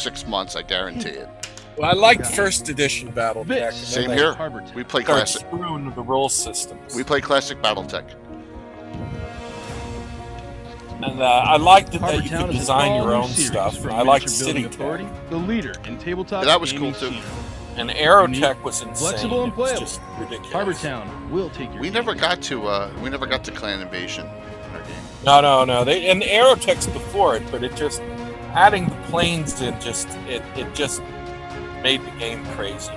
6 months. I guarantee it. Well, I liked first edition BattleTech. Same here. We play classic. Screwing with the roll systems. We play classic BattleTech. And I liked it that you Town could is a design your all-new own series stuff. from I liked Miniature Building City Authority, the leader in tabletop. Yeah, that was cool gaming too. scene. And Aerotech was insane. Flexible and It was playable. just ridiculous. Harbor Town will take your. We never got to Clan Invasion in our game. No. And Aerotech's before it, but it just adding the planes in it just made the game crazy.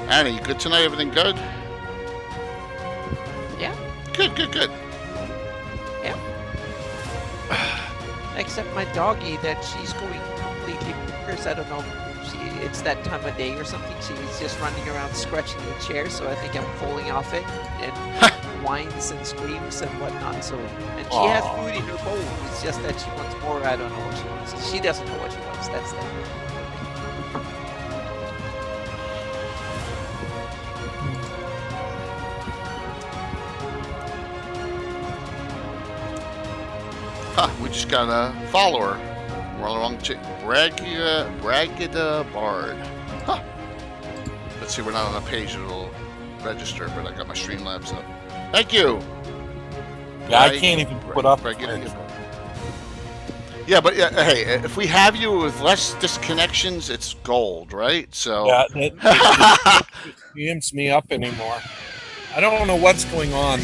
Annie, good tonight? Everything good? Yeah. Good. Yeah. Except my doggy, that she's going completely bonkers. I don't know. It's that time of day or something. She's just running around scratching the chair, so I think I'm falling off it. And whines and screams and whatnot. So, and she has food in her bowl. It's just that she wants more. I don't know what she wants. She doesn't know what she wants. That's that. We just got a follower. We're on the wrong Bragida Bard. Huh. Let's see, we're not on a page that'll register, but I got my Streamlabs up. Thank you. Yeah, I can't even put up. Yeah, but hey, if we have you with less disconnections, it's gold, right? So Yeah, it amps me up anymore. I don't know what's going on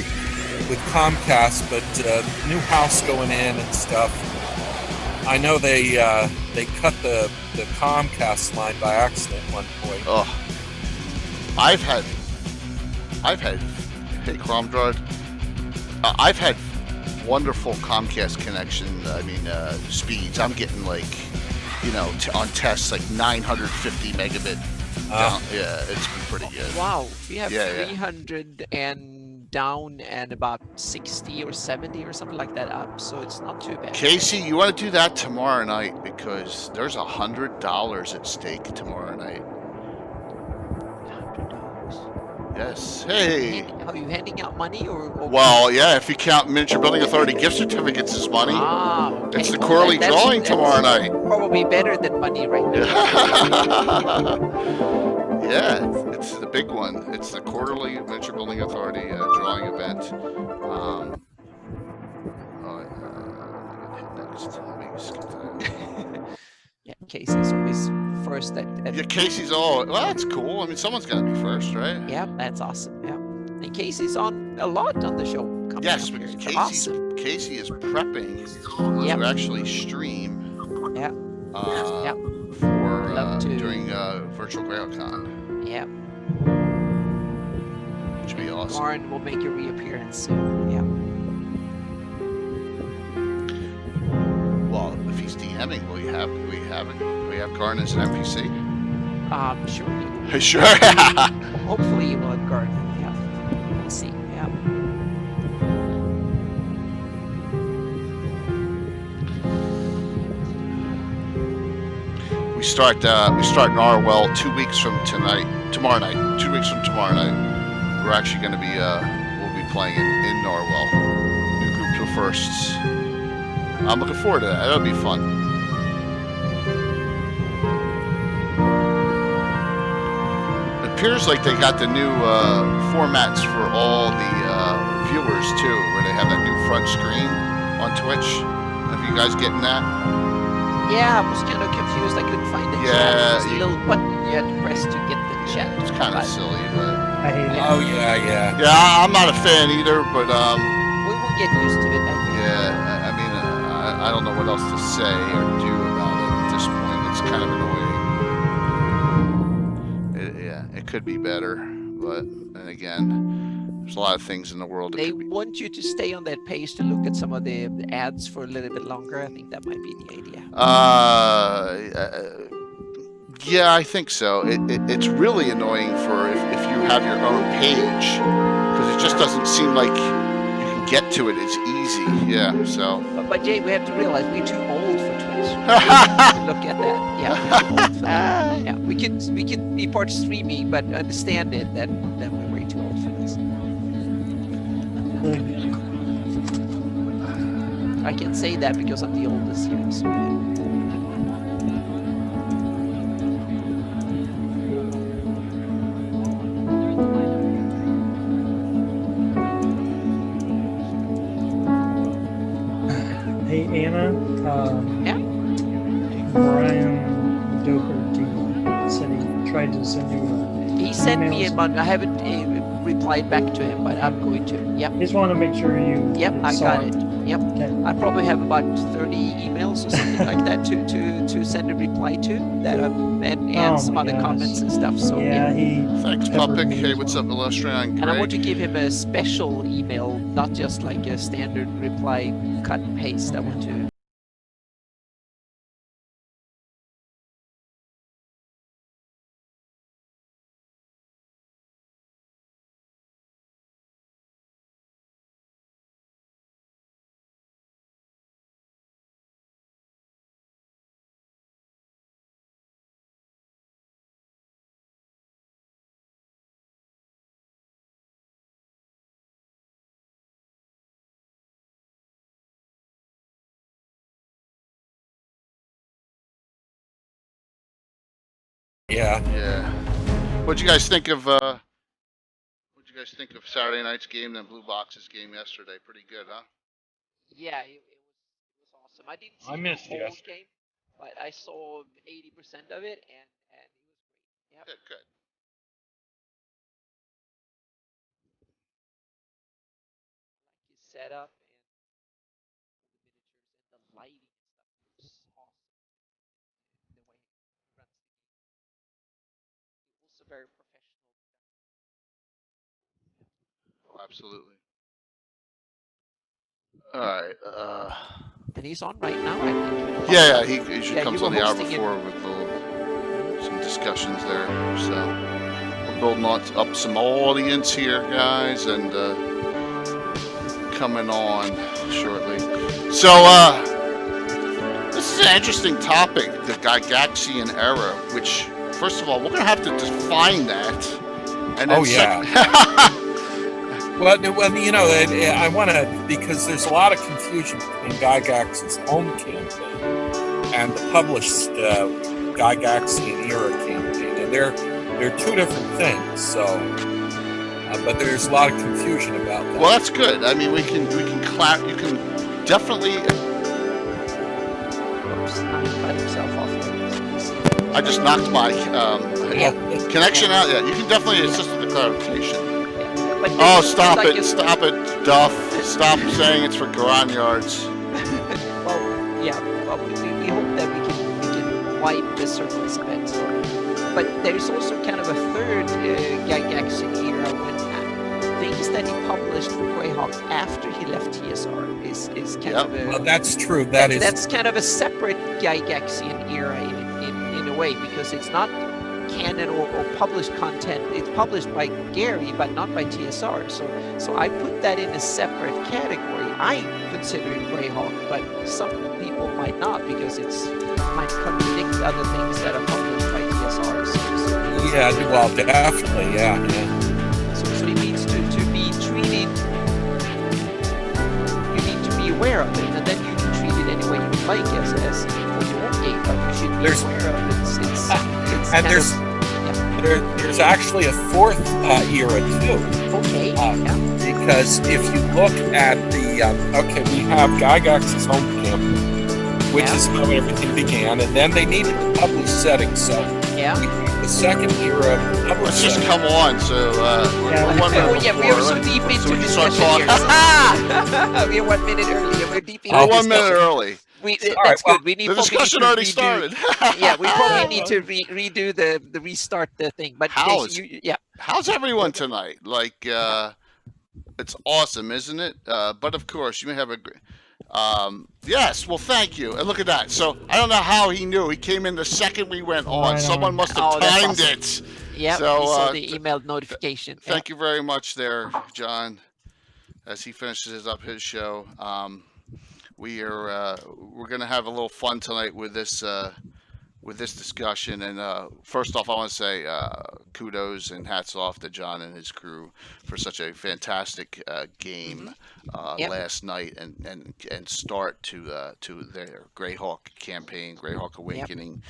with Comcast, but new house going in and stuff. I know they cut the Comcast line by accident at one point. Oh, I've had hey Cromdrad, I've had wonderful Comcast connection. I mean speeds. I'm getting like, on tests like 950 megabit. Down. Yeah, it's been pretty good. Wow, we have 300 and down and about 60 or 70 or something like that up, so it's not too bad. Casey, you want to do that tomorrow night because there's $100 at stake tomorrow night. $100. Yes. Hey. Are you handing out money or? Well, yeah. If you count Miniature Building Authority gift certificates as money, okay. It's the quarterly drawing tomorrow night. Probably better than money right now. Yeah, it's the big one. It's the quarterly Miniature Building Authority drawing event. Next. Let me skip that. Yeah, Casey's always first at Yeah, Casey's all. Well, that's cool. I mean, someone's got to be first, right? Yeah, that's awesome. Yeah, and Casey's on a lot on the show. Yes, because Casey is prepping to actually stream. Yeah. For during virtual Greyhawk Con. Yeah. Which would be awesome. Warren will make a reappearance soon. Yeah. Well, if he's DMing, will we have Garn as an NPC? Sure. He will. Sure. Hopefully he will have Garn. Yeah. We'll see. Yeah. We start Narwhal 2 weeks from tomorrow night. 2 weeks from tomorrow night. We're actually going to be we'll be playing in Narwhal. New groups of firsts. I'm looking forward to that. That'll be fun. It appears like they got the new formats for all the viewers too, where they have that new front screen on Twitch. Have you guys getting that? Yeah, I was kind of confused. I couldn't find the chat. There's a little button you had to press to get the chat. It's kind of silly, but I hate it. Oh yeah. Yeah, I'm not a fan either, but we will get used to it. I think. Yeah, I mean, I don't know what else to say or do about it at this point. It's kind of annoying. It could be better, but then again, there's a lot of things in the world. They want you to stay on that page to look at some of the ads for a little bit longer. I think that might be the idea. Yeah, I think so. It's really annoying for if you have your own page, because it just doesn't seem like you can get to it as easy. Yeah, so. But Jay, we have to realize we're too old for Twitch. Look at that. Yeah, yeah. We can be part streaming, but understand it that we're way too old for this. I can say that because I'm the oldest here. So. tried to send you. He sent me a emails. month. I haven't replied back to him, but I'm going to. Yep. Just want to make sure you. Yep, I saw got it. Yep. Okay. I probably have about 30 emails or something like that to send a reply to that and Oh some my other gosh. comments and stuff. So Yeah, he. Thanks, peppered Pupic. me Hey, as what's well. up, Illustrion? And I want to Greg? give him a special email, not just like a standard reply cut and paste. I want to. Yeah. Yeah. What'd you guys think of Saturday night's game and Blue Box's game yesterday? Pretty good, huh? Yeah, it was awesome. I didn't see I missed the whole yesterday. game, but I saw 80% of it, and it was great. Yep. Good, good. Like his setup and the miniatures and the lighting and stuff. It was awesome. The way he runs the game. Also very professional. Oh, absolutely. All right. And he's on right now, I think. Yeah, he usually Yeah, comes you on were the hour hosting it. before with some discussions there. So we're building up some audience here, guys, and coming on shortly. So this is an interesting topic, the Gygaxian era, which, first of all, we're going to have to define that. And then Oh, yeah. Well, you know, I want to, because there's a lot of confusion between Gygax's home campaign and the published Gygaxian era campaign, and they're two different things. So, but there's a lot of confusion about that. well, that's good. I mean, we can clap. You can definitely. Oops, he cut himself off. I just knocked my Yeah. connection out. Yeah, you can definitely assist with the clarification. But Oh, it's stop like it! Stop it, Duff! Stop saying it's for Garanyards. Well, yeah. Well, we hope that we can widen the circles a bit. But there's also kind of a third Gygaxian era when things that he published for Greyhawk after he left TSR is kind Yep. of a. Well, that's true. That's kind of a separate Gygaxian era in a way, because it's not canon or published content. It's published by Gary, but not by TSR. So I put that in a separate category. I consider it Greyhawk, but some people might not, because it's might contradict other things that are published by TSR. yeah. Well, definitely, yeah. So it needs to be treated. You need to be aware of it, and then you can treat it any way you like as for your own game. But you should be There's- aware of it. It's And kind there's actually a fourth era too. okay. Yeah. Because if you look at the okay, we have Gygax's home campaign, which Yeah. is how everything began, and then they needed to publish settings. So Yeah. we have the second era of published Let's just settings. come on. So Yeah. we're 1 minute Oh yeah, we are so before. deep into So we can start discussion talking. here. We're 1 minute early, and we're deep into We're Oh, 1 minute discussion. early. That's well, good. We need The probably discussion to already redo- started. Yeah, we probably need to redo the restart the thing. But How Casey, is- yeah, How's everyone tonight? Like, it's awesome, isn't it? But of course, you may have a. Yes. Well, thank you. And look at that. So I don't know how he knew. He came in the second we went on. Right Someone on. must have Oh, that's timed awesome. it. yeah. So, we saw uh, the email notification. Thank you very much, there, John. As he finishes up his show, we're gonna have a little fun tonight with this discussion. And first off, I want to say kudos and hats off to John and his crew for such a fantastic game Yep. last night and start to their Greyhawk campaign, Greyhawk Awakening.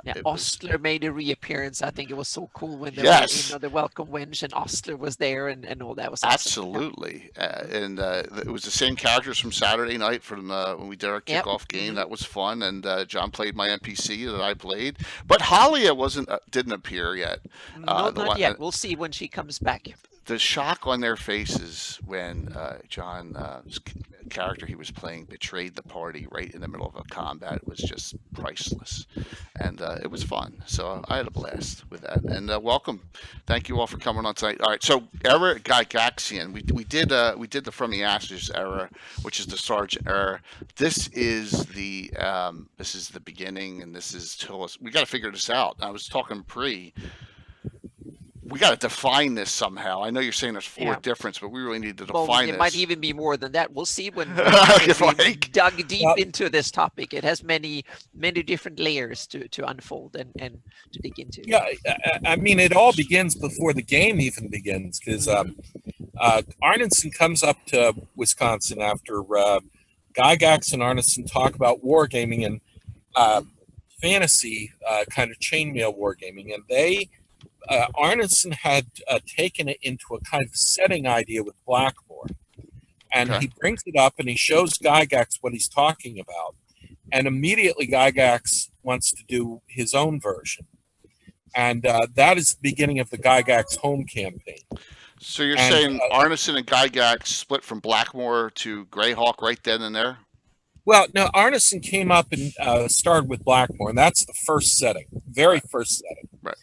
Yeah, It was- Ostler made a reappearance. I think it was so cool when they Yes. were, the welcome winch, and Ostler was there, and all that was awesome. Absolutely, and it was the same characters from Saturday night from when we did our Yep. kickoff game. That was fun, and John played played my NPC that I played, but Halia didn't appear yet. No, not yet. We'll see when she comes back. The shock on their faces when John's character he was playing betrayed the party right in the middle of a combat was just priceless, and it was fun. So I had a blast with that. And welcome, thank you all for coming on tonight. All right, so era Gygaxian, we did the From the Ashes era, which is the Sergeant era. This is the beginning, and this is till us. We got to figure this out. I was talking we got to define this somehow. I know you're saying there's four difference, but we really need to define it this. Might even be more than that. We'll see when we dug deep into this topic. It has many different layers to unfold and to dig into. Yeah, I mean, it all begins before the game even begins, because Arneson comes up to Wisconsin after Gygax and Arneson talk about wargaming and fantasy kind of chainmail wargaming, and they Arneson had taken it into a kind of setting idea with Blackmore, and he brings it up and he shows Gygax what he's talking about, and immediately Gygax wants to do his own version, and that is the beginning of the Gygax home campaign. So you're saying Arneson and Gygax split from Blackmore to Greyhawk right then and there? Well, no, Arneson came up and started with Blackmore, and that's the first setting, very first setting. Right.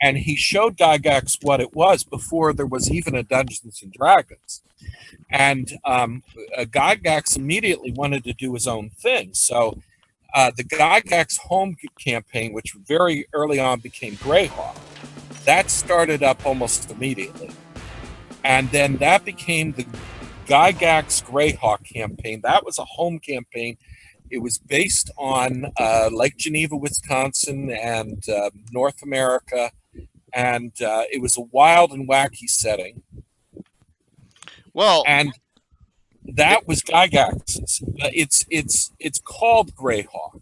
And he showed Gygax what it was before there was even a Dungeons and Dragons. And Gygax immediately wanted to do his own thing. So the Gygax home campaign, which very early on became Greyhawk, that started up almost immediately. And then that became the Gygax Greyhawk campaign. That was a home campaign. It was based on Lake Geneva, Wisconsin, and North America, and it was a wild and wacky setting. Well, and that was Gygax's. It's called Greyhawk,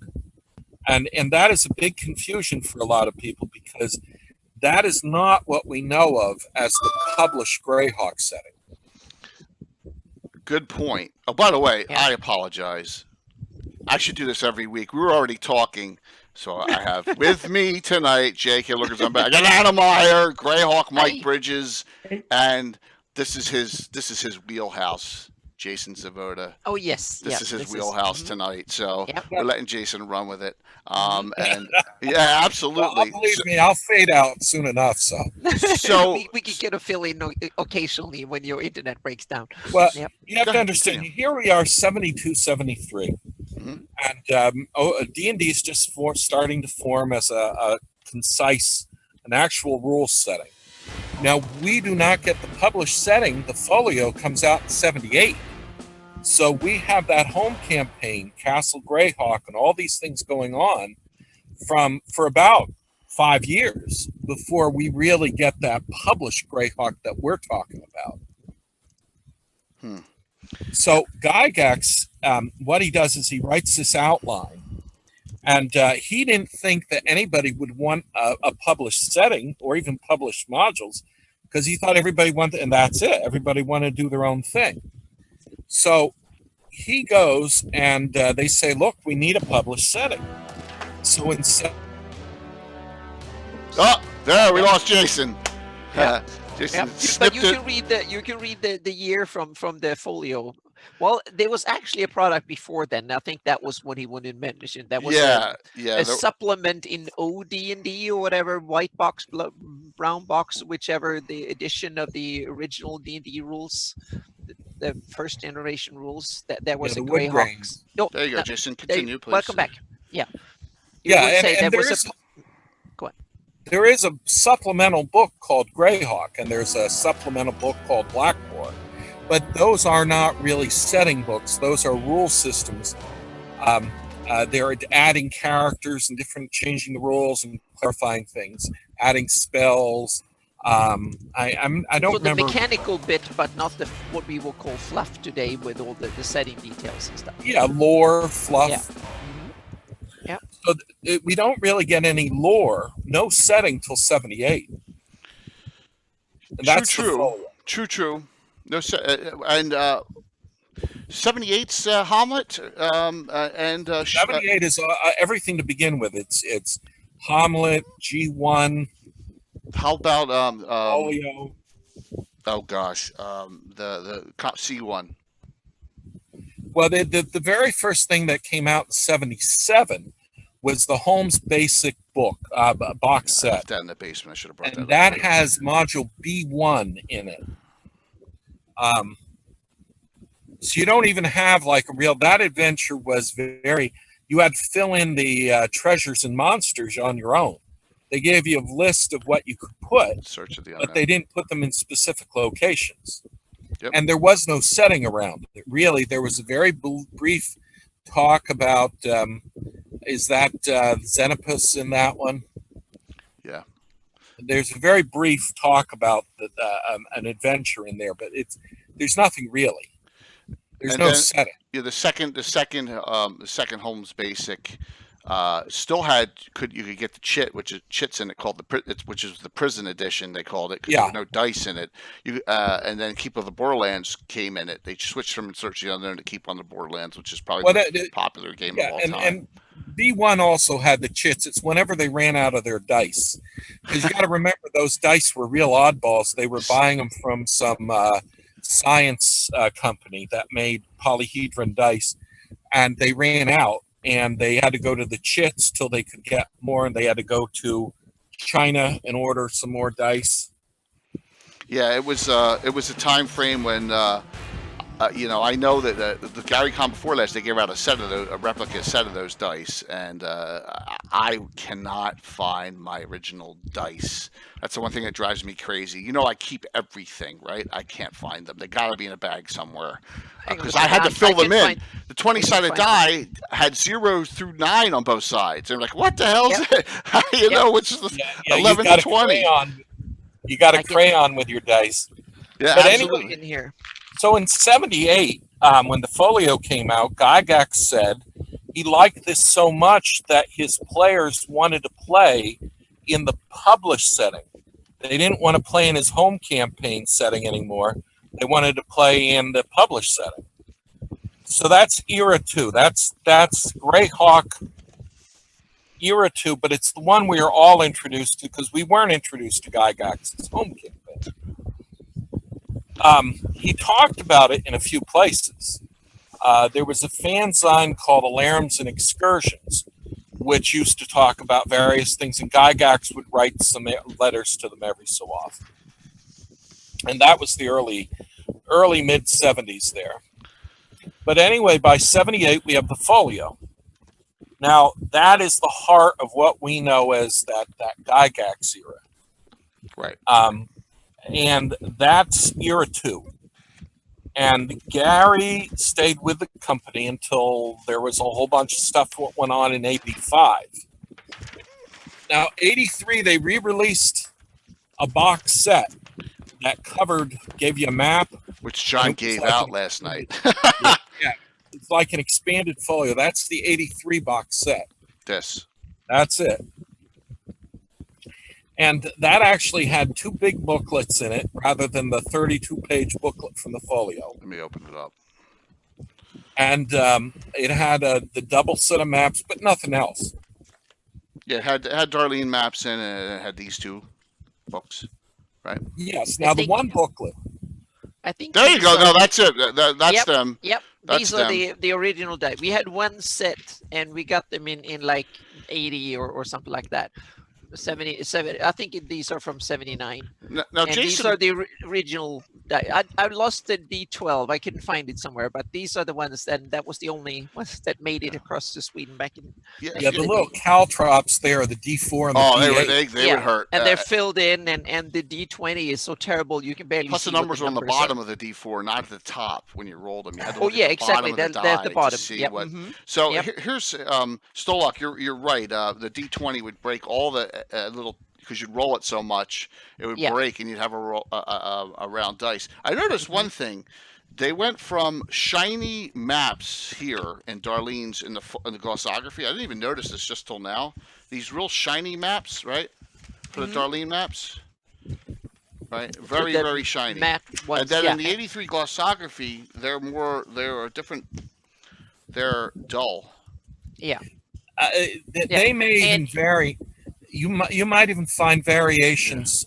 and that is a big confusion for a lot of people, because that is not what we know of as the published Greyhawk setting. Good point. Oh, by the way, I apologize. I should do this every week. We were already talking, so I have with me tonight Jake Hiller's on back. I got Adam Meyer, Greyhawk, Mike Bridges, and this is his wheelhouse, Jason Zavoda. Oh yes, this is his wheelhouse tonight. So we're letting Jason run with it. And yeah, absolutely. Well, believe me, I'll fade out soon enough. So we can get a fill in occasionally when your internet breaks down. Well, you have to understand. Here we are, 72, 73. And D&D is just starting to form as a concise, an actual rule setting. Now, we do not get the published setting. The folio comes out in 78. So we have that home campaign, Castle Greyhawk, and all these things going on for about 5 years before we really get that published Greyhawk that we're talking about. So Gygax, what he does is he writes this outline, and he didn't think that anybody would want a published setting or even published modules, because he thought everybody wanted, and that's it, everybody wanted to do their own thing. So he goes and they say, look, we need a published setting. So instead... Oh, there, we lost Jason. Jason but you can read the year from the folio. Well, there was actually a product before then. I think that was when he wanted to mention. That was a supplement in OD&D or whatever, white box, brown box, whichever the edition of the original D&D rules, the first generation rules. That was a Greyhawk. Oh, there you go, Jason. Continue, please. Welcome back. Yeah. There is a supplemental book called Greyhawk, and there's a supplemental book called Blackmore. But those are not really setting books. Those are rule systems. They're adding characters and changing the rules and clarifying things, adding spells. I don't remember the mechanical bit, but not what we will call fluff today, with all the setting details and stuff. Yeah, lore, fluff. Yeah. So we don't really get any lore, no setting till 78. And that's true. No, and 78's Hamlet and 78 is everything to begin with. It's Hamlet, G1, how about Folio. oh gosh, the C1. Well, the very first thing that came out in 77 was the Holmes Basic book box I left set, that in the basement. I should have brought and that that up. has module B1 in it. So you don't even have like a real. That adventure was very. You had to fill in the treasures and monsters on your own. They gave you a list of what you could put, Search of the but they Unknown. didn't put them in specific locations. Yep. And there was no setting around it. Really, there was a very brief talk about is that Xenopus in that one? Yeah. There's a very brief talk about an adventure in there, but there's nothing really. There's And no then- setting. Yeah, the second Holmes Basic still had you could get the chits in it called which is the prison edition they called it, because there Yeah. were no dice in it. And then Keep of the Borderlands came in it. They switched from Search of the Unknown to Keep on the Borderlands, which is probably Well, the that- most popular game Yeah, of all and, time. and B1 also had the chits. It's whenever they ran out of their dice, because you got to remember those dice were real oddballs. They were buying them from some science company that made polyhedron dice, and they ran out, and they had to go to the chits till they could get more, and they had to go to China and order some more dice. Yeah, it was a time frame when I know that the Gary Con before last, they gave out a replica set of those dice, and I cannot find my original dice. That's the one thing that drives me crazy. I keep everything, right? I can't find them. They got to be in a bag somewhere, because I had to fill them in. The 20-sided die had 0 through 9 on both sides. They're like, what the hell is it? Which is the 11 to 20. You got a crayon with your dice. Yeah, But absolutely. anyway, In here. So in 78, when the folio came out, Gygax said he liked this so much that his players wanted to play in the published setting. They didn't want to play in his home campaign setting anymore. They wanted to play in the published setting. So that's era 2. That's Greyhawk era 2, but it's the one we are all introduced to, because we weren't introduced to Gygax's home campaign. He talked about it in a few places. There was a fanzine called Alarms and Excursions, which used to talk about various things, and Gygax would write some letters to them every so often. And that was the early mid 70s there. But anyway, by 78, we have the folio. Now, that is the heart of what we know as that Gygax era. Right. And that's era 2. And Gary stayed with the company until there was a whole bunch of stuff that went on in 85. Now, 83, they re-released a box set that gave you a map. Which John gave out last night. Yeah, it's like an expanded folio. That's the 83 box set. This. That's it. And that actually had 2 big booklets in it rather than the 32-page booklet from the folio. Let me open it up. And it had the double set of maps, but nothing else. Yeah, it had Darlene maps in it, and it had these 2 books, right? Yes. Now, the one booklet. I think There you these go. are- No, that's it. That's Yep. them. Yep. That's These are them. the original die. We had one set, and we got them in like 80 or something like that. 77. I think these are from 79. Now, And these Jason, are the original die. I lost the D12. I couldn't find it somewhere, but these are the ones that was the only ones that made it across to Sweden back in. Yeah, the little caltrops there, the D4 and the Oh, D8. they would hurt. And they're filled in, and the D20 is so terrible you can barely Plus see the what numbers are on the numbers are. bottom of the D4, not at the top when you rolled them. You had to Oh look yeah, at the exactly. bottom of the There's die the to bottom. see Yep. what. Mhm. So Yep. here's Stolak. You're right. The D20 would break all the little, because you'd roll it so much, it would Yeah. break, and you'd have a round dice. I noticed one thing. They went from shiny maps here in Darlene's in the glossography. I didn't even notice this just till now. These real shiny maps, right? For the Darlene maps. right? Very, the very shiny. matte ones, And then yeah. in the 83 glossography, they're different. They're dull. Yeah. They may even And vary. You might even find variations.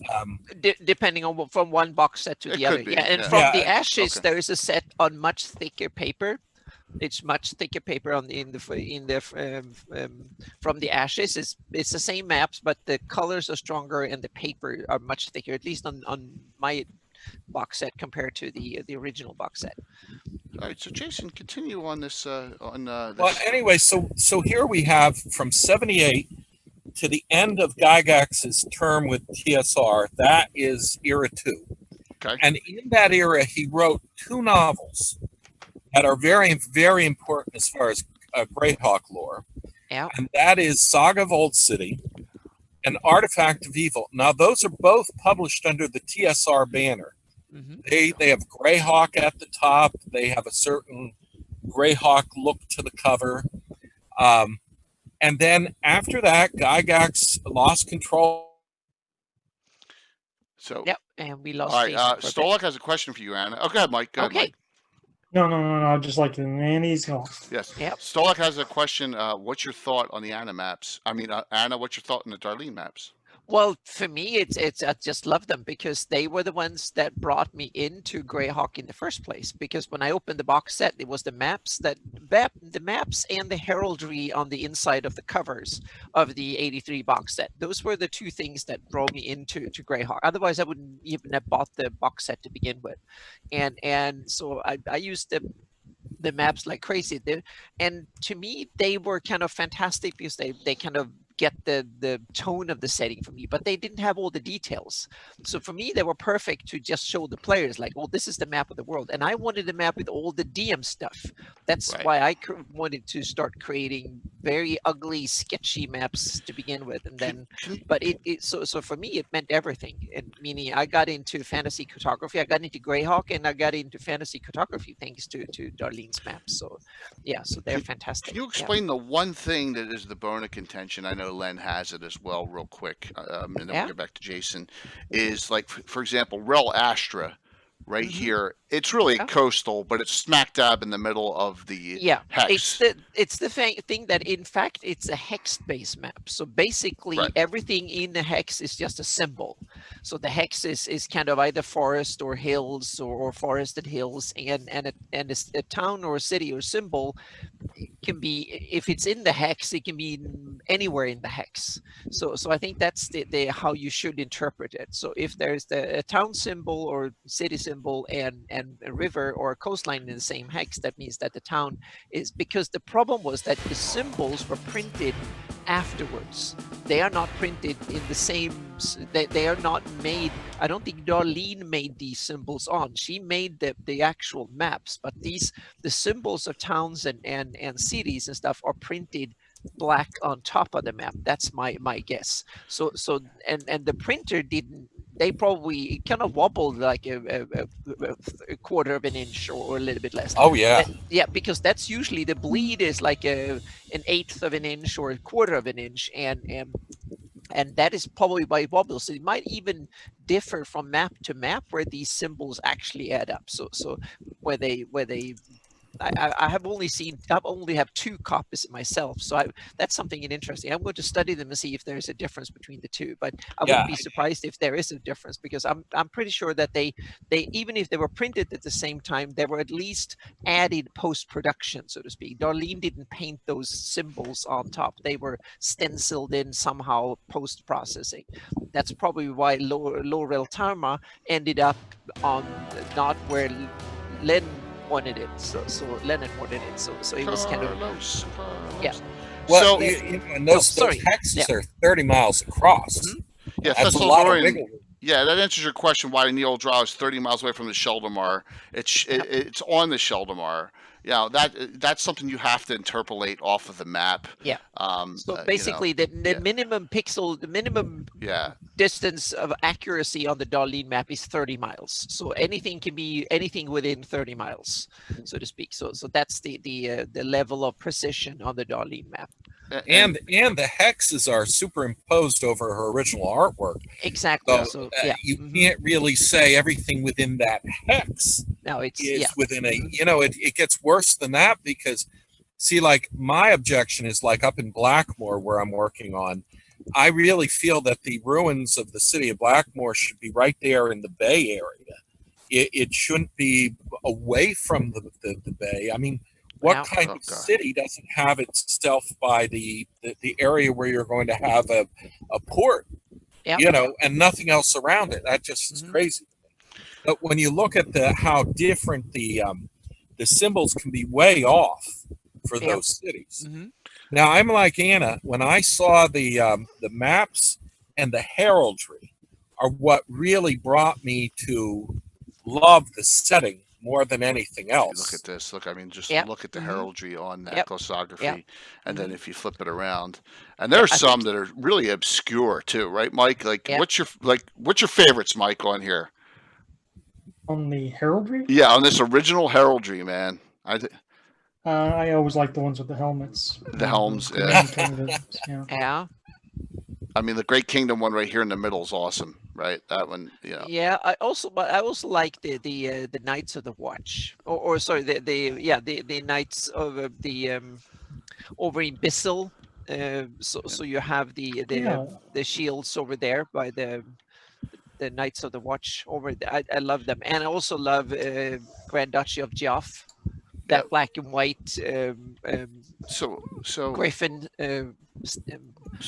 depending on from one box set to It the other. could be, Yeah, and yeah. from Yeah, the Ashes, okay. there is a set on much thicker paper. It's much thicker paper on from the Ashes. It's the same maps, but the colors are stronger and the paper are much thicker. At least on my box set compared to the original box set. All right, so Jason, continue on this. Well, anyway, so here we have from '78 to the end of Gygax's term with TSR. That is era 2. Okay. And in that era, he wrote 2 novels that are very, very important as far as Greyhawk lore. Yeah. And that is Saga of Old City and Artifact of Evil. Now, those are both published under the TSR banner. Mm-hmm. They have Greyhawk at the top. They have a certain Greyhawk look to the cover. And then after that, Gygax lost control. So. Yep, and we lost. All right. Stolak has a question for you, Anna. Oh, go ahead, Mike. Go ahead, Okay. Mike. No. I'd just like to. And he's gone. Yes. Yep. Stolak has a question. What's your thought on the Anna maps? I mean, Anna, what's your thought on the Darlene maps? Well, for me, it's I just love them because they were the ones that brought me into Greyhawk in the first place. Because when I opened the box set, it was the maps and the heraldry on the inside of the covers of the '83 box set. Those were the 2 things that drove me into Greyhawk. Otherwise, I wouldn't even have bought the box set to begin with. And so I used the maps like crazy. And to me, they were kind of fantastic because they kind of get the tone of the setting for me, but they didn't have all the details. So for me, they were perfect to just show the players like, well, this is the map of the world. And I wanted a map with all the DM stuff. That's Right. why I wanted to start creating very ugly, sketchy maps to begin with. And then, but so for me, it meant everything. And meaning I got into fantasy cartography, I got into Greyhawk, and I got into fantasy cartography thanks to Darlene's maps. So yeah, so they're fantastic. Can you explain the one thing that is the bone of contention? I know Len has it as well, real quick, and then we'll get back to Jason. Is like, for example, Rel Astra, right here. It's really coastal, but it's smack dab in the middle of the hex. It's the thing that in fact it's a hex-based map. So basically, everything in the hex is just a symbol. So the hex is kind of either forest or hills or forested hills, and a town or a city or symbol can be, if it's in the hex, it can be anywhere in the hex. So I think that's the how you should interpret it. So if there's a town symbol or city symbol and a river or a coastline in the same hex, that means that the town is, because the problem was that the symbols were printed afterwards. They are not printed in the same, they are not made. I don't think Darlene made these symbols on. She made the actual maps, but the symbols of towns and cities and stuff are printed black on top of the map. That's my guess. So and the printer didn't, they probably kind of wobbled like a quarter of an inch or a little bit less. Oh yeah. Yeah, because that's usually the bleed is like an eighth of an inch or a quarter of an inch, and that is probably why it wobbles. So it might even differ from map to map where these symbols actually add up. So where they I have only have 2 copies myself, so that's something interesting. I'm going to study them and see if there's a difference between the 2. But I wouldn't be surprised if there is a difference, because I'm pretty sure that they even if they were printed at the same time, they were at least added post-production, so to speak. Darlene didn't paint those symbols on top; they were stenciled in somehow post-processing. That's probably why Laurel Tarma ended up on not where Len wanted it, so Leonard wanted it, so it was kind of yeah. Well, So, and those hexes are 30 miles across. Yeah, that's a lot of wiggle room. Yeah, that answers your question why Neil Drow is 30 miles away from the Sheldamar. It's on the Sheldamar. Yeah, that's something you have to interpolate off of the map. Yeah. So basically, the minimum pixel, the minimum distance of accuracy on the Darlene map is 30 miles. So anything can be anything within 30 miles, so to speak. So that's the level of precision on the Darlene map. And the hexes are superimposed over her original artwork. Exactly. So So yeah, you can't really say everything within that hex no, it's is within a, it gets worse than that because, see, like my objection is like up in Blackmore where I'm working on, I really feel that the ruins of the city of Blackmore should be right there in the Bay Area. It shouldn't be away from the Bay. I mean, what kind of city doesn't have itself by the area where you're going to have a port, and nothing else around it? That just is crazy. But when you look at how different the symbols can be way off for those cities. Now, I'm like Anna. When I saw the maps and the heraldry are what really brought me to love the setting more than anything else. Look at this. Look, I mean, just look at the heraldry on that glossography, and then if you flip it around, and there's some that are really obscure too, right, Mike? Like, what's your favorites, Mike, on here? On the heraldry? Yeah, on this original heraldry, man. I always like the ones with the helmets. The helms, yeah. I mean, the Great Kingdom one right here in the middle is awesome, right? That one, Yeah, I also like the Knights of the Watch, or sorry, the Knights of the over in Bissell. So you have the shields over there by the Knights of the Watch over there. I love them, and I also love Grand Duchy of Geoff. That black and white griffin. So wait a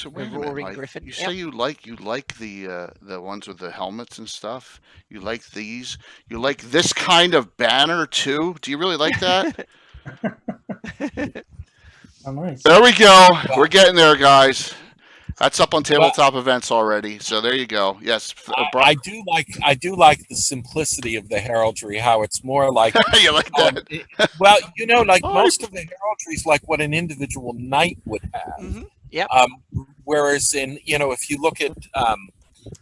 minute, roaring Mike. griffin. You say you like the ones with the helmets and stuff. You like these. You like this kind of banner too. Do you really like that? Oh, nice. There we go. We're getting there, guys. That's up on tabletop events already. So there you go. Yes, I do like the simplicity of the heraldry. How it's more like you like that. Most of the heraldry is like what an individual knight would have. Whereas if you look at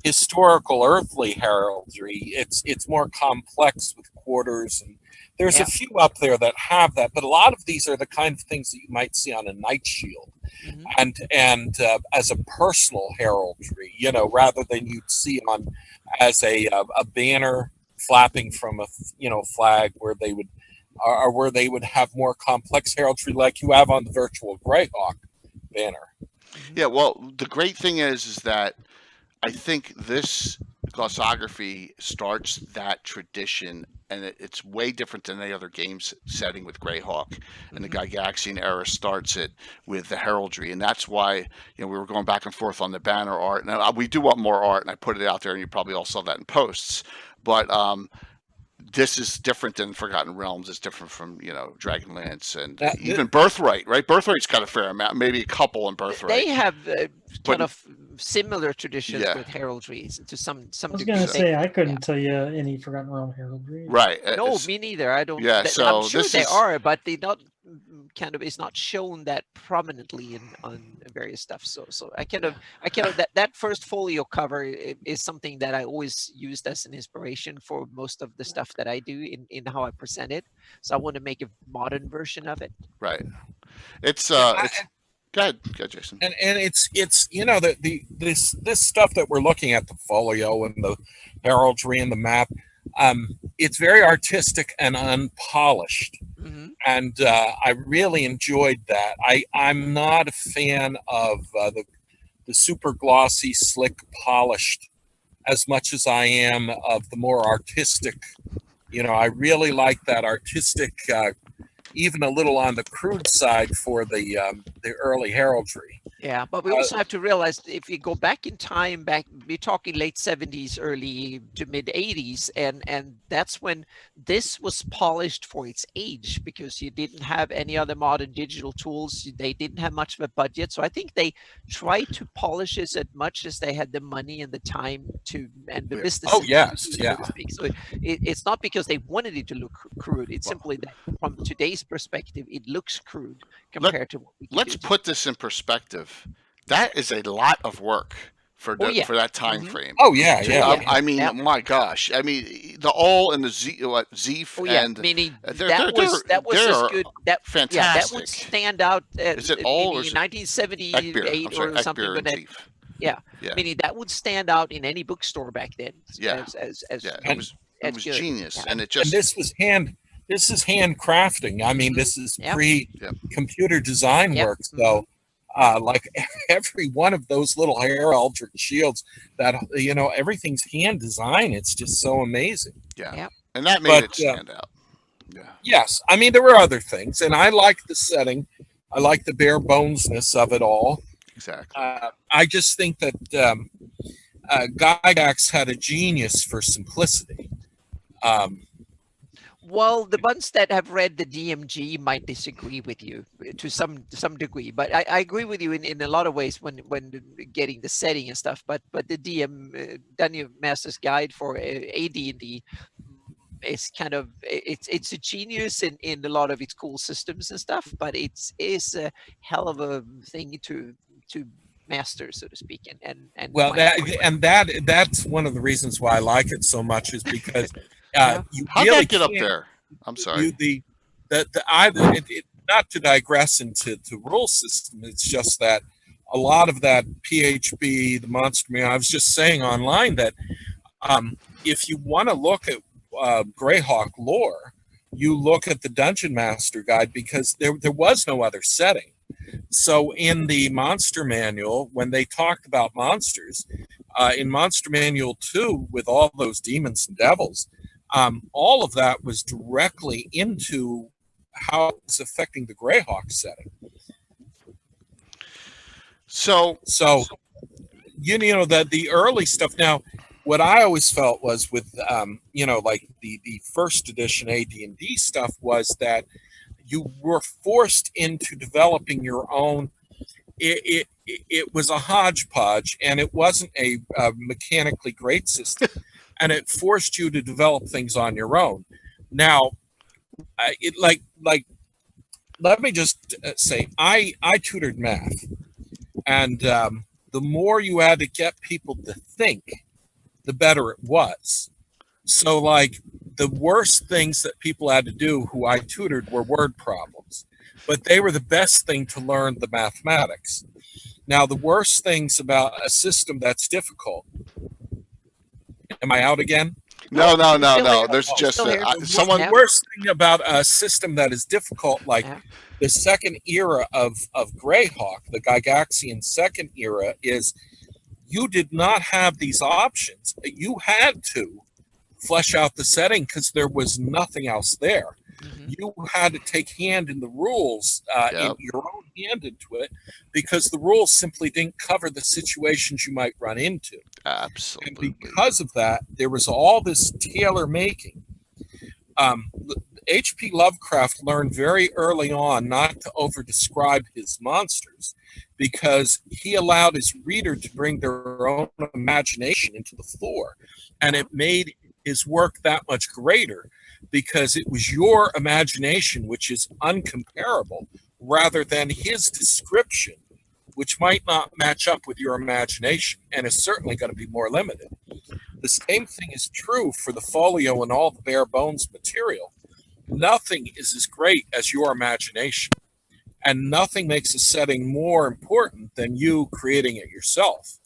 historical earthly heraldry, it's more complex with quarters, and there's a few up there that have that, but a lot of these are the kind of things that you might see on a knight shield. And as a personal heraldry, rather than you'd see on as a banner flapping from a flag where they would have more complex heraldry like you have on the virtual Greyhawk banner. Yeah, well, the great thing is that I think this glossography starts that tradition, and it's way different than any other games setting with Greyhawk, and the Gygaxian era starts it with the heraldry, and that's why we were going back and forth on the banner art. Now we do want more art, and I put it out there, and you probably all saw that in posts, but this is different than Forgotten Realms. It's different from Dragonlance and even Birthright, right? Birthright's got a fair amount, maybe a couple in Birthright. They have kind of similar traditions with heraldry to some I was degree. going to say I couldn't tell you any Forgotten Realm heraldry. Right. No, me neither. I don't. Yeah, so I'm sure they are, but they not it's not shown that prominently on various stuff. So I kind of that first folio cover is something that I always used as an inspiration for most of the stuff that I do in how I present it. So I want to make a modern version of it. Right. It's Go ahead, Jason. And it's this stuff that we're looking at, the folio and the heraldry and the map, it's very artistic and unpolished. And I really enjoyed that. I'm not a fan of the super glossy, slick, polished as much as I am of the more artistic. I really like that artistic, even a little on the crude side for the early heraldry. Yeah, but we also have to realize if you go back in time, we're talking late 70s, early to mid 80s, and that's when this was polished for its age because you didn't have any other modern digital tools. They didn't have much of a budget, so I think they tried to polish this as much as they had the money and the time to and the business. Oh yes, yeah. So it's not because they wanted it to look crude. It's simply that from today's perspective, it looks crude compared to what we can Let's put this in perspective. That is a lot of work for Oh, yeah. for that time Mhm. frame. Oh yeah, So, yeah. I mean, Yeah. my gosh. I mean, the All and the Zeef Oh, yeah. and Meaning they're that was as they're good. That Yeah, that would fantastic. stand out. Is it All or Meaning is in it Ekbir? I'm 1978 sorry, or something. Ekbir When and that, Zeef. yeah, Yeah, meaning that would stand out in any bookstore back then. yeah, As yeah. you know, It as was good. genius, Yeah. and it And just this is handcrafting. I mean, this is Yep. pre-computer design Yep. work. So, like every one of those little heralds or shields, that everything's hand design. It's just so amazing. yeah, Yep. and that made But it stand out. Yeah, yes, I mean there were other things, and I like the setting. I like the bare bonesness of it all. exactly. I just think that Gygax had a genius for simplicity. Um, Well, the ones that have read the DMG might disagree with you to some degree, but I agree with you in a lot of ways when getting the setting and stuff. But the Dungeon Master's Guide for AD&D is kind of it's a genius in a lot of its cool systems and stuff, but is a hell of a thing to master, so to speak, and well, find that's one of the reasons why I like it so much is because Yeah. you How'd really that get up can't- there? I'm sorry. not to digress into the rule system. It's just that a lot of that PHB, the monster manual. I was just saying online that if you want to look at Greyhawk lore, you look at the Dungeon Master Guide because there was no other setting. So in the monster manual, when they talked about monsters, in Monster Manual 2, with all those demons and devils, all of that was directly into how it's affecting the Greyhawk setting. So That the early stuff. Now, what I always felt was with like the first edition AD&D stuff was that you were forced into developing your own. It was a hodgepodge, and it wasn't a mechanically great system, and it forced you to develop things on your own. Now, let me just say, I tutored math, and the more you had to get people to think, the better it was. So, like, the worst things that people had to do who I tutored were word problems, but they were the best thing to learn the mathematics. Now, the worst things about a system that's difficult. Am I out again? no. Still here. There's just Still here. someone. The worst thing about a system that is difficult, like Yeah. the second era of Greyhawk, the Gygaxian second era, is you did not have these options. You had to flesh out the setting because there was nothing else there. Mhm. You had to take hand in the rules, Yep. in your own hand into it, because the rules simply didn't cover the situations you might run into. And Absolutely. because of that, there was all this tailor making. H.P. Lovecraft learned very early on not to over describe his monsters because he allowed his reader to bring their own imagination into the floor. And it made his work that much greater because it was your imagination, which is uncomparable, rather than his description, which might not match up with your imagination and is certainly going to be more limited. The same thing is true for the folio and all the bare bones material. Nothing is as great as your imagination, and nothing makes a setting more important than you creating it yourself.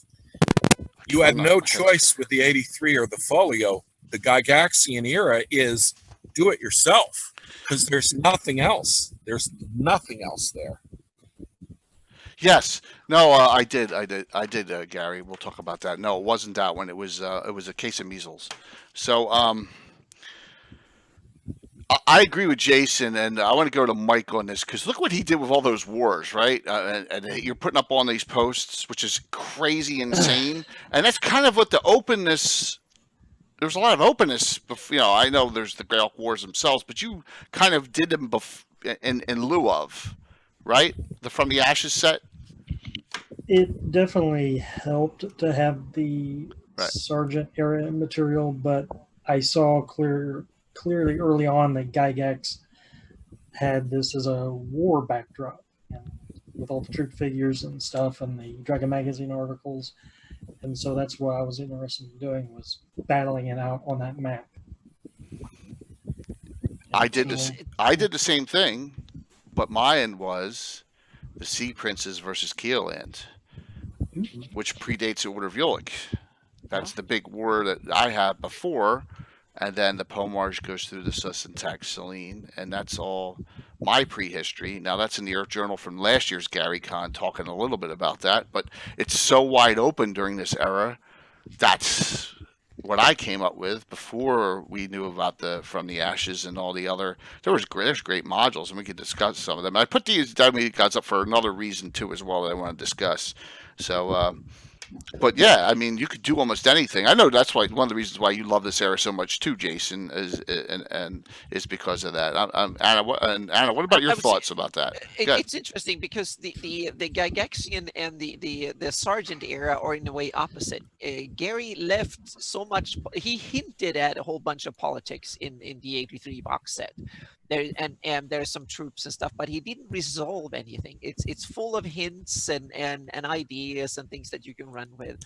You had no choice with the 83 or the folio. The Gygaxian era is do it yourself because there's nothing else. There's nothing else there. Yes. No, I did, Gary. We'll talk about that. No, it wasn't that one. It was a case of measles. So, I agree with Jason, and I want to go to Mike on this because look what he did with all those wars, right? And you're putting up on these posts, which is crazy, insane, and that's kind of what the openness. There's a lot of openness. I know there's the Greyhawk Wars themselves, but you kind of did them in lieu of, right? The From the Ashes set. It definitely helped to have the Right. Sergeant era material, but I saw clearly early on that Gygax had this as a war backdrop, and with all the troop figures and stuff and the Dragon Magazine articles. and so that's what I was interested in doing, was battling it out on that map. I And did this. I did the same thing, but mine was the Sea Princes versus Keeland, which predates the Order of Ulick. That's the big war that I had before, and then the Pomarge goes through the Sus and Taxaline, and that's all my prehistory. Now that's in the Earth Journal from last year's Gary Con, talking a little bit about that, but it's so wide open during this era. That's what I came up with before we knew about the From the Ashes and all the other. There's great modules, and we could discuss some of them. I put these Dynamite Gods up for another reason too, as well, that I want to discuss. So, but yeah, I mean, you could do almost anything. I know that's why one of the reasons why you love this era so much too, Jason, and is because of that. Anna, what about your thoughts about that? It's interesting because the Gygaxian and the Sergeant era are in a way opposite. Gary left so much. He hinted at a whole bunch of politics in the 83 box set. There and there's some troops and stuff, but he didn't resolve anything. It's full of hints and ideas and things that you can run with.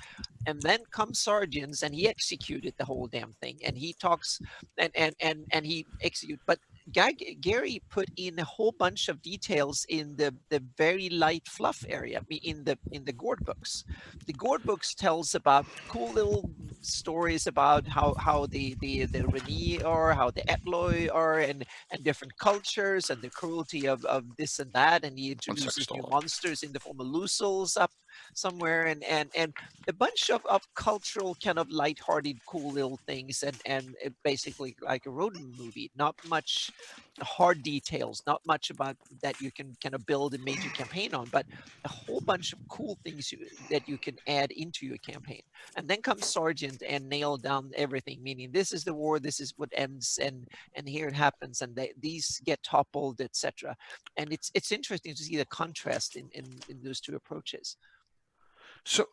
And then comes Sergeants, and he executed the whole damn thing. And he talks and he execute. But Gary put in a whole bunch of details in the very light fluff area in the Gord books. The Gord books tells about cool little stories about how the Reni are, how the Etloi are, and different cultures and the cruelty of this and that. And he introduces new monsters in the form of Lucils up somewhere, and a bunch of cultural kind of lighthearted cool little things, and basically like a road movie. Not much hard details, not much about that you can kind of build a major campaign on, but a whole bunch of cool things that you can add into your campaign. And then comes Sergeant and nail down everything, meaning this is the war, this is what ends, and here it happens, and these get toppled, etc. And it's interesting to see the contrast in those two approaches. So,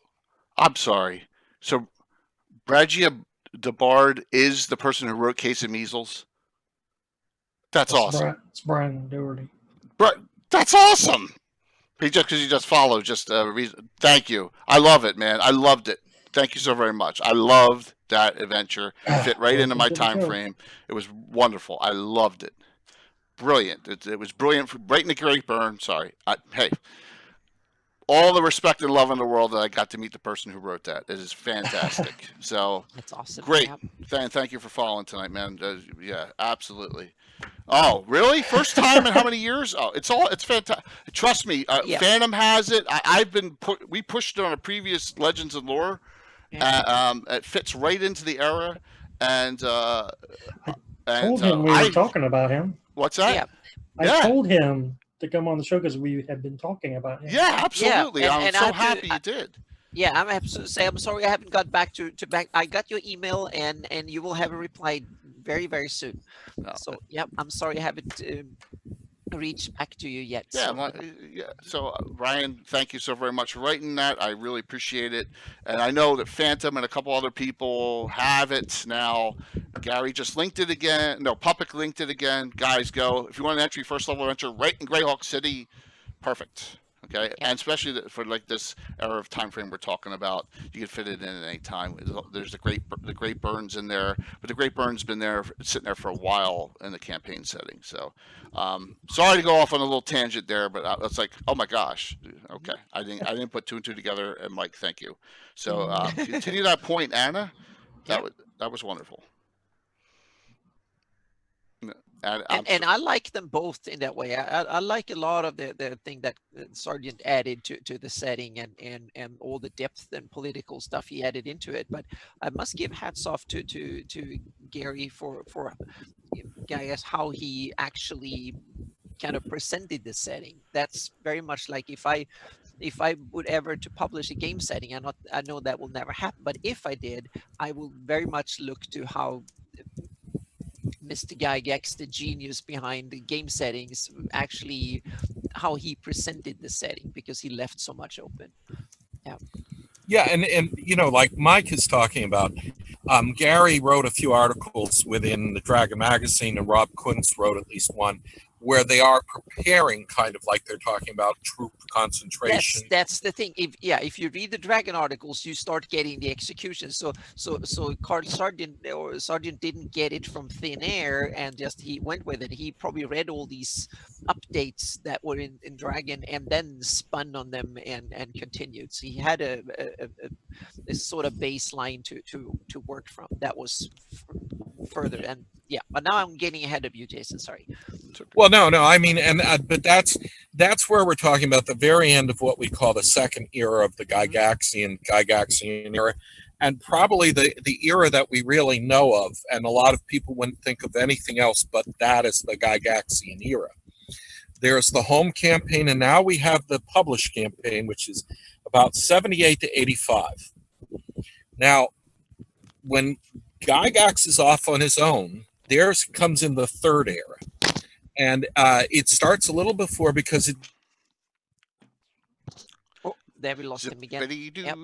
I'm sorry. So, Bragia DeBard is the person who wrote Case of Measles? That's awesome. It's Brian Doherty. That's awesome. Because he just followed reason. Thank you. I love it, man. I loved it. Thank you so very much. I loved that adventure. It fit right into my time frame. It was wonderful. I loved it. Brilliant. It was brilliant. Right in the great burn. Sorry. Hey. All the respect and love in the world that I got to meet the person who wrote that. It is fantastic. So that's awesome. Great. Yeah. Thank you for following tonight, man. Yeah, absolutely. Oh, really? First time in how many years? Oh, it's fantastic. Trust me, Phantom has it. We pushed it on a previous Legends of Lore. Yeah. It fits right into the era, and I told him we were talking about him. What's that? Yeah. I told him to come on the show because we had been talking about him. Yeah, absolutely. Yeah, I'm so happy you did. Yeah, I'm absolutely say I'm sorry I haven't got back to back. I got your email and you will have a reply very, very soon. No. So I'm sorry I haven't reached back to you yet. Yeah, so Ryan, thank you so very much for writing that. I really appreciate it. And I know that Phantom and a couple other people have it now. Gary just linked it again. No, Puppet linked it again. Guys, go. If you want an entry, first level entry, right in Greyhawk City, perfect. Okay, and especially for like this era of time frame we're talking about, you can fit it in at any time. There's the Great Burns in there, but the Great Burns been there, sitting there for a while in the campaign setting. So, sorry to go off on a little tangent there, but it's like, oh my gosh, okay, I didn't put two and two together. And Mike, thank you. So continue that point, Anna. That was wonderful. And I like them both in that way. I like a lot of the thing that Sergeant added to the setting and all the depth and political stuff he added into it. But I must give hats off to Gary for I guess how he actually kind of presented the setting. That's very much like if I would ever to publish a game setting, I know that will never happen. But if I did, I will very much look to how Mr. Gygax, the genius behind the game settings, actually how he presented the setting, because he left so much open. Yeah, and you know, like Mike is talking about, Gary wrote a few articles within the Dragon magazine, and Rob Kuntz wrote at least one where they are preparing, kind of like they're talking about troop concentration. That's the thing. If you read the Dragon articles, you start getting the execution. So Carl Sargent didn't get it from thin air and just he went with it. He probably read all these updates that were in Dragon and then spun on them and continued. So he had a sort of baseline to work from that was further. And yeah, but now I'm getting ahead of you, Jason. Sorry. Well, no, I mean, but that's where we're talking about the very end of what we call the second era of the Gygaxian era, and probably the era that we really know of, and a lot of people wouldn't think of anything else but that as the Gygaxian era. There's the home campaign, and now we have the published campaign, which is about 78 to 85. Now, when Gygax is off on his own, theirs comes in the third era. And it starts a little before because it. Oh, there we lost him again. Yep.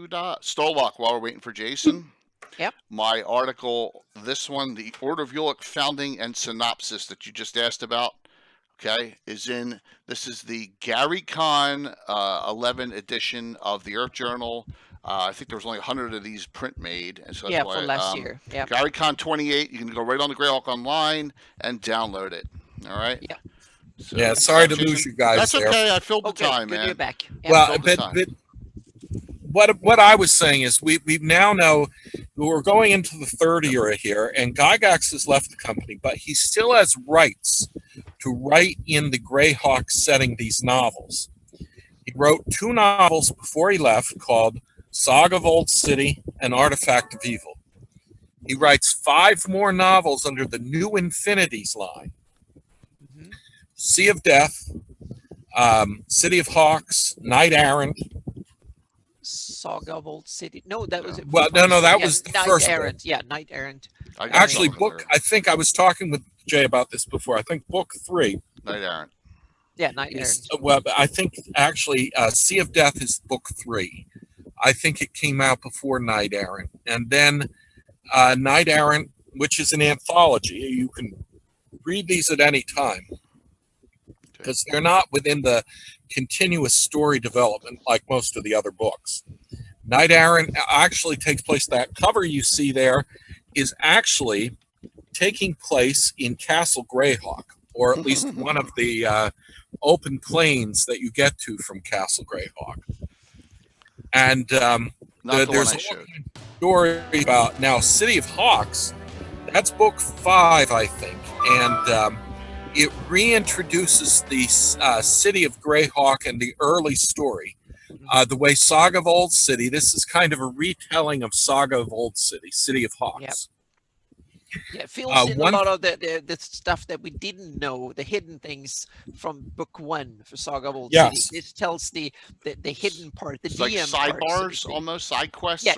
Stolok, while we're waiting for Jason. Yep. My article, this one, the Order of Ulick founding and synopsis that you just asked about, okay, is in. This is the Gary Kahn 11 edition of the Earth Journal. I think there was only 100 of these print made, and so that's why, for last year. Yeah. Gary Kahn 28. You can go right on the Greyhawk online and download it. All right. Yeah. So, yeah. Sorry to lose you guys. That's there. okay. I filled the time, good man. you're back. Yeah. Well, but what I was saying is we now know we're going into the third era here, and Gygax has left the company, but he still has rights to write in the Greyhawk setting these novels. He wrote 2 novels before he left called Saga of Old City and Artifact of Evil. He writes 5 more novels under the New Infinities line. Sea of Death, City of Hawks, Knight Errant. Saga of Old City. No, that was it. Well, no, that was the first Knight Errant. book. Yeah, Knight Errant. Actually, I think I was talking with Jay about this before. I think book 3. Knight Errant. Yeah, Knight Errant. Well, I think actually Sea of Death is book 3. I think it came out before Knight Errant. And then Knight Errant, which is an anthology. You can read these at any time, because they're not within the continuous story development like most of the other books. Knight Errant actually takes place, that cover you see there is actually taking place in Castle Greyhawk, or at least one of the open plains that you get to from Castle Greyhawk. And there's a story about, now City of Hawks, that's book 5, I think, and it reintroduces the city of Greyhawk and the early story. The way Saga of Old City, this is kind of a retelling of Saga of Old City, City of Hawks. Yep. Yeah, it fills in a lot of the stuff that we didn't know, the hidden things from book 1 for Saga of Old City. This tells the hidden part, the like DM sidebars, part, so almost side quests. It's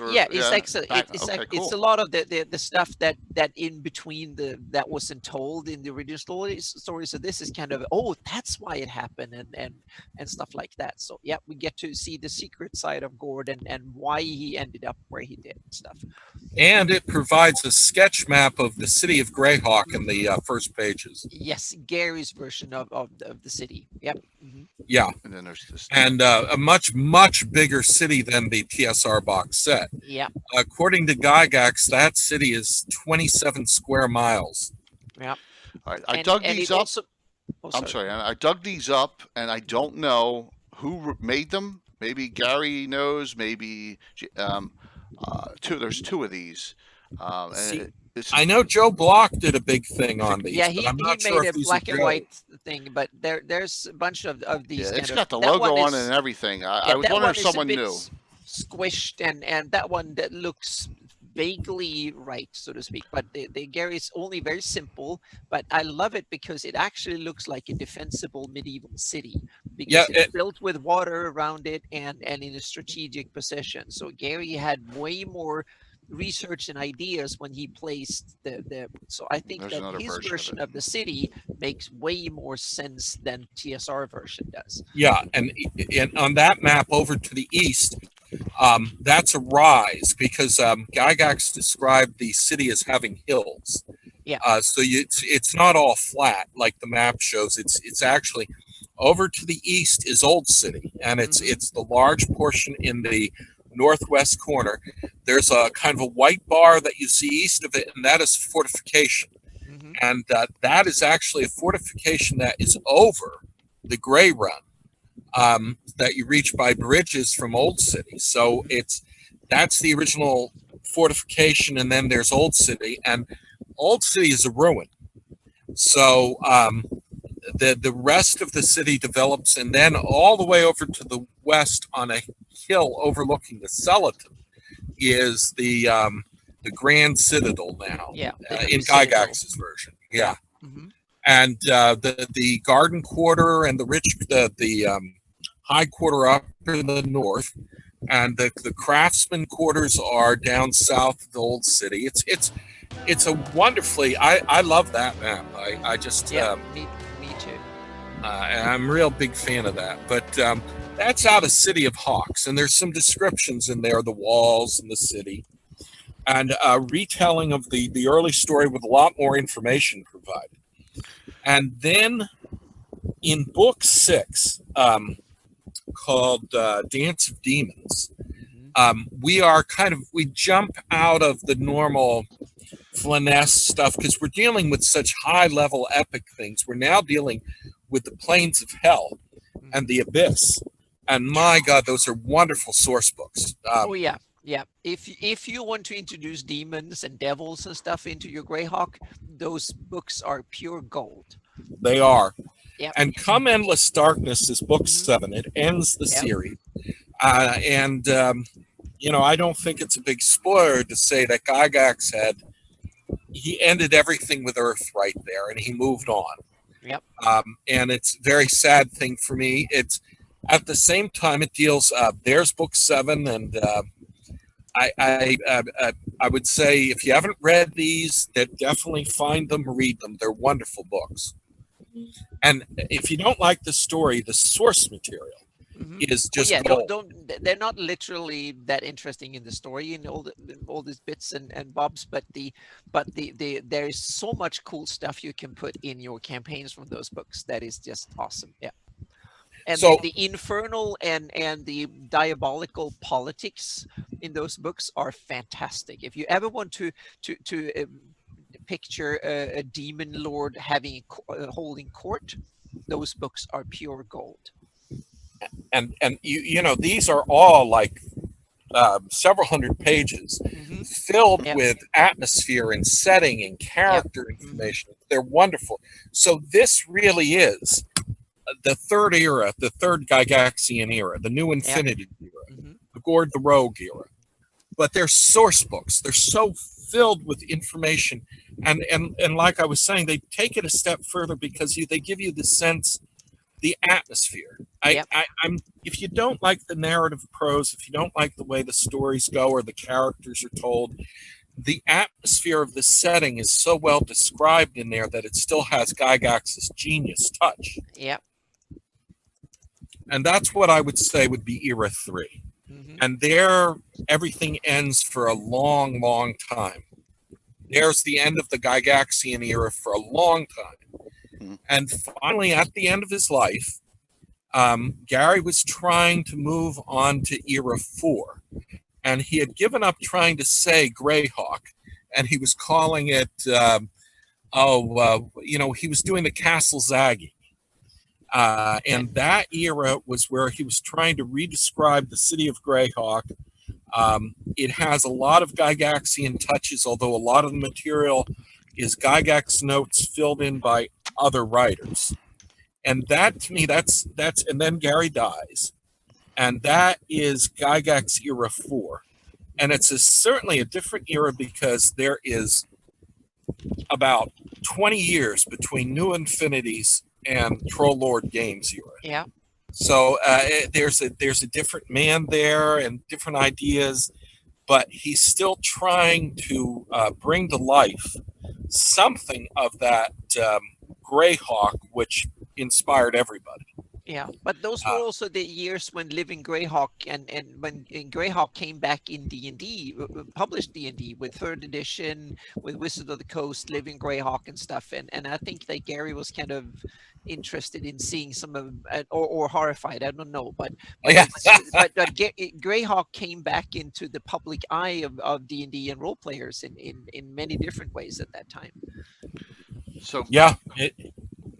a lot of the stuff that in between that wasn't told in the original story. So this is kind of, that's why it happened, and stuff like that. So yeah, we get to see the secret side of Gordon and why he ended up where he did and stuff. And it provides a sketch map of the city of Greyhawk in the first pages. Yes, Gary's version of the city. Yep. Mm-hmm. Yeah. And then there's this. And a much bigger city than the TSR box set. Yeah. According to Gygax, that city is 27 square miles. Yeah. All right, I dug these up. I'm sorry. I dug these up, and I don't know who made them. Maybe Gary knows. Maybe There's 2 of these. I know Joe Block did a big thing on these. Yeah, he made a black and white thing, but there's a bunch of these. Yeah, it's got the logo on it and everything. I was wondering if someone knew. Squished and that one that looks vaguely right, so to speak, but the Gary's only very simple, but I love it because it actually looks like a defensible medieval city, because it's built with water around it and in a strategic position. So Gary had way more research and ideas when he placed so I think that his version of the city makes way more sense than TSR version does. Yeah, and on that map over to the east, that's a rise, because Gygax described the city as having hills, Yeah. So it's not all flat like the map shows. It's actually over to the east is Old City, and it's the large portion in the northwest corner. There's a kind of a white bar that you see east of it, and that is fortification. Hmm. And that is actually a fortification that is over the Grey Run, that you reach by bridges from Old City. So that's the original fortification, and then there's Old City, and Old City is a ruin. So the rest of the city develops, and then all the way over to the west on a hill overlooking the Skeleton is the Grand Citadel now. Yeah. The In new citadel. Gygax's version. Yeah. Hmm. And the garden quarter and the high quarter up in the north, and the craftsman quarters are down south of the old city. It's a wonderfully, I love that map. I just Yeah. Me too. and I'm a real big fan of that. But that's out of City of Hawks, and there's some descriptions in there, the walls and the city, and a retelling of the early story with a lot more information provided. And then in book 6, called Dance of Demons, we jump out of the normal Flyness stuff because we're dealing with such high level epic things. We're now dealing with the Plains of Hell and the Abyss. And my God, those are wonderful source books. Oh yeah. Yeah, if you want to introduce demons and devils and stuff into your Greyhawk, those books are pure gold. They are. Yep. And Come Endless Darkness is book 7. It ends the series. And I don't think it's a big spoiler to say that Gygax he ended everything with Earth right there, and he moved on. Yep. And it's a very sad thing for me. It's at the same time it deals. There's book 7, and I would say if you haven't read these, that definitely find them, read them. They're wonderful books. And if you don't like the story, the source material is just gold. They're not literally that interesting in the story in all these bits and bobs, but there is so much cool stuff you can put in your campaigns from those books that is just awesome. Yeah. And So- the infernal and the diabolical politics in those books are fantastic. If you ever want to picture a demon lord holding court, those books are pure gold. And these are all like several hundred pages filled with atmosphere and setting and character information. They're wonderful. So this really is the third era, the third Gygaxian era, the new Infinity era, the Gord the Rogue era. But they're source books. They're so filled with information, and like I was saying, they take it a step further because they give you the sense, the atmosphere. I'm if you don't like the narrative prose, if you don't like the way the stories go or the characters are told, the atmosphere of the setting is so well described in there that it still has Gygax's genius touch. Yep. And that's what I would say would be era 3. And there, everything ends for a long, long time. There's the end of the Gygaxian era for a long time. And finally, at the end of his life, Gary was trying to move on to era 4. And he had given up trying to say Greyhawk, and he was calling it, he was doing the Castle Zaggy. And that era was where he was trying to redescribe the city of Greyhawk. It has a lot of Gygaxian touches, although a lot of the material is Gygax notes filled in by other writers. And that, to me, that's and then Gary dies. And that is Gygax era 4. And it's certainly a different era because there is about 20 years between New Infinities and Troll Lord Games era. Yeah. So there's a different man there and different ideas, but he's still trying to bring to life something of that Greyhawk which inspired everybody. Yeah, but those were also the years when Living Greyhawk and when Greyhawk came back in D&D, published D&D with third edition, with Wizard of the Coast, Living Greyhawk and stuff, and I think that Gary was kind of interested in seeing some of, or horrified, I don't know, but Yeah. Greyhawk came back into the public eye of D&D and role players in many different ways at that time. So Yeah.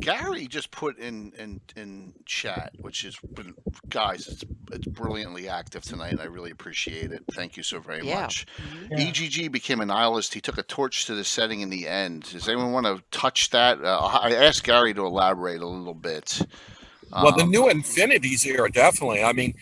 Gary just put in chat, which is, guys, it's brilliantly active tonight, and I really appreciate it. Thank you so very Yeah. much. Yeah. EGG became a nihilist. He took a torch to the setting in the end. Does anyone want to touch that? I asked Gary to elaborate a little bit. Well, the new Infinities era, definitely. I mean,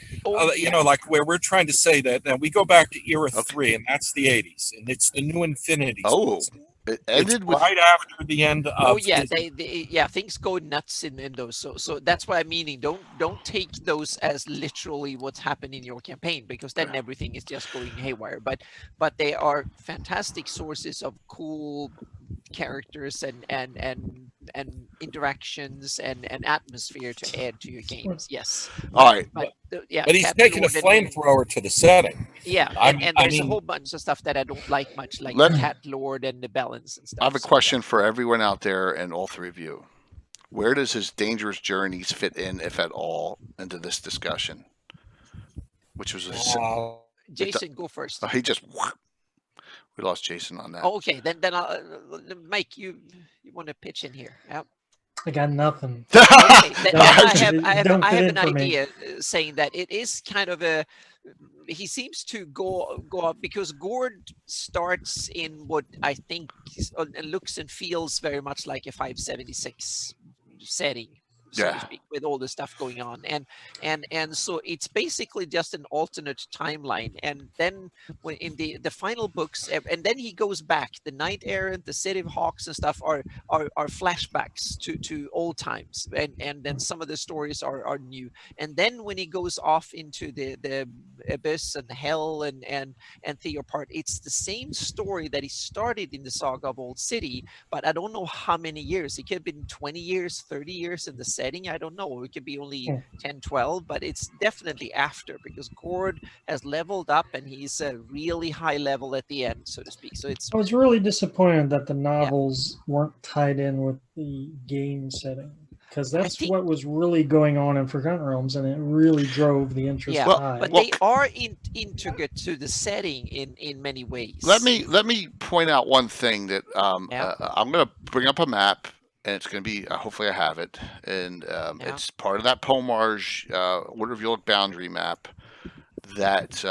you know, like where we're trying to say that we go back to era 3, and that's the 80s, and it's the new Infinities. Oh, it ended with right after the end of. Oh yeah, things go nuts in those. So that's what I'm meaning. Don't take those as literally what's happened in your campaign, because then everything is just going haywire. But they are fantastic sources of cool characters and interactions and atmosphere to add to your games. Yes. All right. But he's taking a flamethrower to the setting. Yeah, and there's a whole bunch of stuff that I don't like much, like the Cat Lord and the balance and stuff. I have a question for everyone out there and all three of you. Where does his dangerous journeys fit in, if at all, into this discussion? Which was Jason, go first. He just we lost Jason on that. Oh, okay, then I'll, Mike, you want to pitch in here? Yeah. I got nothing. Okay, I have an idea saying that it is kind of a. He seems to go up because Gord starts in what I think looks and feels very much like a 576 setting, so to speak, with all the stuff going on, and so it's basically just an alternate timeline. And then when in the final books, and then he goes back, the Knight Errant, the City of Hawks and stuff are flashbacks to old times, and then some of the stories are new. And then when he goes off into the abyss and hell and Theopart, it's the same story that he started in the Saga of Old City, but I don't know how many years. It could have been 20 years, 30 years in the setting. I don't know. It could be only 10, 12, but it's definitely after, because Gord has leveled up and he's a really high level at the end, so to speak. So it's. I was really disappointed that the novels weren't tied in with the game setting, because that's what was really going on in Forgotten Realms, and it really drove the interest high. But they are integrate to the setting in many ways. Let me point out one thing that I'm going to bring up a map, and it's going to be hopefully I have it, and it's part of that Pomarge Order of York boundary map that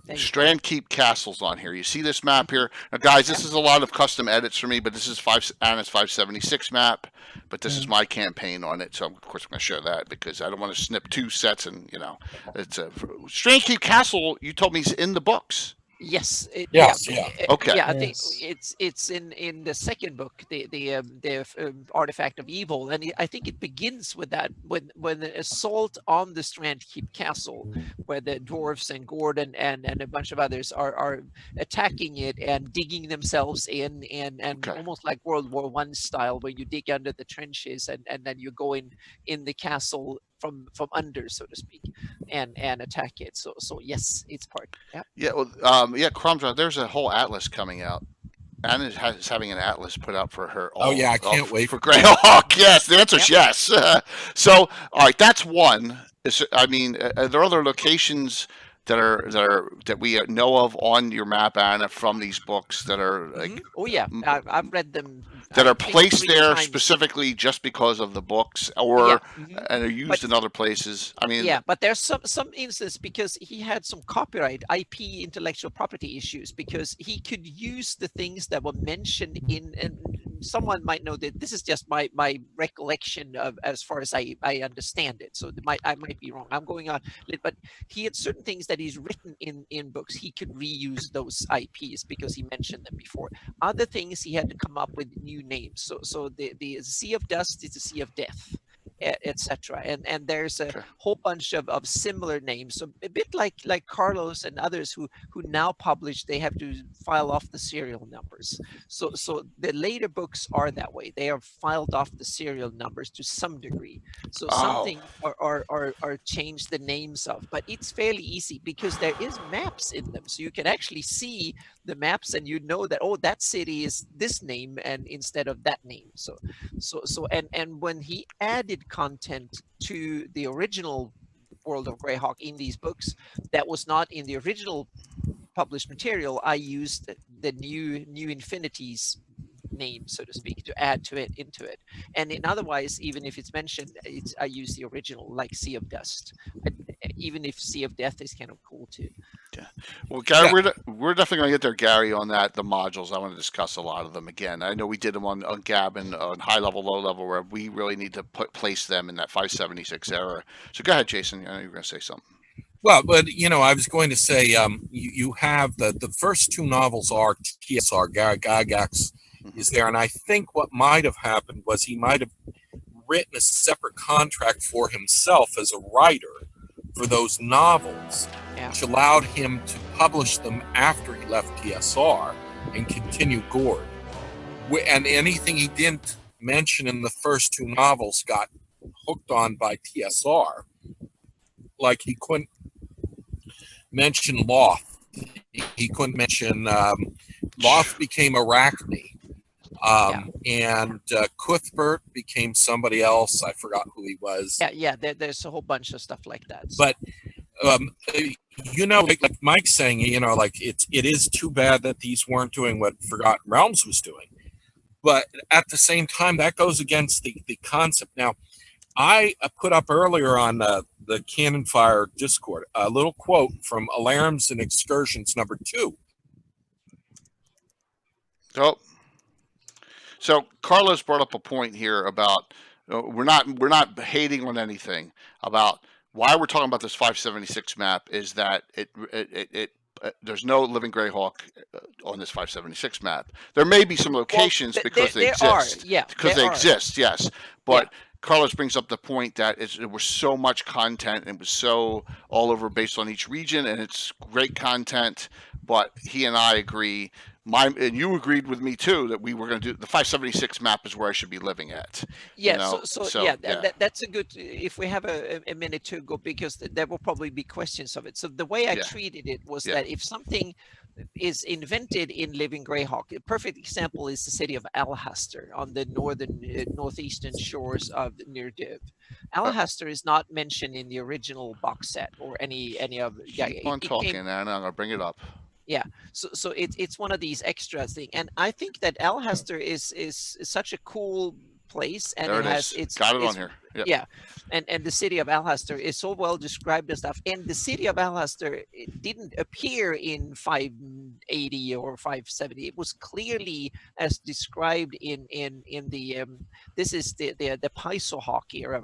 Strandkeep Castle's on here. You see this map here? Now, guys, this is a lot of custom edits for me, but this is Anna's 576 map, but this is my campaign on it, so of course I'm going to share that because I don't want to snip two sets, and, you know, it's a Strandkeep Castle, you told me, is in the books. Yes. Okay. Yeah, I think it's in the second book, the Artifact of Evil, and I think it begins with that when the assault on the Strandkeep Castle, where the dwarves and Gordon and a bunch of others are attacking it and digging themselves in, and almost like World War I style, where you dig under the trenches and then you go in the castle from under, so to speak, and attack it. So yes, it's part. Yeah. Well, Cromwell, there's a whole atlas coming out. Anna is having an atlas put out for her. I can't wait for Greyhawk. Yes, the answer is yes. So, all right, that's one. I mean, are there other locations that we know of on your map, Anna, from these books that are like? Oh yeah, I've read them. That are placed there specifically just because of the books, or and are used in other places. I mean, but there's some instances because he had some copyright IP intellectual property issues, because he could use the things that were mentioned in. And someone might know that this is just my recollection of as far as I understand it. So I might be wrong. I'm going on, but he had certain things that he's written in books. He could reuse those IPs because he mentioned them before. Other things he had to come up with new names. So the Sea of Dust is the Sea of Death. etc. And there's a Okay. whole bunch of similar names, so a bit like Carlos and others who now publish. They have to file off the serial numbers. So the later books are that way. They are filed off the serial numbers to some degree. So some Oh. things are changed the names of, but it's fairly easy because there is maps in them, so you can actually see the maps and you know that, oh, that city is this name and instead of that name. And when he added content to the original World of Greyhawk in these books that was not in the original published material, I used the new Infinities name, so to speak, to add to it into it. And in otherwise, even if it's mentioned, I use the original, like Sea of Dust. Even if Sea of Death is kind of cool too. Yeah. Well, Gary, Yeah. we're definitely going to get there, Gary, on that. The modules. I want to discuss a lot of them again. I know we did them on Gab and on high level, low level, where we really need to place them in that 576 era. So go ahead, Jason. I know you were going to say something. Well, but I was going to say, you have the first two novels are TSR. Gygax is there, and I think what might have happened was he might have written a separate contract for himself as a writer for those novels, which allowed him to publish them after he left TSR and continue Gord. And anything he didn't mention in the first two novels got hooked on by TSR. Like he couldn't mention Loth. He couldn't mention Loth became Arachne. And Cuthbert became somebody else. I forgot who he was. Yeah. There's a whole bunch of stuff like that. But like Mike's saying, like it is too bad that these weren't doing what Forgotten Realms was doing. But at the same time, that goes against the concept. Now, I put up earlier on the Cannon Fire Discord a little quote from Alarms and Excursions #2. Oh. So Carlos brought up a point here about we're not hating on anything about why we're talking about this 576 map is that it there's no living Greyhawk on this 576 map. There may be some locations because they exist. Because they exist, yes. But Carlos brings up the point that it was so much content and it was so all over based on each region, and it's great content. But he and I agree. And you agreed with me too that we were going to do the 576 map is where I should be living at. Yeah. That's a good. If we have a minute to go, because there will probably be questions of it. So the way I treated it was that if something is invented in Living Greyhawk, a perfect example is the city of Alhaster on the northeastern shores of near Div. Alhaster is not mentioned in the original box set or any of. Keep on talking, and I'm going to bring it up. Yeah, so it's one of these extra things, and I think that Alhaster is such a cool place, and there it has it's got it on here. Yep. Yeah, and the city of Alhaster is so well described and stuff. And the city of Alhaster, it didn't appear in 580 or 570. It was clearly as described in the this is the Pysohawk era,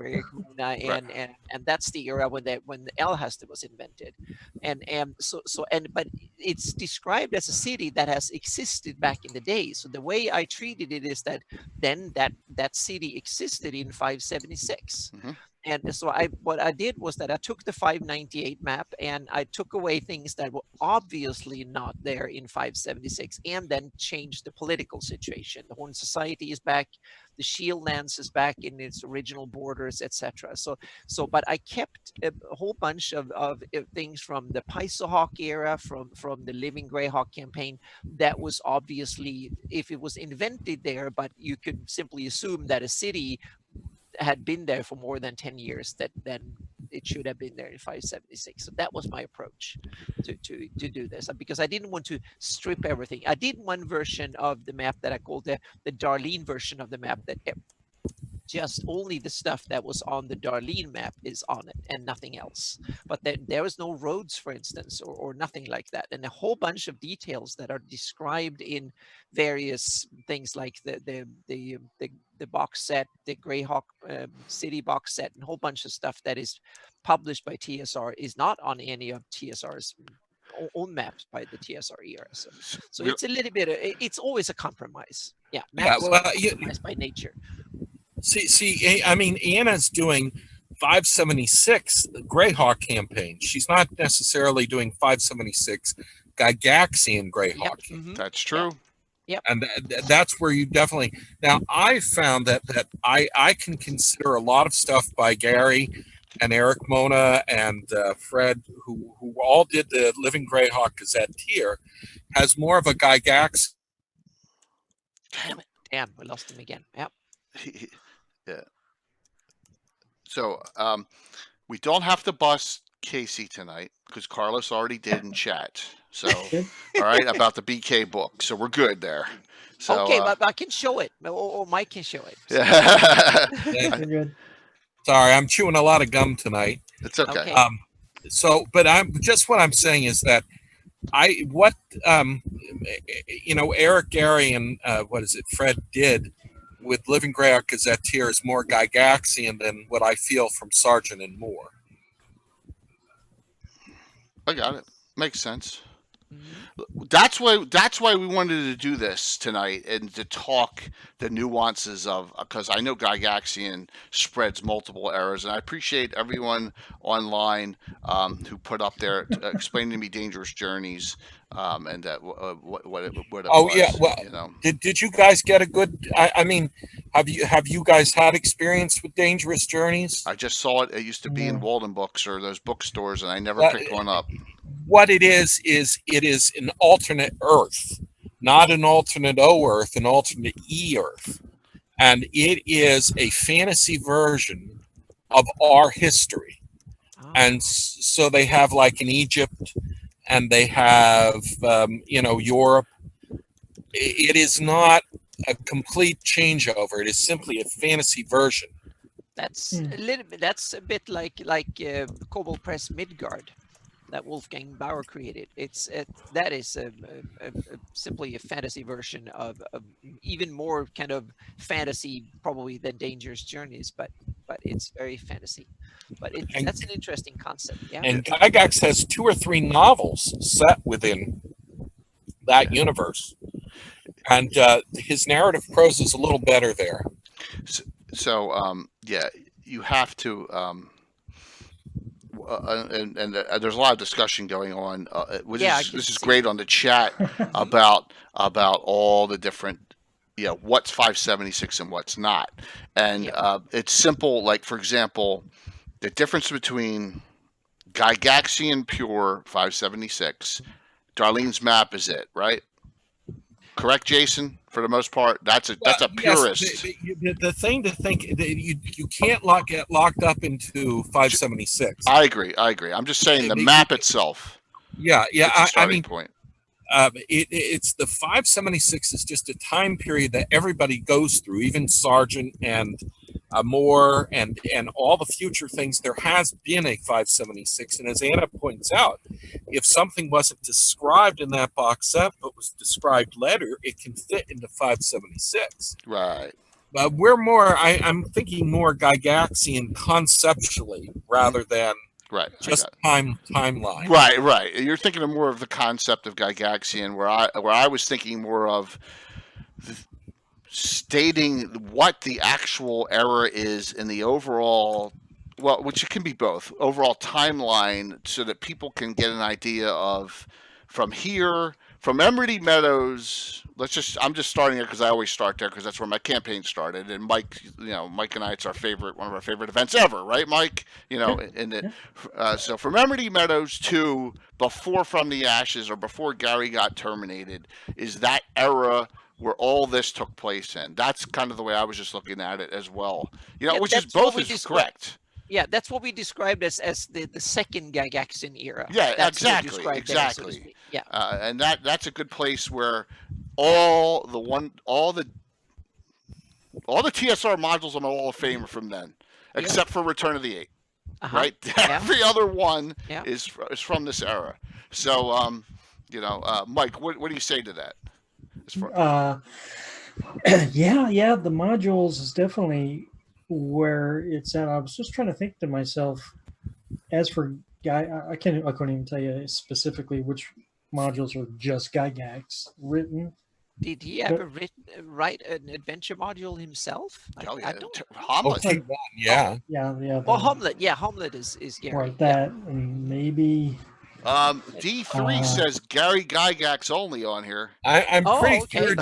and that's the era when Alhaster was invented, but it's described as a city that has existed back in the day. So the way I treated it is that then that city existed in 576. Mm-hmm. And so what I did was that I took the 598 map and I took away things that were obviously not there in 576, and then changed the political situation. The Horn Society is back, the Shield Lands is back in its original borders, etc. But I kept a whole bunch of things from the Pysohawk era, from the Living Greyhawk campaign, that was obviously, if it was invented there, but you could simply assume that a city had been there for more than 10 years, that then it should have been there in 576. So that was my approach to do this, because I didn't want to strip everything. I did one version of the map that I called the Darlene version of the map, that just only the stuff that was on the Darlene map is on it and nothing else. But there was no roads, for instance, or nothing like that. And a whole bunch of details that are described in various things like the box set, the Greyhawk City box set, and a whole bunch of stuff that is published by TSR is not on any of TSR's own maps by the TSR era. So it's a little bit, it's always a compromise. Yeah, maps are compromise by nature. I mean, Anna's doing 576 Greyhawk campaign. She's not necessarily doing 576 Gygaxian Greyhawk. Yep. Mm-hmm. That's true. Yep. And that's where you definitely. Now, I found that I can consider a lot of stuff by Gary and Eric Mona and Fred, who all did the Living Greyhawk Gazetteer, has more of a Gygax. Damn it. Damn, we lost him again. Yep. Yeah. So we don't have to bust Casey tonight because Carlos already did in chat. So all right, about the BK book. So we're good there. So, okay, but I can show it. Or Mike can show it. So. Yeah. You're good. Sorry, I'm chewing a lot of gum tonight. It's okay. So, but what I'm saying is that Eric, Gary, and Fred did with Living Greyhawk Gazetteer is more Gygaxian than what I feel from Sargent and Moore. I got it. Makes sense. Mm-hmm. That's why we wanted to do this tonight and to talk the nuances of, because I know Gygaxian spreads multiple errors, and I appreciate everyone online who put up there explaining to me Dangerous Journeys and that what it was. Yeah, well, did you guys get a good? I mean, have you guys had experience with Dangerous Journeys? I just saw it. It used to be in Walden Books or those bookstores, and I never picked one up. What it is it is an alternate Earth, not an alternate O Earth, an alternate E Earth, and it is a fantasy version of our history. And so they have like in Egypt, and they have Europe. It is not a complete changeover. It is simply a fantasy version. That's a little bit. That's a bit like Cobalt Press Midgard that Wolfgang Bauer created. That is simply a fantasy version of even more kind of fantasy probably than Dangerous Journeys, but it's very fantasy. But that's an interesting concept. Yeah. And Gygax has 2 or 3 novels set within that universe, and his narrative prose is a little better there. So you have to. And there's a lot of discussion going on. This is great on the chat about all the different, what's 576 and what's not. And it's simple. Like, for example, the difference between Gygaxian Pure 576, Darlene's map is it, right? Correct, Jason? For the most part, that's a purist. Yes, the thing to think that you can't get locked up into 576. I agree. I'm just saying the map itself. Yeah. I mean, point. It's the 576 is just a time period that everybody goes through, even Sargent and Moore and all the future things. There has been a 576, and as Anna points out, if something wasn't described in that box set but was described later, it can fit into 576. Right. But we're more. I'm thinking more Gygaxian conceptually rather than. Right. Just timeline. Right. You're thinking of more of the concept of Gygaxian, where I was thinking more of stating what the actual error is in the overall, which it can be both, overall timeline, so that people can get an idea of from Emerald Meadows. I'm just starting there because I always start there because that's where my campaign started. And Mike and I, it's one of our favorite events ever, right, Mike? So from Emerald Meadows to before From the Ashes or before Gary got terminated is that era where all this took place in. That's kind of the way I was just looking at it as well. Which is both is correct. Yeah, that's what we described as the second Gygaxian era. Yeah, that's exactly. There, so yeah, and that's a good place where all the TSR modules on the Hall of Fame are from then, except for Return of the Eight. Right? Yeah. Every other one is from this era. So, Mike, what do you say to that? The modules is definitely where it's at. I was just trying to think to myself, as for I couldn't even tell you specifically which modules are just Gygax written. Did he ever write an adventure module himself? Oh yeah, I don't. Hamlet. T1, yeah. Yeah, Well, Hamlet. Yeah, Hamlet is Gary. Right, that and maybe. D3 says Gary Gygax only on here. I'm pretty okay. sure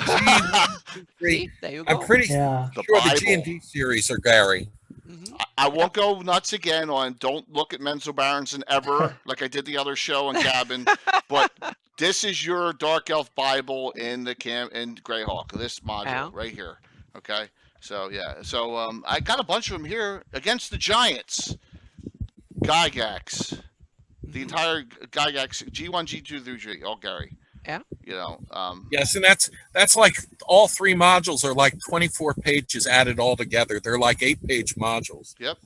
See, there you go. I'm pretty Yeah. The sure the Bible. G&D series are Gary. Mhm. I won't go nuts again on don't look at Menzo Berenson ever like I did the other show on Gavin, but this is your Dark Elf Bible in the in Greyhawk, this module Yeah. right here. Okay, so yeah, so I got a bunch of them here against the Giants. Gygax, the entire Gygax G1, G2 through G, all Gary. Yeah. You know. Yes, and that's like all 3 modules are like 24 pages added all together. They're like 8-page modules. Yep.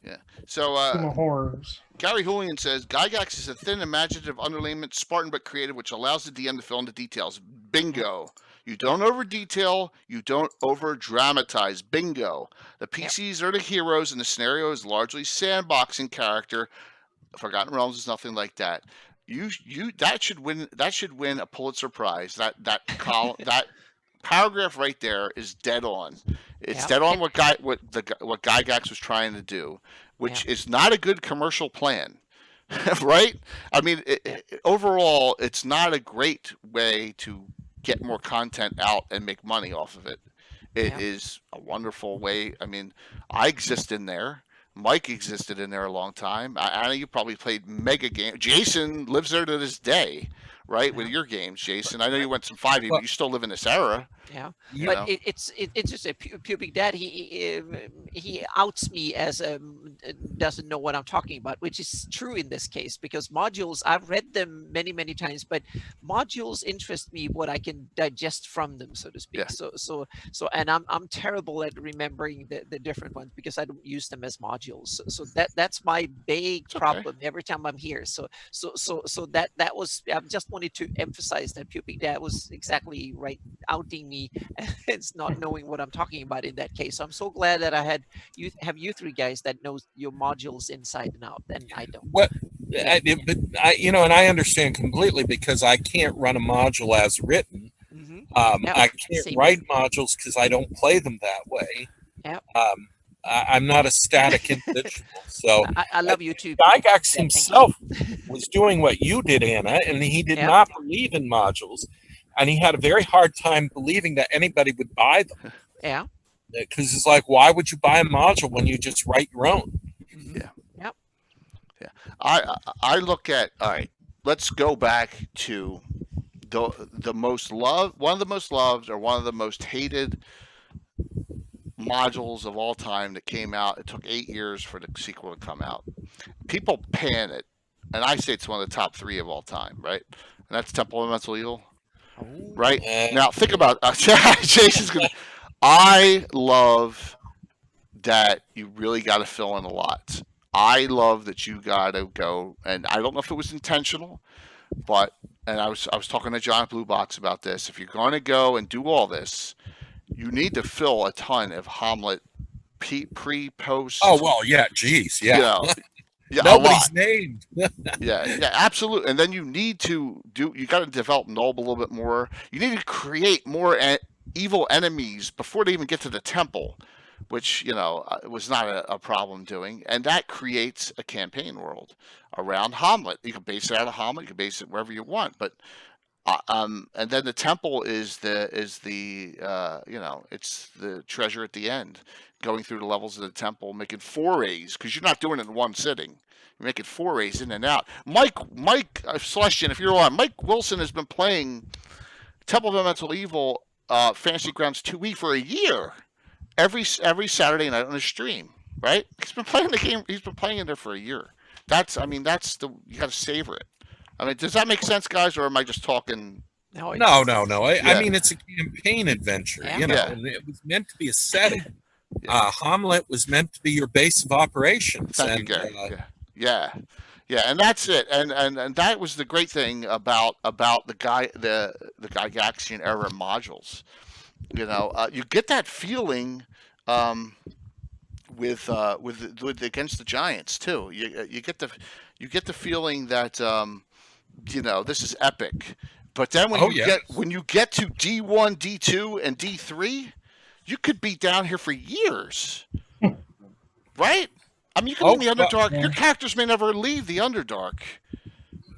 Yeah. So Team of Horrors. Gary Julian says Gygax is a thin, imaginative underlayment, Spartan but creative, which allows the DM to fill in the details. Bingo. You don't over detail, you don't over dramatize. Bingo. The PCs are the heroes, and the scenario is largely sandboxing character. Forgotten Realms is nothing like that. That should win a Pulitzer Prize. That column that paragraph right there is dead on. It's dead on what Gygax was trying to do, which is not a good commercial plan, right? I mean, overall, it's not a great way to get more content out and make money off of it. It is a wonderful way. I mean, I exist in there. Mike existed in there a long time. I know you probably played mega games. Jason lives there to this day, right? With your games, Jason. I know you went some 5e, but you still live in this era. Yeah, you but know. it's just a pubic dad. He outs me as doesn't know what I'm talking about, which is true in this case because modules, I've read them many times, but modules interest me what I can digest from them, so to speak. Yeah. So and I'm terrible at remembering the different ones because I don't use them as modules. So that's my big problem every time I'm here. So that was, I just wanted to emphasize that pubic dad was exactly right, outing me. It's not knowing what I'm talking about in that case. So I'm so glad that I have you 3 guys that knows your modules inside and out, and I don't. What, and I understand completely because I can't run a module as written. I can't write modules because I don't play them that way. Yeah. I'm not a static individual. So I love you too. Gygax himself was doing what you did, Anna, and he did not believe in modules. And he had a very hard time believing that anybody would buy them. Yeah. Because it's like, why would you buy a module when you just write your own? Yeah. Yep. Yeah. I look at, all right, let's go back to the most loved, one of the most loved or one of the most hated modules of all time that came out. It took 8 years for the sequel to come out. People pan it, and I say it's one of the top 3 of all time, right? And that's Temple of Mental Evil. Right now, think about Jason's gonna. I love that you really got to fill in a lot. I love that you got to go, and I don't know if it was intentional, but I was talking to John Blue Box about this. If you're going to go and do all this, you need to fill a ton of Hamlet pre-post. Oh well, yeah, geez, yeah. You know, yeah, nobody's named. yeah, absolutely. And then you need to you got to develop Nob a little bit more. You need to create more evil enemies before they even get to the temple, which, was not a problem doing. And that creates a campaign world around Hamlet. You can base it out of Hamlet. You can base it wherever you want. But and then the temple is the it's the treasure at the end. Going through the levels of the temple, making forays, because you're not doing it in one sitting. You're making forays in and out. Mike Celestian, if you're on, Mike Wilson has been playing Temple of Elemental Evil Fantasy Grounds 2E for a year. Every Saturday night on his stream, right? He's been playing the game. He's been playing in there for a year. You got to savor it. I mean, does that make sense, guys, or am I just talking? No. I mean, it's a campaign adventure. Yeah. And it was meant to be a setting. Hamlet was meant to be your base of operations. Thank you, Gary. Yeah, and that's it. And that was the great thing about the Gygaxian era modules. You get that feeling with against the Giants too. You get the feeling that this is epic. But then when Oh, you yes. get to D1, D2, and D3, you could be down here for years, right? I mean, you could be in the Underdark. yeah. Your characters may never leave the Underdark.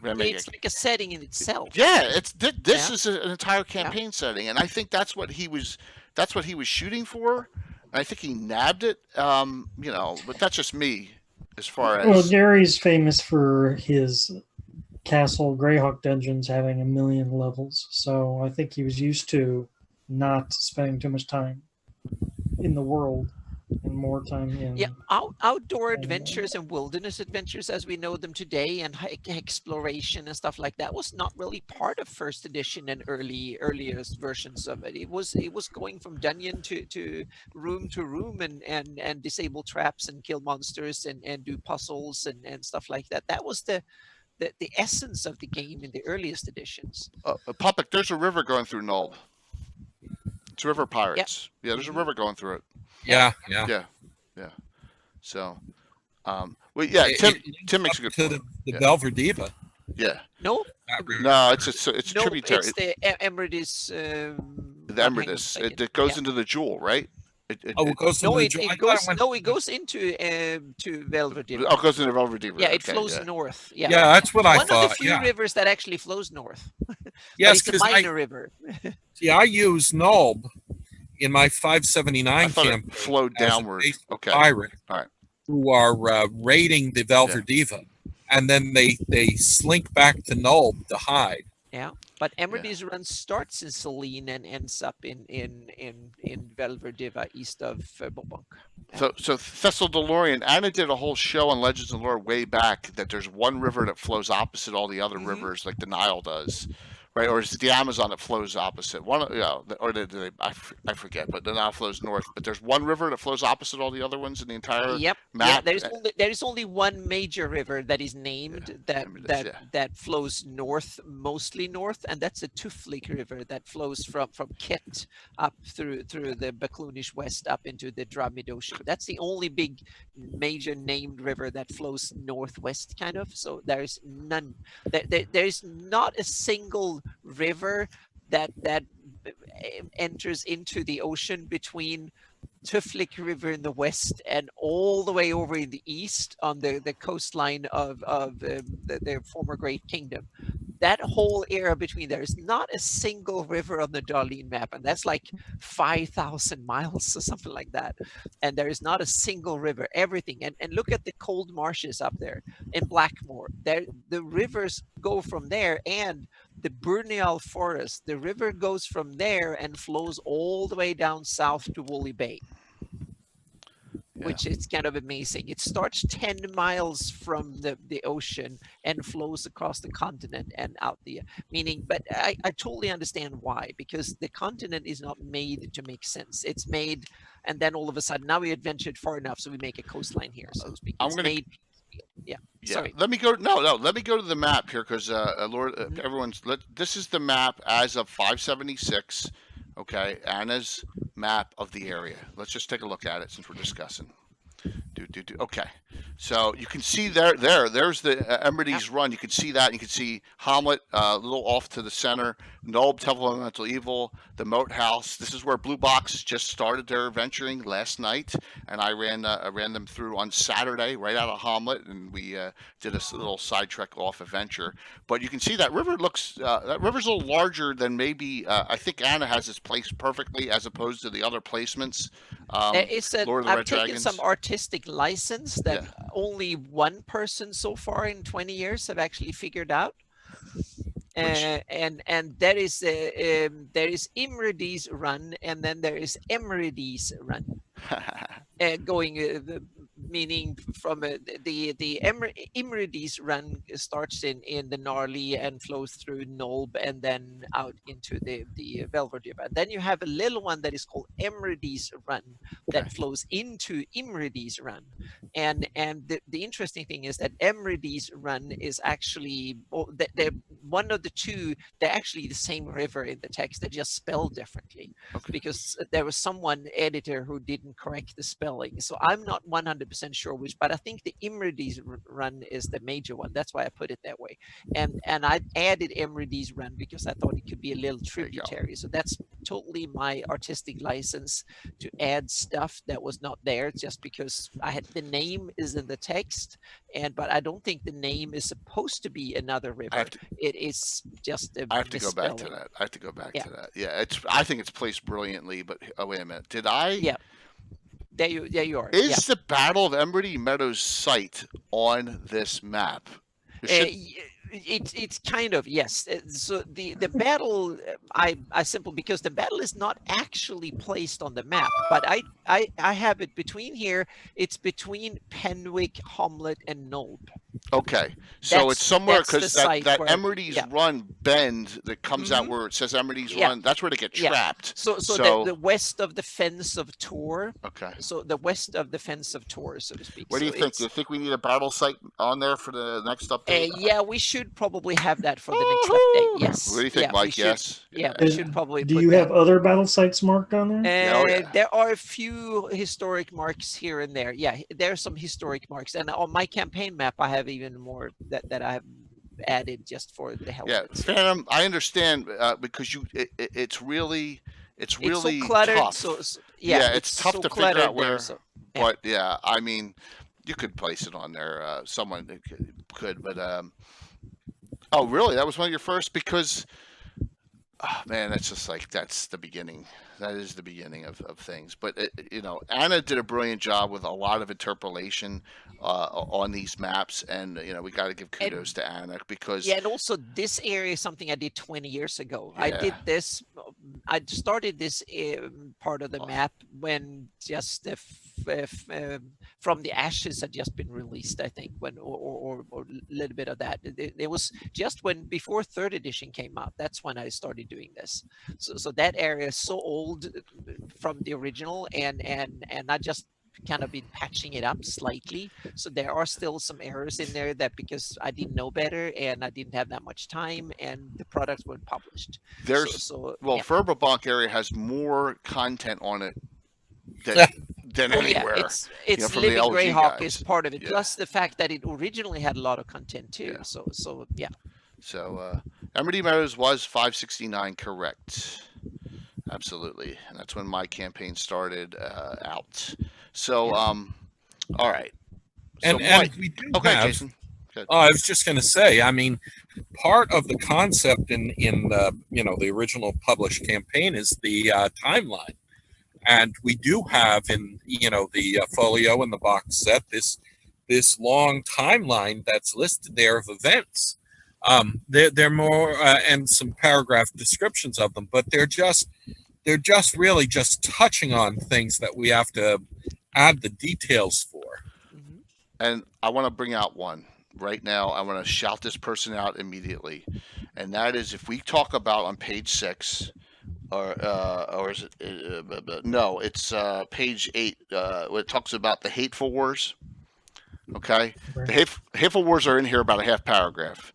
I mean, It's like a setting in itself. yeah, it's this Yeah. is an entire campaign setting, and I think that's what he was shooting for. And I think he nabbed it. You know, but that's just me as far Well, as Gary's famous for his castle Greyhawk dungeons having 1 million levels, so I think he was used to not spending too much time in the world and more time in. Yeah, outdoor adventures and wilderness adventures as we know them today, and exploration and stuff like that was not really part of first edition and earliest versions of it. It was going from dungeon to room and disable traps and kill monsters and do puzzles and stuff like that. That was the essence of the game in the earliest editions. Puppet. There's a river going through Nulb. It's River Pirates. Yeah, there's a river going through it. Yeah. Yeah. So, well, yeah, Tim makes a good to point. the Belverdiva. Yeah. No, No, it's no, tributary. it's the Emeritus. The Emeritus. It goes into the Jewel, right? It goes No, into it goes into to Belvedere. Oh, it goes into Belvedere. Yeah, it Okay, flows yeah. north. Yeah, Yeah, that's what I one thought. of the few Yeah. rivers that actually flows north. Yes, But it's a because minor river. I use Nulb in my 579 I thought camp it flowed downward. Okay. pirate. All right. Who are raiding the Belverdiva, and then they slink back to Nulb to hide. Yeah, but Emeritus run starts in Selene and ends up in Belverdiva east of Bobunk. So Thessal DeLorean, Anna did a whole show on Legends of Lore way back that there's one river that flows opposite all the other rivers, like the Nile does, right? Or is it the Amazon that flows opposite? One, or I forget, but the Nile flows north. But there's one river that flows opposite all the other ones in the entire Yep. map. Yeah, there is only one major river that is named that flows north, mostly north, and that's the Tuflik River that flows from Kit up through the Baklunish West up into the Dramid Ocean. That's the only big major named river that flows northwest, kind of. So there's none. There's not a single river that enters into the ocean between Tuflik River in the west and all the way over in the east on the coastline of the former Great Kingdom. That whole area between there is not a single river on the Darlene map, and that's like 5,000 miles or something like that. And there is not a single river. Everything, and look at the cold marshes up there in Blackmore. The rivers go from there, and the Burnial Forest. The river goes from there and flows all the way down south to Woolly Bay. Which is kind of amazing. It starts 10 miles from the ocean and flows across the continent and out the meaning. But I totally understand why, because the continent is not made to make sense. It's made, and then all of a sudden, now we adventured far enough, so we make a coastline here, so to speak. Yeah. Sorry. Let me go. No. Let me go to the map here, because Lord, everyone's. This is the map as of 576. Okay, Anna's map of the area. Let's just take a look at it since we're discussing. Okay, so you can see there's the Emerides Run. You can see that. You can see Hamlet a little off to the center. Nulb, Temple of Elemental Evil, the Moat House. This is where Blue Box just started their adventuring last night, and I ran them through on Saturday right out of Hamlet, and we did a little side trek off adventure. But you can see that river looks that river's a little larger than maybe I think Anna has its place perfectly as opposed to the other placements. I've taken some artistic license that only one person so far in 20 years have actually figured out. And there is Imrides Run, and then there is Emerides Run, going meaning from the Imrides Run starts in the Gnarly and flows through Nulb and then out into the Belverdiva. Then you have a little one that is called Emerides Run that flows into Imrides Run, and the interesting thing is that Emerides Run is actually one of the two. They're actually the same river in the text. They're just spelled differently because there was someone editor who didn't correct the spelling. So I'm not 100% 100% sure which, but I think the Imridi's run is the major one. That's why I put it that way. And I added Imridi's run because I thought it could be a little There you go. tributary. So that's totally my artistic license to add stuff that was not there, just because I had the name is in the text, but I don't think the name is supposed to be another river. It is just a I have to go back to misspelling. that. I have to go back Yeah. to that. Yeah, I think it's placed brilliantly, but oh wait a minute. Did I? Yeah. There you are. Is Yeah. the Battle of Emerald Meadows site on this map? It should- It's kind of, yes. So the battle, I simple because the battle is not actually placed on the map, but I have it between here. It's between Penwick, Homlet, and Nolb. Okay, so it's somewhere that's the because that site where- Emeralds yeah. Run bend that comes out Mhm. where it says Emeralds Yeah. Run. That's where they get Yeah. trapped. So So- the west of the fence of Tor. Okay. So the west of the fence of Tor, so to speak. What do you So think? it's- Do you think we need a battle site on there for the next update? yeah, we should probably have that for the next update. Yes. What do you think, yeah, we Mike? should- Yes. Yeah, we And should probably. Do put you that. have other battle sites marked on there? Yeah, oh, yeah. There are a few historic marks here and there. Yeah, there are some historic marks, and on my campaign map, I have even more that I have added just for the hell Yeah, of it. Phantom. I understand because it's really It's really so cluttered. tough. So Yeah, it's tough so to figure out cluttered there, where- so- yeah. But yeah, I mean, you could place it on there. Someone could, but oh, really? That was one of your first? Because, oh, man, that's just like that's the beginning. That is the beginning of things. But Anna did a brilliant job with a lot of interpolation on these maps, and we got to give kudos to Anna because Yeah, and also this area is something I did 20 years ago. I did Yeah. this. I started this part of the Oh. map when just From the Ashes had just been released, I think, or a little bit of that. It was just before third edition came out. That's when I started doing this. So that area is so old from the original, and I just kind of been patching it up slightly. So there are still some errors in there that because I didn't know better and I didn't have that much time and the products weren't published. there's Yeah. Furbobank area has more content on it than Oh, anywhere. yeah, it's from the Living LG Greyhawk guys. is part of it. Yeah. Plus the fact that it originally had a lot of content too. Yeah. So yeah. So Emerald Meadows was 569, correct? Absolutely, and that's when my campaign started out. So all right. So And Mike, we do okay, have. Jason. Good. Oh, I was just going to say. I mean, part of the concept in the the original published campaign is the timeline, and we do have in the folio and the box set this long timeline that's listed there of events. They're more and some paragraph descriptions of them, but they're just really just touching on things that we have to add the details for. Mhm. And I want to bring out one right now. I want to shout this person out immediately, and that is if we talk about on page 6, or is it? No, it's page 8. Where it talks about the hateful wars. Okay, the hateful wars are in here about a half paragraph.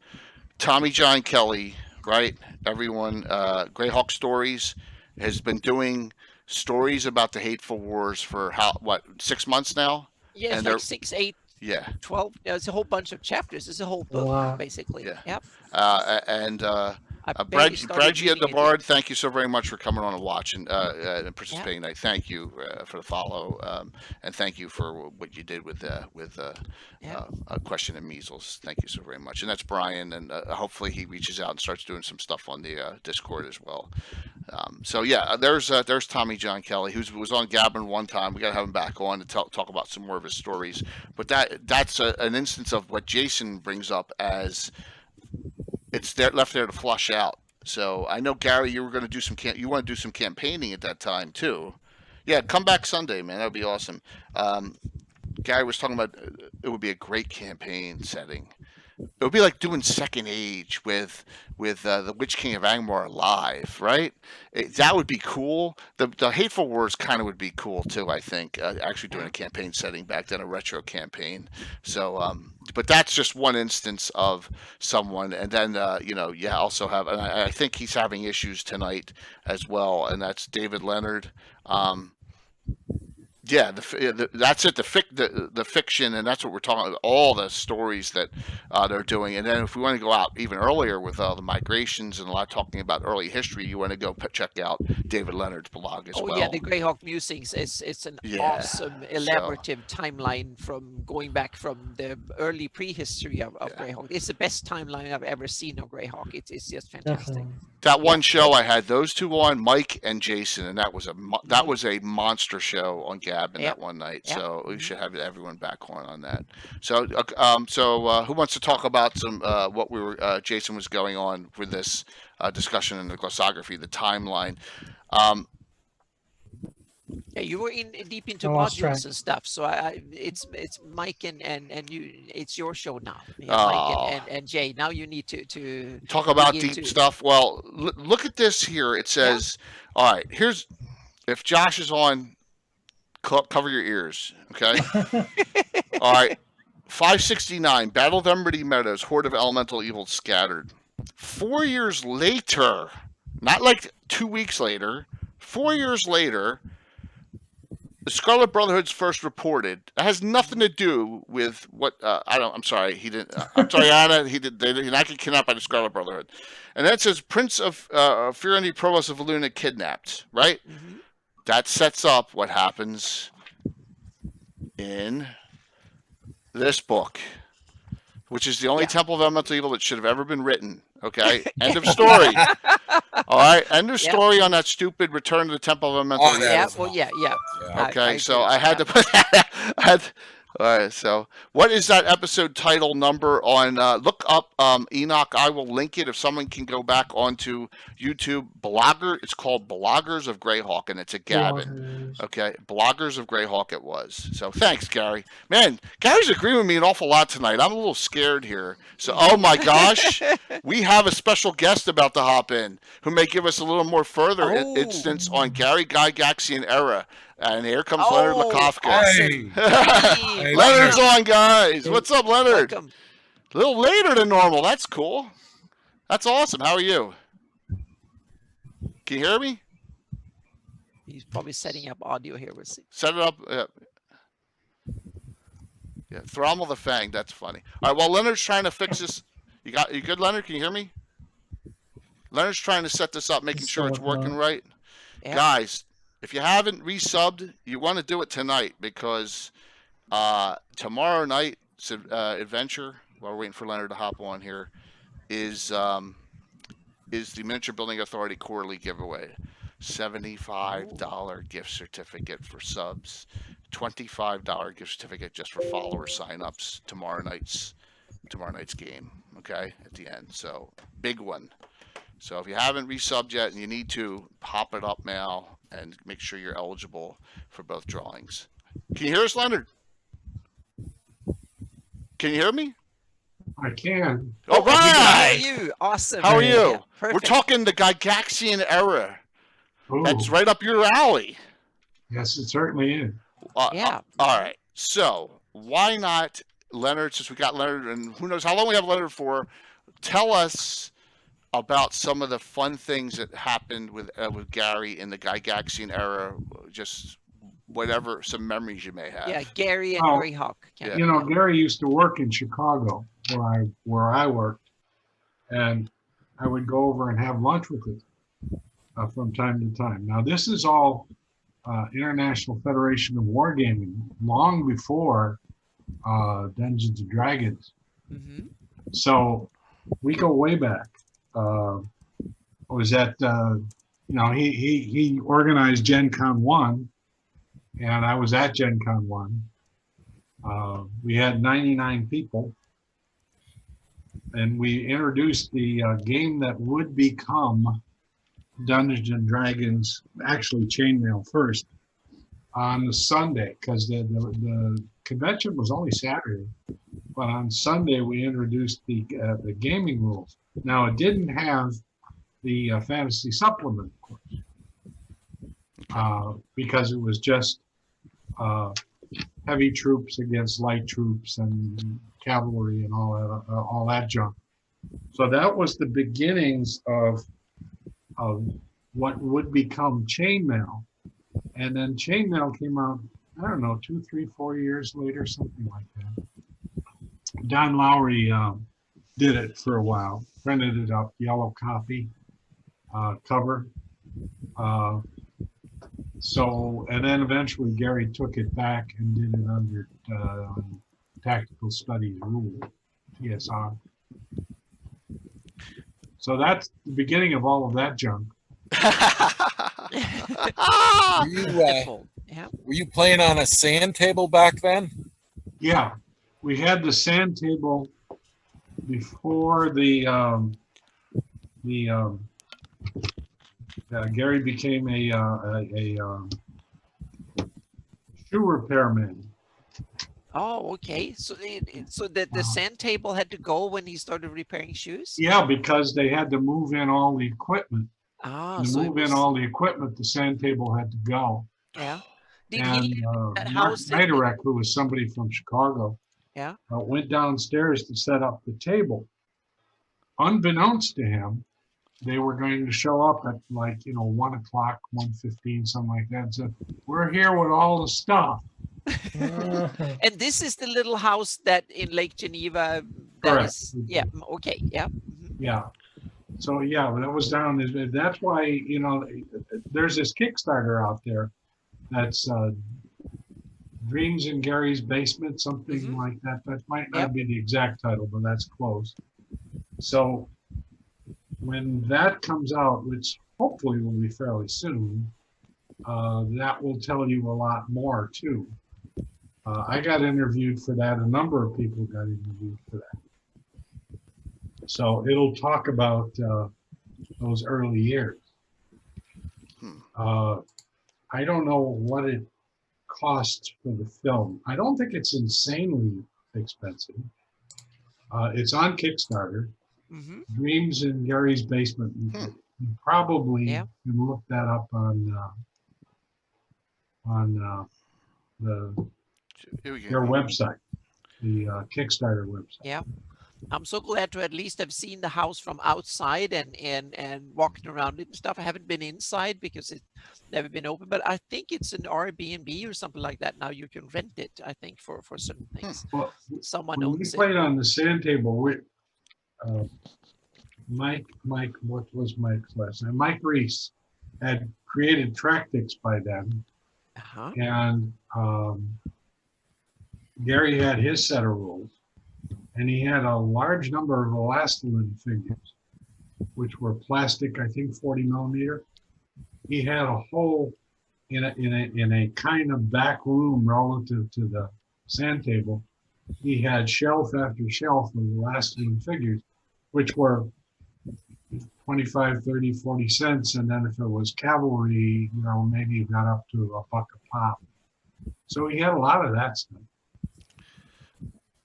Tommy John Kelly, right? Everyone, Greyhawk Stories has been doing stories about the hateful wars for 6 months now? Yeah, And it's they're- like 6, 8, Yeah. 12. It's a whole bunch of chapters. It's a whole book, Wow. basically. Yeah. Yep. And I Brad barely started G. at the reading it. Bard, thank you so very much for coming on and watching and participating tonight. Thank you for the follow, and thank you for what you did with a question and measles. Thank you so very much. And that's Brian, and hopefully he reaches out and starts doing some stuff on the Discord as well. So yeah, there's Tommy John Kelly, who was on Gabbin one time. We got to have him back on to talk about some more of his stories. But that's an instance of what Jason brings up as it's there left there to flush out. So I know Gary, you were going to do you want to do some campaigning at that time too. Yeah, come back Sunday, man. That would be awesome. Gary was talking about it would be a great campaign setting. It would be like doing Second Age with the Witch King of Angmar live, right? That would be cool. The Hateful Wars kind of would be cool too. I think actually doing a campaign setting back then, a retro campaign. So, but that's just one instance of someone. And then also have, and I think he's having issues tonight as well. And that's David Leonard. Yeah, that's it. The fiction, and that's what we're talking about. All the stories that they're doing, and then if we want to go out even earlier with the migrations and a lot talking about early history, you want to go check out David Leonard's blog as Oh well. yeah, the Greyhawk Musings it's an Yeah, awesome so- elaborative timeline from going back from the early prehistory of Yeah. Greyhawk. It's the best timeline I've ever seen of Greyhawk. It's just fantastic. Definitely. That one show I had those two on, Mike and Jason, and that was a monster show on Gab in Yep. that one night. Yep. So we should have everyone back on that. So who wants to talk about some what we were Jason was going on with this discussion in the glossography, the timeline. Yeah, you were deep into I lost track. modules and stuff. So it's Mike and you. It's your show now. Yeah, Oh. Mike and Jay. Now you need to Talk about begin deep to- stuff. Well, look at this here. It says, all right, here's if Josh is on, cover your ears, okay? All right, 569, Battle of Emerald Meadows, Horde of Elemental Evils scattered. 4 years later, not like 2 weeks later, 4 years later, the Scarlet Brotherhood's first reported. It has nothing to do with what I'm sorry, he didn't. I'm sorry, Anna. He did. They did not get kidnapped by the Scarlet Brotherhood, and then it says Prince of Firendi Provost of Valuna kidnapped. Right. Mhm. That sets up what happens in this book, which is the only Yeah. Temple of Elemental Evil that should have ever been written. Okay. End of story. All right. End of Yeah. story on that stupid Return to the Temple of Elemental Oh, Evil. that Yeah. is Well, awesome. yeah. Yeah. Okay, so agree. I had to put all right, so what is that episode title number on look up Enoch, I will link it if someone can go back onto YouTube. It's called Bloggers of Greyhawk, and it's a Gavin. Bloggers. Okay, Bloggers of Greyhawk it was. So thanks, Gary. Man, Gary's agreeing with me an awful lot tonight. I'm a little scared here. So oh my gosh, we have a special guest about to hop in who may give us a little more further Oh. instance on Gary Gygaxian era. And here comes Leonard Oh, Lakofka. awesome. Hey, Leonard's on, guys. What's up, Leonard? Welcome. A little later than normal. That's cool. That's awesome. How are you? Can you hear me? He's probably setting up audio here. We'll see. Set it up. Yeah, Thrommel the Fang. That's funny. All right. Well, Leonard's trying to fix this. You good, Leonard? Can you hear me? Leonard's trying to set this up, making It's sure it's still working working on right. Yeah. Guys, if you haven't resubbed, you want to do it tonight because tomorrow night's adventure, while we're waiting for Leonard to hop on here, is the Miniature Building Authority quarterly giveaway. $75 gift certificate for subs, $25 gift certificate just for follower signups. Tomorrow night's game. Okay, at the end. So big one. So if you haven't resubbed yet and you need to, pop it up now and make sure you're eligible for both drawings. Can you hear us, Leonard? Can you hear me? I can. All How are right. you? Awesome. How are you? Yeah, We're perfect. talking the Gygaxian era. Ooh, That's right up your alley. yes, it certainly is. Yeah. All right. So why not, Leonard? Since we got Leonard, and who knows how long we have Leonard for? Tell us about some of the fun things that happened with Gary in the Gygaxian era. Just whatever, some memories you may have. Yeah, Gary and Oh. Greyhawk. Yeah. You know, Gary used to work in Chicago, where I worked, and I would go over and have lunch with him from time to time. Now, this is all International Federation of Wargaming, long before Dungeons and Dragons. Hmm. So we go way back. Was that he organized Gen Con 1, and I was at Gen Con 1. We had 99 people, and we introduced the game that would become Dungeons and Dragons, actually Chainmail first, on the Sunday, because the convention was only Saturday. But on Sunday, we introduced the gaming rules. Now, it didn't have the fantasy supplement, of course, because it was just heavy troops against light troops and cavalry and all that junk. So that was the beginnings of what would become Chainmail. And then Chainmail came out I don't know, 2, 3, 4 years later, something like that. Don Lowry did it for a while, printed it up, yellow copy, cover. So, and then eventually Gary took it back and did it under Tactical Studies rule, TSR. So that's the beginning of all of that junk. Were you, Wonderful. Yeah. were you playing on a sand table back then? Yeah, we had the sand table before Gary became a shoe repairman. Oh, okay. So so the sand table had to go when he started repairing shoes? Yeah, because they had to move in all the equipment. Ah, To so it move in was, all the equipment, the sand table had to go. yeah. Did And he that Mark house? Niederek, who was somebody from Chicago, Yeah. went downstairs to set up the table. Unbeknownst to him, they were going to show up at 1 o'clock, 1:15, something like that, and said, "We're here with all the stuff." And this is the little house that in Lake Geneva that Correct. is, yeah, okay, yeah. Mhm. Yeah. So yeah, that was down. That's why there's this Kickstarter out there that's Dreams in Gary's Basement, something Mhm. like that. That might not Yep. be the exact title, but that's close. So when that comes out, which hopefully will be fairly soon, that will tell you a lot more too. I got interviewed for that. A number of people got interviewed for that. So it'll talk about those early years. I don't know what it costs for the film. I don't think it's insanely expensive. It's on Kickstarter. Mhm. Dreams in Gary's Basement. You probably Yeah. can look that up on Here we go. their website, the Kickstarter website. Yeah. I'm so glad to at least have seen the house from outside and walking around it and stuff. I haven't been inside because it's never been open, but I think it's an Airbnb or something like that. Now you can rent it, I think, for certain things. Well, Someone when we owns it. played on the sand table, Mike, what was Mike's last name? Mike Reese had created Tractics by then, Uh-huh. and Gary had his set of rules, and he had a large number of elastomeric figures, which were plastic, I think 40 millimeter. He had a whole in a kind of back room relative to the sand table. He had shelf after shelf of elastomeric figures, which were 25, 30, 40 cents. And then if it was cavalry, maybe it got up to $1 a pop. So he had a lot of that stuff.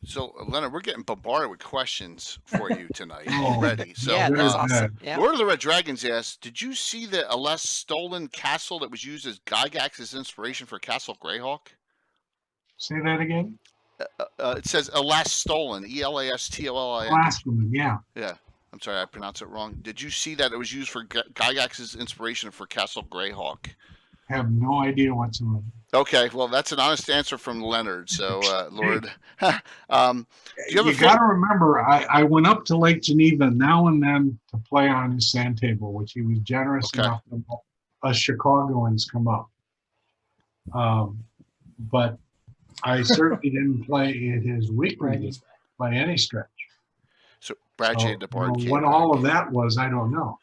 So, Leonard, we're getting bombarded with questions for you tonight Oh. already. So, Yeah, that's uh, awesome. Yeah. Lord of the Red Dragons asks, did you see the Alas stolen castle that was used as Gygax's inspiration for Castle Greyhawk? Say that again? It says Alas stolen, ELASTOLIN. Blasphemy, yeah. Yeah, I'm sorry, I pronounced it wrong. Did you see that it was used for Gygax's inspiration for Castle Greyhawk? Have no idea whatsoever. Okay, well, that's an honest answer from Leonard. So, Lord, do you have You got to remember, I went up to Lake Geneva now and then to play on his sand table, which he was generous Okay. enough to let us Chicagoans come up. But I certainly didn't play in his weekly Right. league by any stretch. So, Brad J. DeBard came What back. all of that was, I don't know.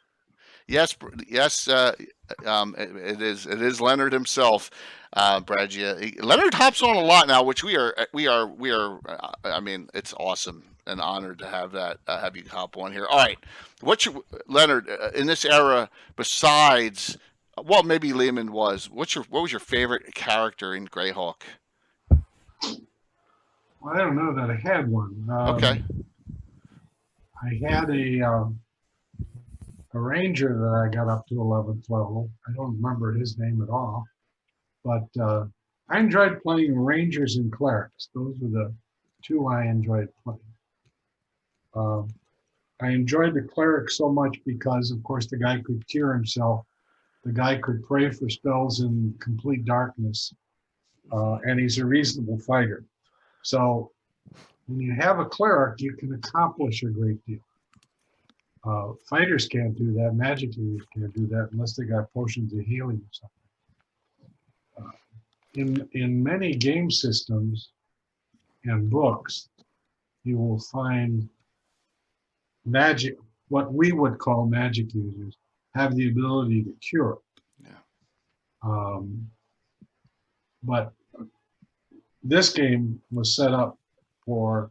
Yes, yes. It is Leonard himself, Brad J. Leonard hops on a lot now, which we are. I mean, it's awesome and honored to have that. Have you hop on here? All right, what's your Leonard in this era besides? Well, maybe Lehman was. What was your favorite character in Greyhawk? Well, I don't know that I had one. Okay. I had a ranger that I got up to 11th level. I don't remember his name at all, but I enjoyed playing rangers and clerics. Those were the two I enjoyed playing. I enjoyed the cleric so much because, of course, the guy could cure himself. The guy could pray for spells in complete darkness. and he's a reasonable fighter. So when you have a cleric, you can accomplish a great deal. Fighters can't do that. Magic users can't do that unless they got potions of healing or something. In many game systems and books, you will find magic, what we would call magic users, have the ability to cure. Yeah. But this game was set up for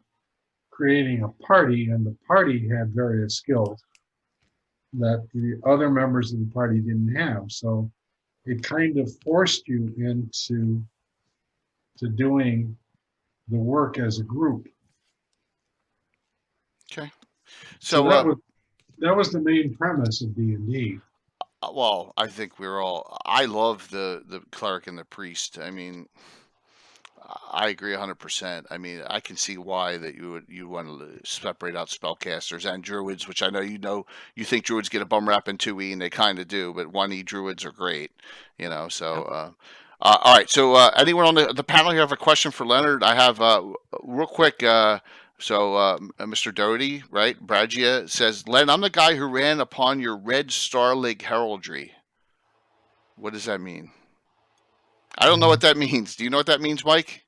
creating a party, and the party had various skills that the other members of the party didn't have. So it kind of forced you into doing the work as a group. Okay. So So, that was the main premise of D&D. well, I think I love the cleric and the priest. I mean, I agree 100%. I mean, I can see why that you want to separate out spellcasters and druids, which I know you think druids get a bum rap in 2e, and they kind of do, but 1e druids are great, So, all right. So, anyone on the panel here have a question for Leonard? I have real quick. Mr. Doherty, right? Bragia says, Len, I'm the guy who ran upon your red Starlig heraldry. What does that mean? I don't know what that means. Do you know what that means, Mike?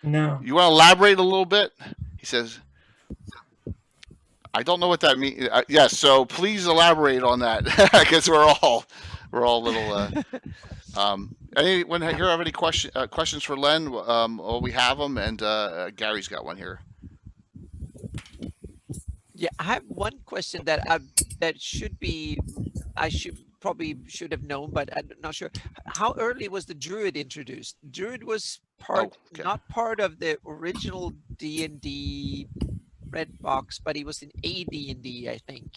No. You want to elaborate a little bit? He says, I don't know what that means. Yes, so please elaborate on that, because we're all a little. Anyone here have any questions for Len? Well, we have them, and Gary's got one here. Yeah, I have one question that I should have known, but I'm not sure. How early was the druid introduced? Druid was not part of the original D&D red box, but he was in AD&D, I think.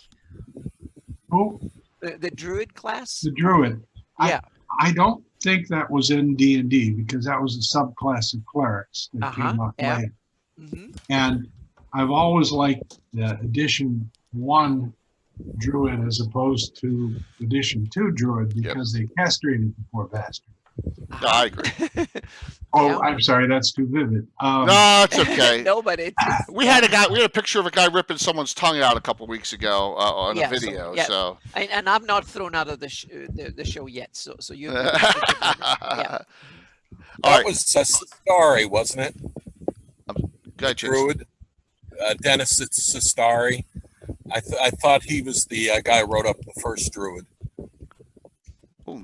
Who? The druid class? The druid. Yeah. I don't think that was in D&D because that was a subclass of clerics that came up later. Mm-hmm. And I've always liked the edition 1 druid as opposed to edition 2 druid because they castrated the poor bastard. No, I agree. Oh, I'm sorry, that's too vivid. No, it's okay. No, but it's we had a picture of a guy ripping someone's tongue out a couple weeks ago on a video. So and I'm not thrown out of the show yet. So you. Yeah. That was Sistari, wasn't it? Gotcha. Druid. Dennis Sistari. I thought he was the guy who wrote up the first Druid. Oh,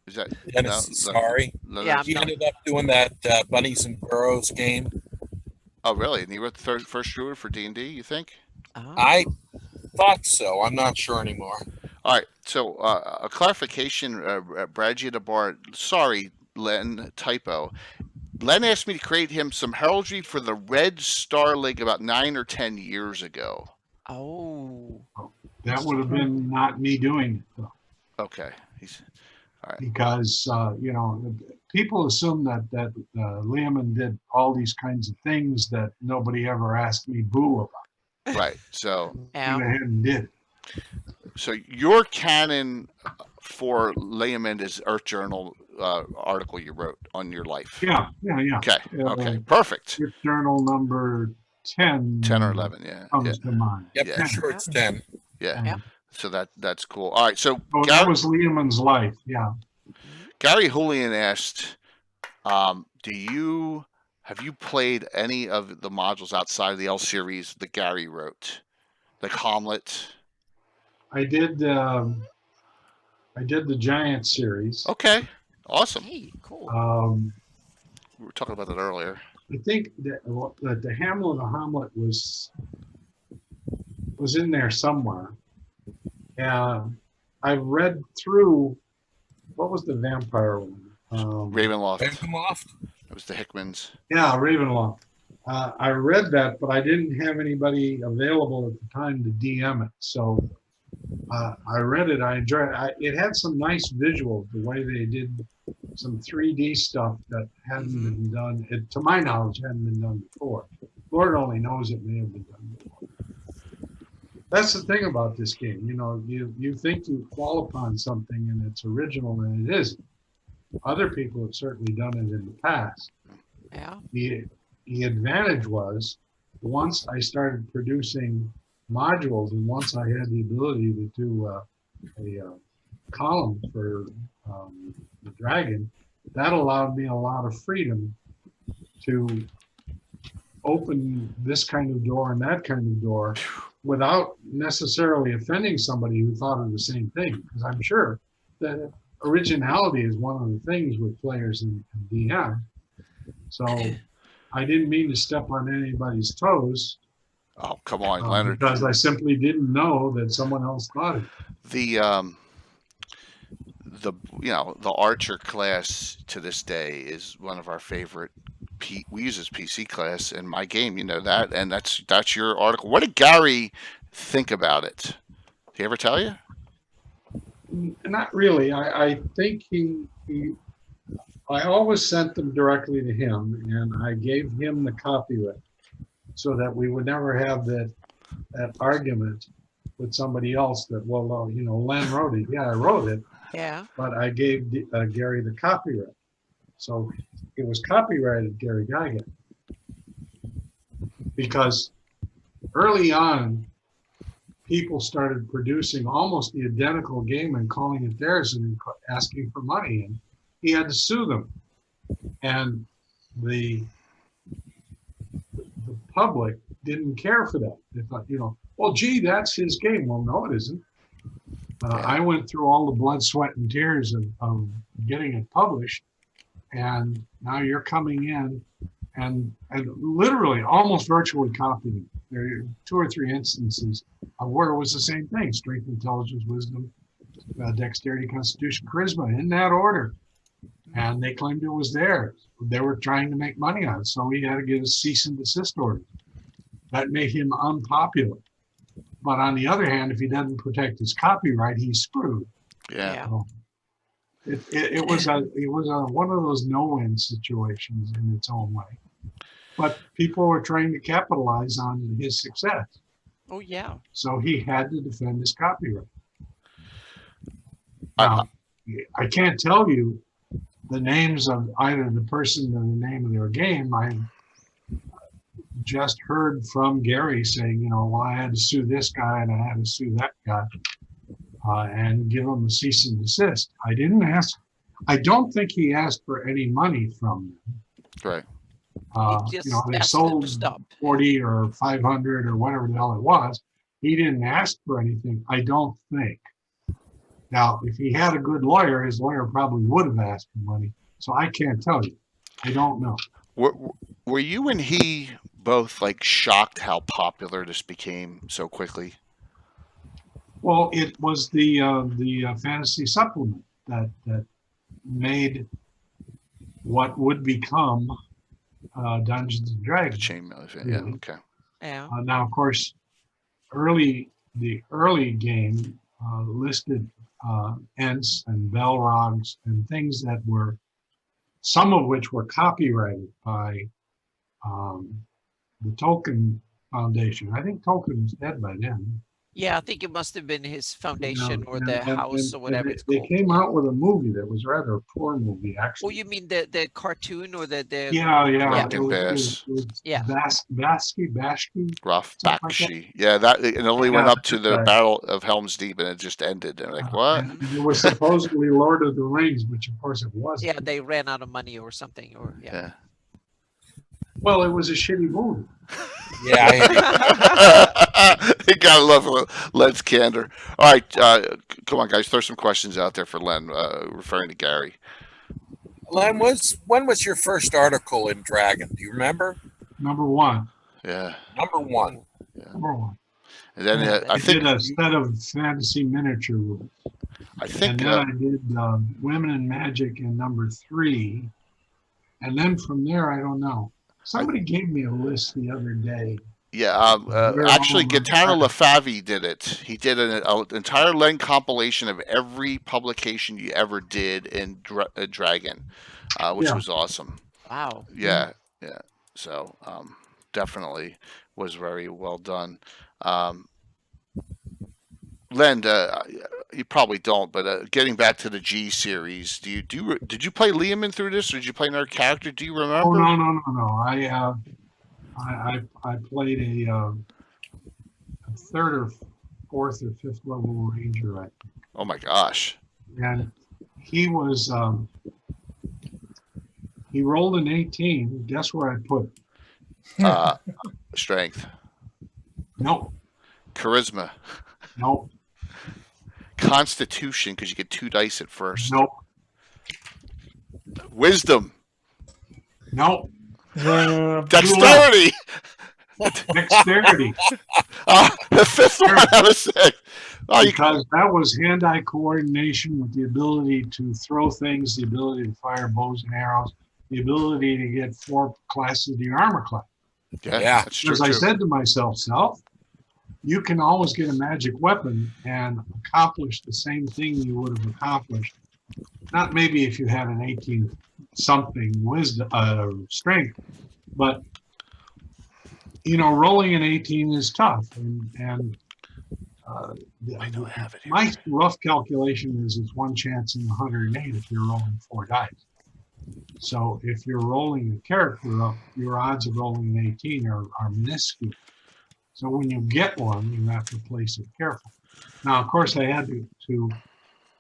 is that Dennis Sistari? Yeah, he ended up doing that Bunnies and Burrows game. Oh, really? And he wrote the first Druid for D&D, you think? I thought so. I'm not sure anymore. All right. So a clarification, Bragia DeBar. Sorry, Len, typo. Len asked me to create him some heraldry for the Red Star League about 9 or 10 years ago. Oh. That would have been not me doing it, though. Okay. All right. Because, people assume that Lehman did all these kinds of things that nobody ever asked me boo about. Right. So He went ahead and did it. So your canon for Lehman is Earth Journal article you wrote on your life. Yeah. Okay. Okay. Perfect. Earth Journal number 10. 10 or 11. Yeah. Comes to mind. Yep, Yeah. sure it's 10. Yeah. Yep. So that's cool. All right. So That was Lehman's life. Yeah. Gary Julian asked, have you played any of the modules outside of the L series that Gary wrote, like Hamlet? I did the Giant series. Okay. Awesome. Hey, cool. We were talking about that earlier. I think that the Hamlet was in there somewhere. I've read through, what was the vampire one? Ravenloft. Ravenloft? It was the Hickmans. Yeah, Ravenloft. I read that, but I didn't have anybody available at the time to DM it. So I read it. I enjoyed it. It had some nice visuals, the way they did some 3D stuff that hadn't been done. To my knowledge, hadn't been done before. Lord only knows it may have been done before. That's the thing about this game. You think you fall upon something and it's original and it isn't. Other people have certainly done it in the past. Yeah. The advantage was once I started producing modules and once I had the ability to do a column for the Dragon, that allowed me a lot of freedom to open this kind of door and that kind of door without necessarily offending somebody who thought of the same thing. Because I'm sure that originality is one of the things with players in DM. So I didn't mean to step on anybody's toes. Oh, come on, Leonard. Because I simply didn't know that someone else thought it. The the Archer class to this day is one of our favorite. We use as PC class in my game. You know that, and that's your article. What did Gary think about it? Did he ever tell you? Not really. I think I always sent them directly to him, and I gave him the copyright so that we would never have that argument with somebody else that, well, Len wrote it. Yeah, I wrote it. Yeah. But I gave Gary the copyright. So it was copyrighted Gary Gygaxian. Because early on, people started producing almost the identical game and calling it theirs and asking for money. And he had to sue them. And the public didn't care for that. They thought, well, gee, that's his game. Well, no, it isn't. I went through all the blood, sweat, and tears of getting it published, and now you're coming in and literally almost virtually copying. There are 2 or 3 instances of where it was the same thing: strength, intelligence, wisdom, dexterity, constitution, charisma, in that order. And they claimed it was theirs. They were trying to make money on it, so he had to get a cease and desist order. That made him unpopular. But on the other hand, if he doesn't protect his copyright, he's screwed. Yeah. So it was one of those no-win situations in its own way. But people were trying to capitalize on his success. Oh yeah. So he had to defend his copyright. Now, I can't tell you the names of either the person or the name of their game. I just heard from Gary saying, well, I had to sue this guy and I had to sue that guy and give him a cease and desist. I didn't ask. I don't think he asked for any money from them. Right. They sold 40 or 500 or whatever the hell it was. He didn't ask for anything, I don't think. Now, if he had a good lawyer, his lawyer probably would have asked for money. So I can't tell you. I don't know. Were you and he both shocked how popular this became so quickly? Well, it was the fantasy supplement that made what would become Dungeons and Dragons. Chainmail, yeah. Okay. Yeah. Now, of course, the early game listed Ents and Belrogs and things that were, some of which were copyrighted by the Tolkien Foundation. I think Tolkien was dead by then. Yeah, I think it must have been his foundation or the house or whatever it's they called. came out with a movie that was rather a poor movie, actually. Oh, you mean the cartoon or the Yeah. Rankin Bass. Yeah. Bashki. Rough Something like Bakshi. Yeah, that it only went Yeah, up to the right. Battle of Helm's Deep and it just ended. And what? And it was supposedly Lord of the Rings, which of course it wasn't. Yeah, they ran out of money or something, or Yeah. Well, it was a shitty movie. Yeah. You gotta love Len's candor. All right, come on, guys, throw some questions out there for Len, referring to Gary. Len, when was your first article in Dragon? Do you remember? Number one. Yeah. Number one. Number one. And then I I think did a set of fantasy miniature rules. I think And then I did Women in Magic in number 3. And then from there, I don't know. Somebody gave me a list the other day. yeah, actually, all Gaetano right. LaFavi did it. He did an entire Len compilation of every publication you ever did in Dragon, which Yeah. was awesome. wow. Yeah. So definitely was very well done. Len, you probably don't, but getting back to the G series, did you play Lehman through this, or did you play another character? Do you remember? Oh no. I played a third or fourth or fifth level ranger, Oh my gosh. and he was he rolled an 18. Guess where I put it? Strength, Nope, charisma, nope, constitution, because you get 2 dice at first. nope, Wisdom, nope. dexterity. Dexterity. The 5th one out of 6. Oh, you Because that was hand-eye coordination with the ability to throw things, the ability to fire bows and arrows, the ability to get 4 classes of the armor class. Yeah. that's true. Because I said to myself, Self, you can always get a magic weapon and accomplish the same thing you would have accomplished. Not maybe if you had an 18 something wisdom, strength, but rolling an 18 is tough, and I don't have it here. my rough calculation is it's 1 chance in 108 if you're rolling 4 dice. So if you're rolling a character up, your odds of rolling an 18 are minuscule. So when you get one, you have to place it carefully. Now, of course, I had to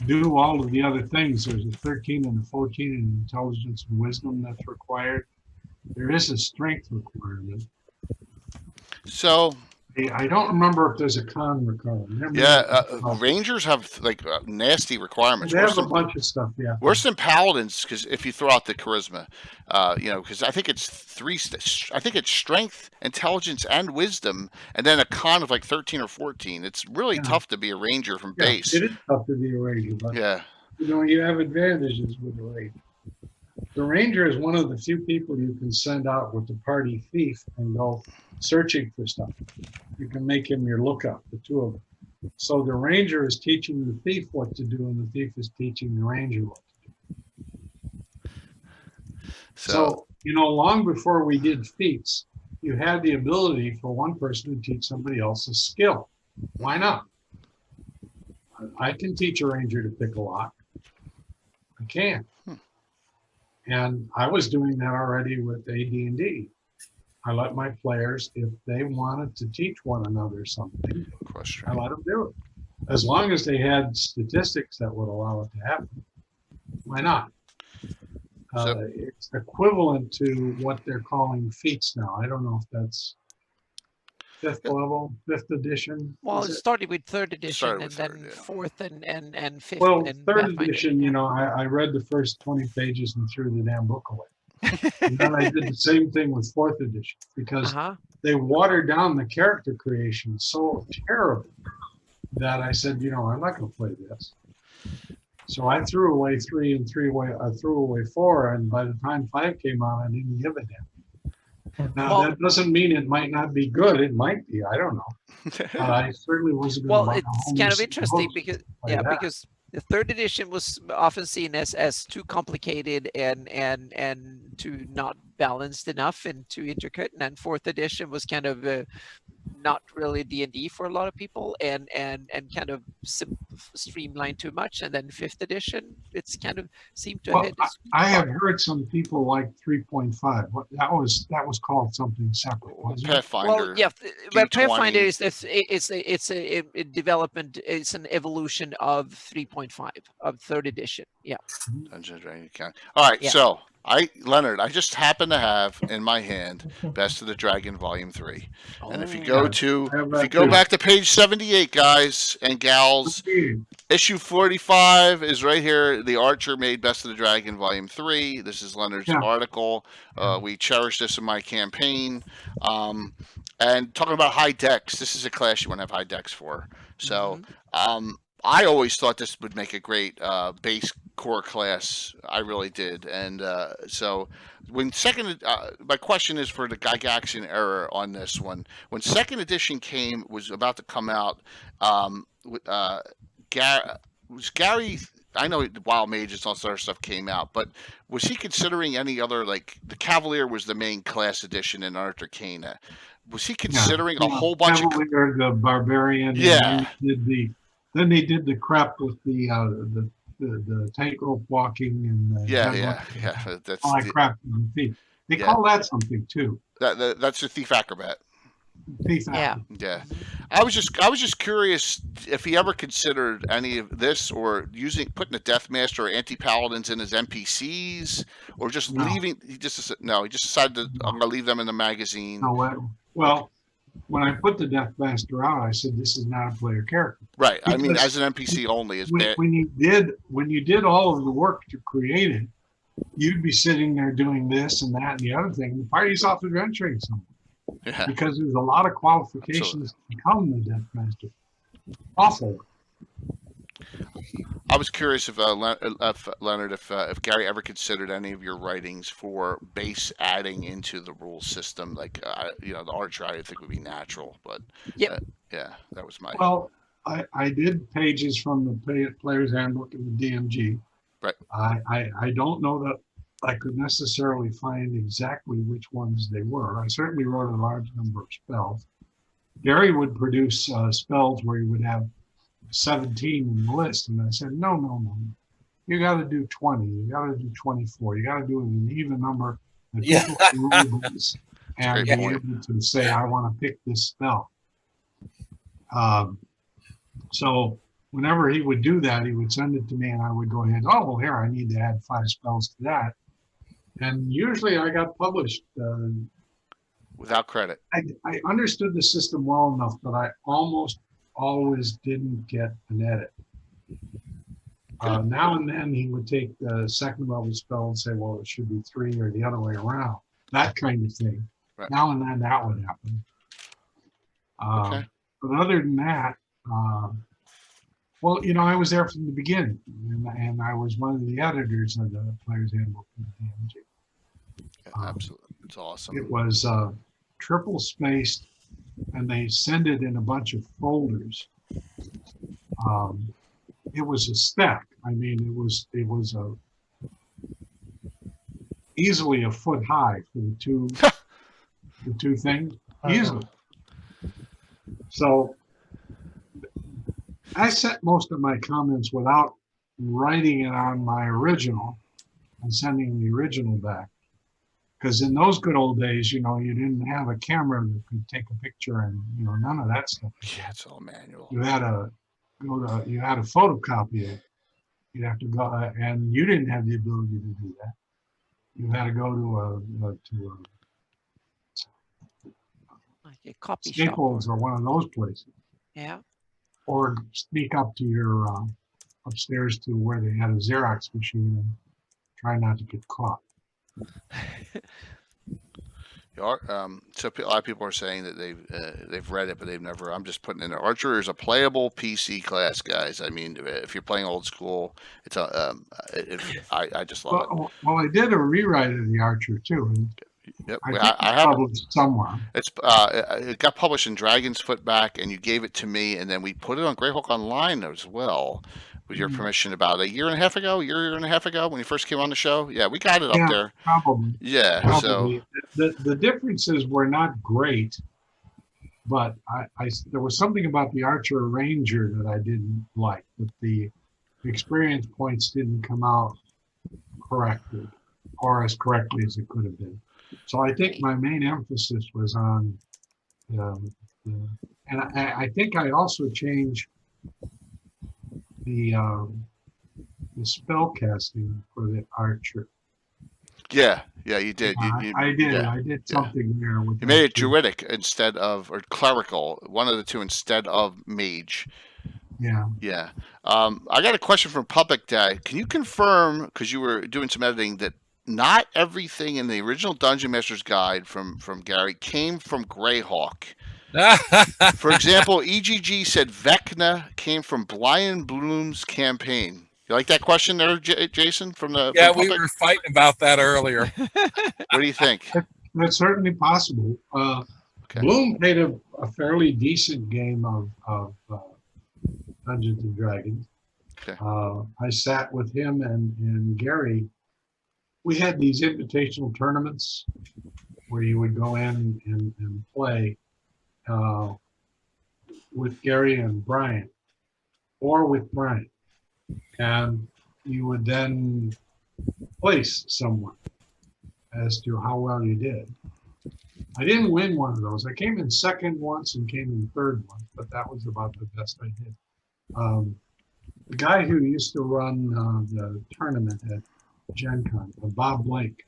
do all of the other things. There's a 13 and a 14 in intelligence and wisdom that's required. There is a strength requirement. So I don't remember if there's a con requirement. Rangers have nasty requirements. They have a bunch of stuff, yeah. Worse than paladins, because if you throw out the charisma, because I think it's 3. I think it's strength, intelligence, and wisdom, and then a con of 13 or 14. It's really tough to be a ranger from base. It is tough to be a ranger, but you have advantages with the ranger. The ranger is one of the few people you can send out with the party thief and go searching for stuff. You can make him your lookout, the 2 of them. So the ranger is teaching the thief what to do, and the thief is teaching the ranger what to do. So long before we did feats, you had the ability for one person to teach somebody else a skill. Why not? I can teach a ranger to pick a lock. I can. And I was doing that already with AD&D. I let my players, if they wanted to teach one another something, I let them do it. As long as they had statistics that would allow it to happen. Why not? It's equivalent to what they're calling feats now. I don't know if that's 5th level, 5th edition. Well, it started with 3rd edition, and then 4th and 5th. Well, and 3rd edition, I read the first 20 pages and threw the damn book away. And then I did the same thing with 4th edition, because they watered down the character creation so terribly that I said, I'm not going to play this. So I threw away 3 and I threw away 4, and by the time 5 came out, I didn't give a damn. Now, that doesn't mean it might not be good. It might be. I don't know. But I certainly wasn't going to buy it's kind of interesting because because the 3rd edition was often seen as too complicated and too not balanced enough and too intricate, and then 4th edition was kind of not really D&D for a lot of people, and kind of streamlined too much. And then 5th edition, it's kind of seemed to hit. I have heard some people like 3.5. That was called something separate, wasn't it? Pathfinder. Well, yeah, but Pathfinder is it's a development. It's an evolution of 3.5 of 3rd edition. Yeah. Dungeons & Dragons Count. All right, so Leonard, I just happen to have in my hand Best of the Dragon Volume 3. And if you go back to page 78, guys and gals, issue 45 is right here. The Archer made Best of the Dragon Volume 3. This is Leonard's article. We cherish this in my campaign. And talking about high decks, this is a class you want to have high decks for. So I always thought this would make a great base core class. I really did. And so when my question is for the Gygaxian era on this one. When 2nd edition was about to come out, was Gary, I know the Wild Mages and all that other stuff came out, but was he considering any other, the Cavalier was the main class edition in Arcana. Was he considering a whole bunch Cavalier, the Barbarian, did the Then they did the crap with the tightrope walking and the Yeah. That's all that crap on the feet. They Yeah. call that something too. that's the thief acrobat. Thief Yeah. acrobat. Yeah, I was just curious if he ever considered any of this, or putting a death master or anti paladins in his NPCs, or just No. leaving. He just decided to I'm gonna leave them in the magazine. No, well, when I put the Death Master out, I said this is not a player character. Right. I mean, Because as an NPC only, it's When, bad. when you did all of the work to create it, you'd be sitting there doing this and that and the other thing. The party's off adventuring somewhere Yeah. because there's a lot of qualifications to become the Death Master. Awful. I was curious if Leonard, if Gary ever considered any of your writings for base adding into the rule system, like the archer, I think would be natural, but Yep. yeah, that was my Well, I did pages from the Player's Handbook and the DMG. Right. I don't know that I could necessarily find exactly which ones they were. I certainly wrote a large number of spells. Gary would produce spells where he would have 17 in the list, and I said, no. You got to do 20. You got to do 24. You got to do an even number that Yeah. people can rule this and be Great point. able to say, I want to pick this spell. So whenever he would do that, he would send it to me, and I would go ahead. Oh, well, here I need to add 5 spells to that, and usually I got published. without credit. I understood the system well enough, but I almost always didn't get an edit. Now and then he would take the second level spell and say, well, it should be 3 or the other way around. That kind of thing. Right. Now and then that would happen. Okay. But other than that, well, I was there from the beginning, and I was one of the editors of the Player's Handbook of the DMG. Yeah, absolutely, it's awesome. It was triple spaced, and they send it in a bunch of folders. It was a stack. I mean, it was easily a foot high for the two things. Easily. So I sent most of my comments without writing it on my original and sending the original back. Because in those good old days, you didn't have a camera that could take a picture, and none of that stuff. Yeah, it's all manual. You had to photocopy it. You'd have to go, and you didn't have the ability to do that. You had to go to Like a copy shop. Staples or one of those places, Yeah. or sneak up to your upstairs to where they had a Xerox machine and try not to get caught. So a lot of people are saying that they've read it, but they've never. I'm just putting in there. Archer is a playable PC class, guys. I mean, if you're playing old school, it's I just love it. Well, I did a rewrite of the Archer too. And Yep, I think I it's have it. published somewhere. It got published in Dragon's Foot back, and you gave it to me, and then we put it on Greyhawk Online as well, with your permission, about a year and a half ago, when you first came on the show. Yeah, we got it up there. Probably. Yeah, Probably. The differences were not great, but there was something about the Archer Ranger that I didn't like, that the experience points didn't come out correctly, or as correctly as it could have been. So I think my main emphasis was on, and I think I also changed the spell casting for the Archer. yeah, you did. I did. yeah, I did something there with You made it that too. druidic instead of, or clerical, one of the two instead of mage. Yeah. Yeah. I got a question from Public Day. Can you confirm, because you were doing some editing, that not everything in the original Dungeon Master's Guide from Gary came from Greyhawk? For example, EGG said Vecna came from Brian Bloom's campaign. You like that question there, Jason? From Yeah, from we Public? were fighting about that earlier. What do you think? That's certainly possible. Okay. Bloom played a fairly decent game of Dungeons and Dragons. Okay. I sat with him and Gary. We had these invitational tournaments where you would go in and play with Gary and Brian. or with Brian. And you would then place someone as to how well you did. I didn't win one of those. I came in second once and came in third once, but that was about the best I did. The guy who used to run the tournament at Gen Con, Bob Blake.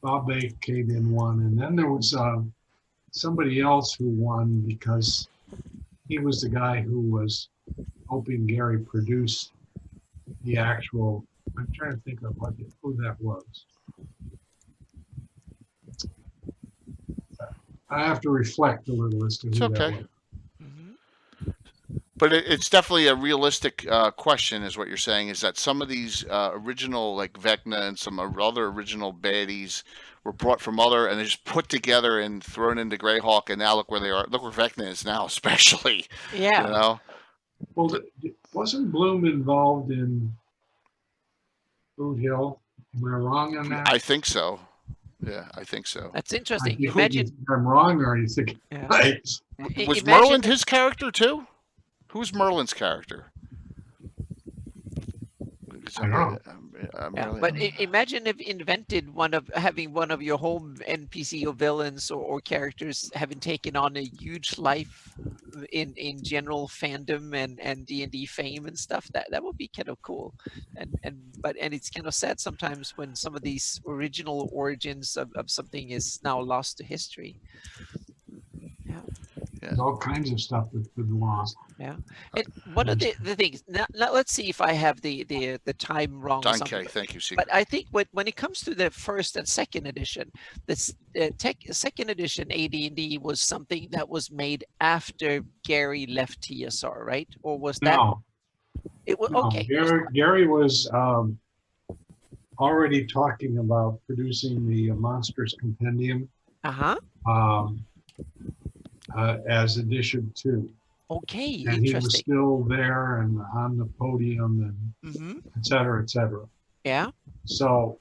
Bob Blake came in one, and then there was somebody else who won because he was the guy who was hoping Gary produced the actual. I'm trying to think of who that was. I have to reflect a little as to who It's that okay. was. But it's definitely a realistic question, is what you're saying, is that some of these original, like Vecna and some other original baddies were brought from other, and they're just put together and thrown into Greyhawk, and now look where they are. Look where Vecna is now, especially. Yeah. You know? Well, wasn't Bloom involved in Boot Hill? Am I wrong on that? I think so. Yeah, I think so. That's I interesting. think Imagine. I'm wrong, or you think Yeah. right? Was Imagine Merlin that- his character too? Who's Merlin's character? I don't know. Yeah, Merlin. but imagine if invented having one of your home NPC or villains or characters having taken on a huge life in general fandom and D&D fame and stuff. That would be kind of cool. And it's kind of sad sometimes when some of these original origins of something is now lost to history. There's all kinds of stuff that's been lost. Yeah. And one of the things, now let's see if I have the time wrong. or something. Okay, thank you, Secret. But I think when it comes to the first and second edition, this second edition AD&D was something that was made after Gary left TSR, right? Or was that? No, It was no. okay. Gary was already talking about producing the Monsters Compendium as edition 2. Okay, And he was interesting. still there and on the podium and et cetera, et cetera. Yeah. So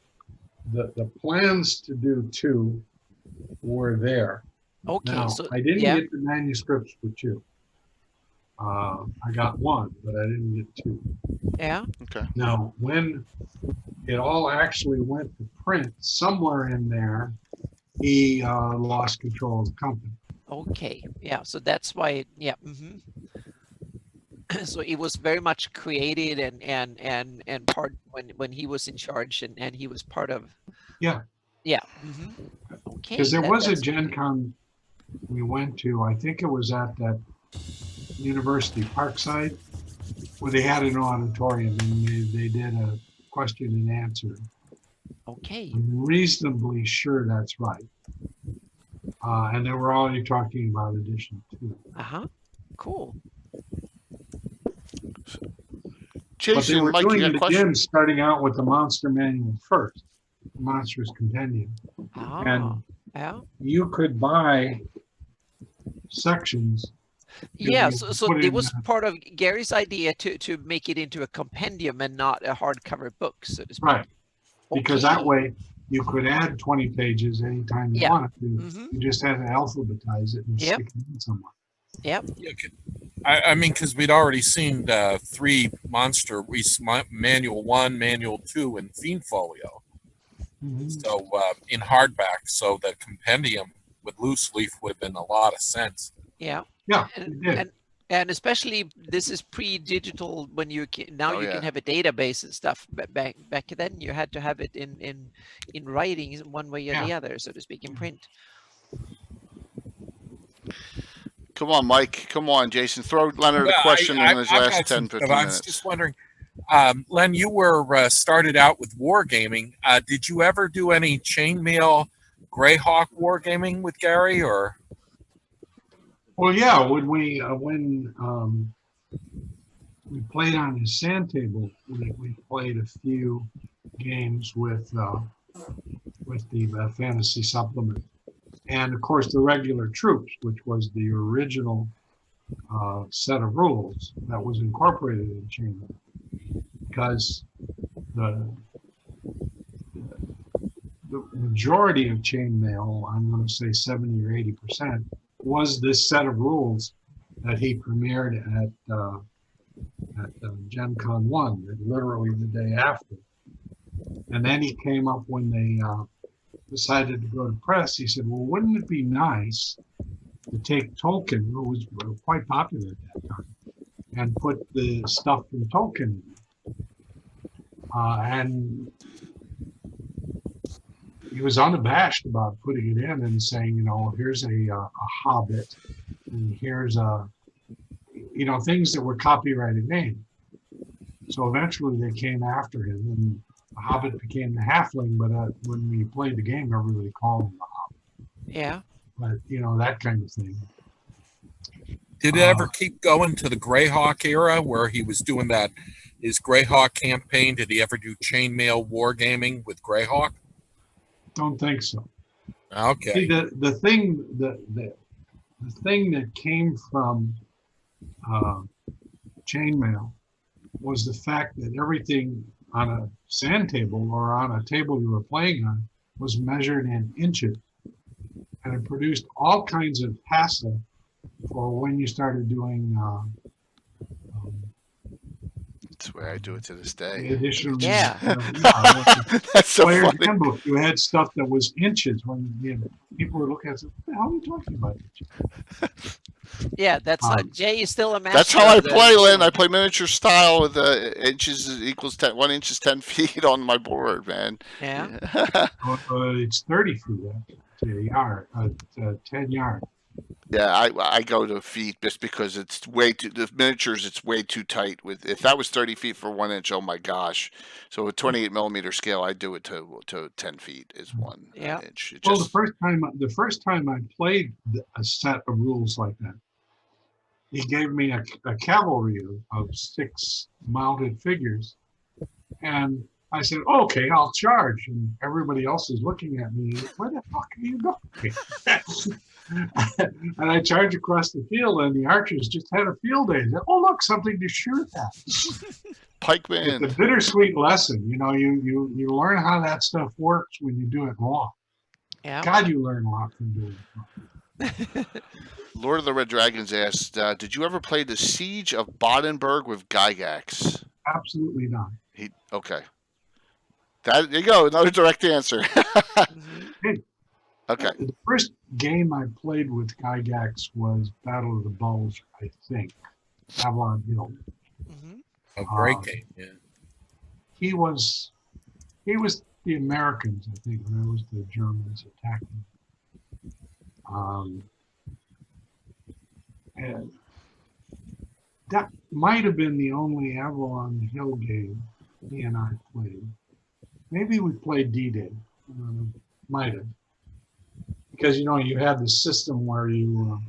the plans to do 2 were there. Okay. Now, So I didn't yeah. get the manuscripts for 2. I got 1, but I didn't get 2. Yeah. Okay. Now, when it all actually went to print, somewhere in there, he lost control of the company. Okay. Yeah. So that's why. Yeah. So it was very much created and part when he was in charge and he was part of. Yeah. Yeah. Okay. Because there was a that's- Gen Con we went to, I think it was at that University Parkside, where they had an auditorium and they did a question and answer. Okay. I'm reasonably sure that's right. And they were already talking about edition 2. Cool. But they Jason, were Mike, you doing got it a question? again, starting out with the Monster Manual first, the Monsters Compendium. And Yeah. you could buy sections. Yeah, you so put it in was the- part of Gary's idea to make it into a compendium and not a hardcover book, so to speak. Right. Because that Okay. way you could add 20 pages anytime you Yeah. wanted to. Mhm. You just had to alphabetize it and Yep. stick it in somewhere. Yep. Yeah, I mean, because we'd already seen 3 monster, Manual 1, Manual 2, and Fiend Folio. So in hardback, so the compendium with loose leaf would have been a lot of sense. Yeah. Yeah, And, it did. and especially this is pre-digital when you can now Oh, you yeah. can have a database and stuff. But back then you had to have it in writing one way or the other, so to speak, in print. Come on, Mike. Come on, Jason. Throw Leonard a question in his I've last got 10, some 15 stuff. I was minutes. just wondering, Len, you were started out with wargaming. Did you ever do any chainmail Greyhawk wargaming with Gary, or? Well, yeah, when we played on his sand table, we played a few games with the fantasy supplement, and of course the regular troops, which was the original set of rules that was incorporated in Chainmail, because the majority of Chainmail, I'm going to say 70 or 80%, was this set of rules that he premiered at Gen Con 1, literally the day after. And then he came up when they decided to go to press. He said, well, wouldn't it be nice to take Tolkien, who was quite popular at that time, and put the stuff from Tolkien in? And he was unabashed about putting it in and saying, here's a Hobbit, and here's things that were copyrighted names. So eventually they came after him, and the Hobbit became the Halfling. But when we played the game, everybody called him the Hobbit. Yeah. But that kind of thing. Did it ever keep going to the Greyhawk era where he was doing his Greyhawk campaign? Did he ever do chainmail wargaming with Greyhawk? Don't think so. Okay. See, the thing that came from chainmail was the fact that everything on a sand table or on a table you were playing on was measured in inches, and it produced all kinds of hassle for when you started doing That's the way I do it to this day. the additional. Yeah. That's so Player's funny. handbook, you had stuff that was inches when people were looking at it. What the hell are you talking about? Yeah, that's Jay is still a master. That's how I of the- play, Lynn. I play miniature style with inches equals 10. 1 inch is 10 feet on my board, man. Yeah. It's 30 feet to a yard, 10 yards. Yeah, I go to feet just because it's way too the miniatures. It's way too tight. If that was 30 feet for 1 inch, oh my gosh! So with 28 millimeter scale, I do it to 10 feet is 1 inch. It Well, just, the first time I played a set of rules like that, he gave me a cavalry of 6 mounted figures, and I said, "Okay, I'll charge." And everybody else is looking at me. Where the fuck are you going? And I charged across the field, and the archers just had a field day. They said, "Oh, look, something to shoot at." Pikeman. It's a bittersweet lesson. You learn how that stuff works when you do it wrong. Yeah. God, you learn a lot from doing it wrong. Lord of the Red Dragons asked, "Did you ever play the Siege of Badenburg with Gygax?" Absolutely not. Okay. There you go. Another direct answer. Mhm. Okay. The first game I played with Gygax was Battle of the Bulge, I think. Avalon Hill. Mhm. A great game, yeah. He was the Americans, I think, when I was the Germans attacking. And that might have been the only Avalon Hill game he and I played. Maybe we played D-Day. Might have. Because, you had the system where you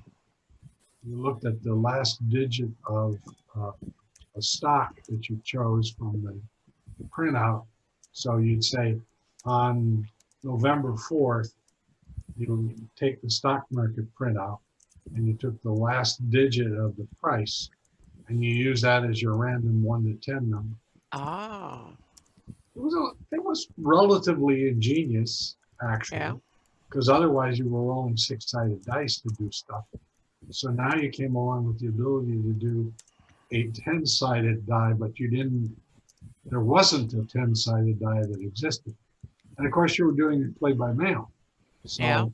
looked at the last digit of a stock that you chose from the printout. So you'd say on November 4th, you take the stock market printout and you took the last digit of the price and you use that as your random 1 to 10 number. Oh. It was relatively ingenious, actually. Yeah. Because otherwise you were rolling 6-sided dice to do stuff. So now you came along with the ability to do a 10-sided die, but there wasn't a 10-sided die that existed. And of course you were doing it play by mail. So,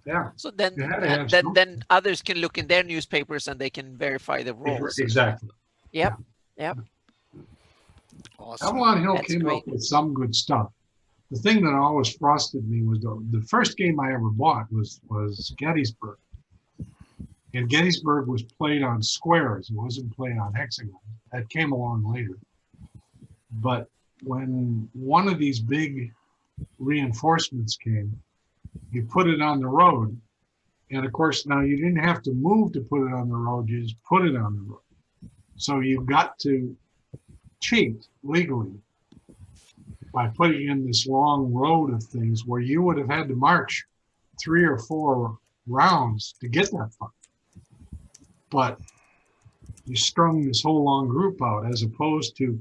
yeah. So then, You had to have then others can look in their newspapers and they can verify the rolls. Exactly. Yep. Yep. Awesome. Avalon Hill That's came great. up with some good stuff. The thing that always frosted me was the first game I ever bought was Gettysburg. And Gettysburg was played on squares. It wasn't played on hexagons. That came along later. But when one of these big reinforcements came, you put it on the road. And of course, now you didn't have to move to put it on the road. You just put it on the road. So you got to cheat legally by putting in this long road of things where you would have had to march 3 or 4 rounds to get that far. But you strung this whole long group out as opposed to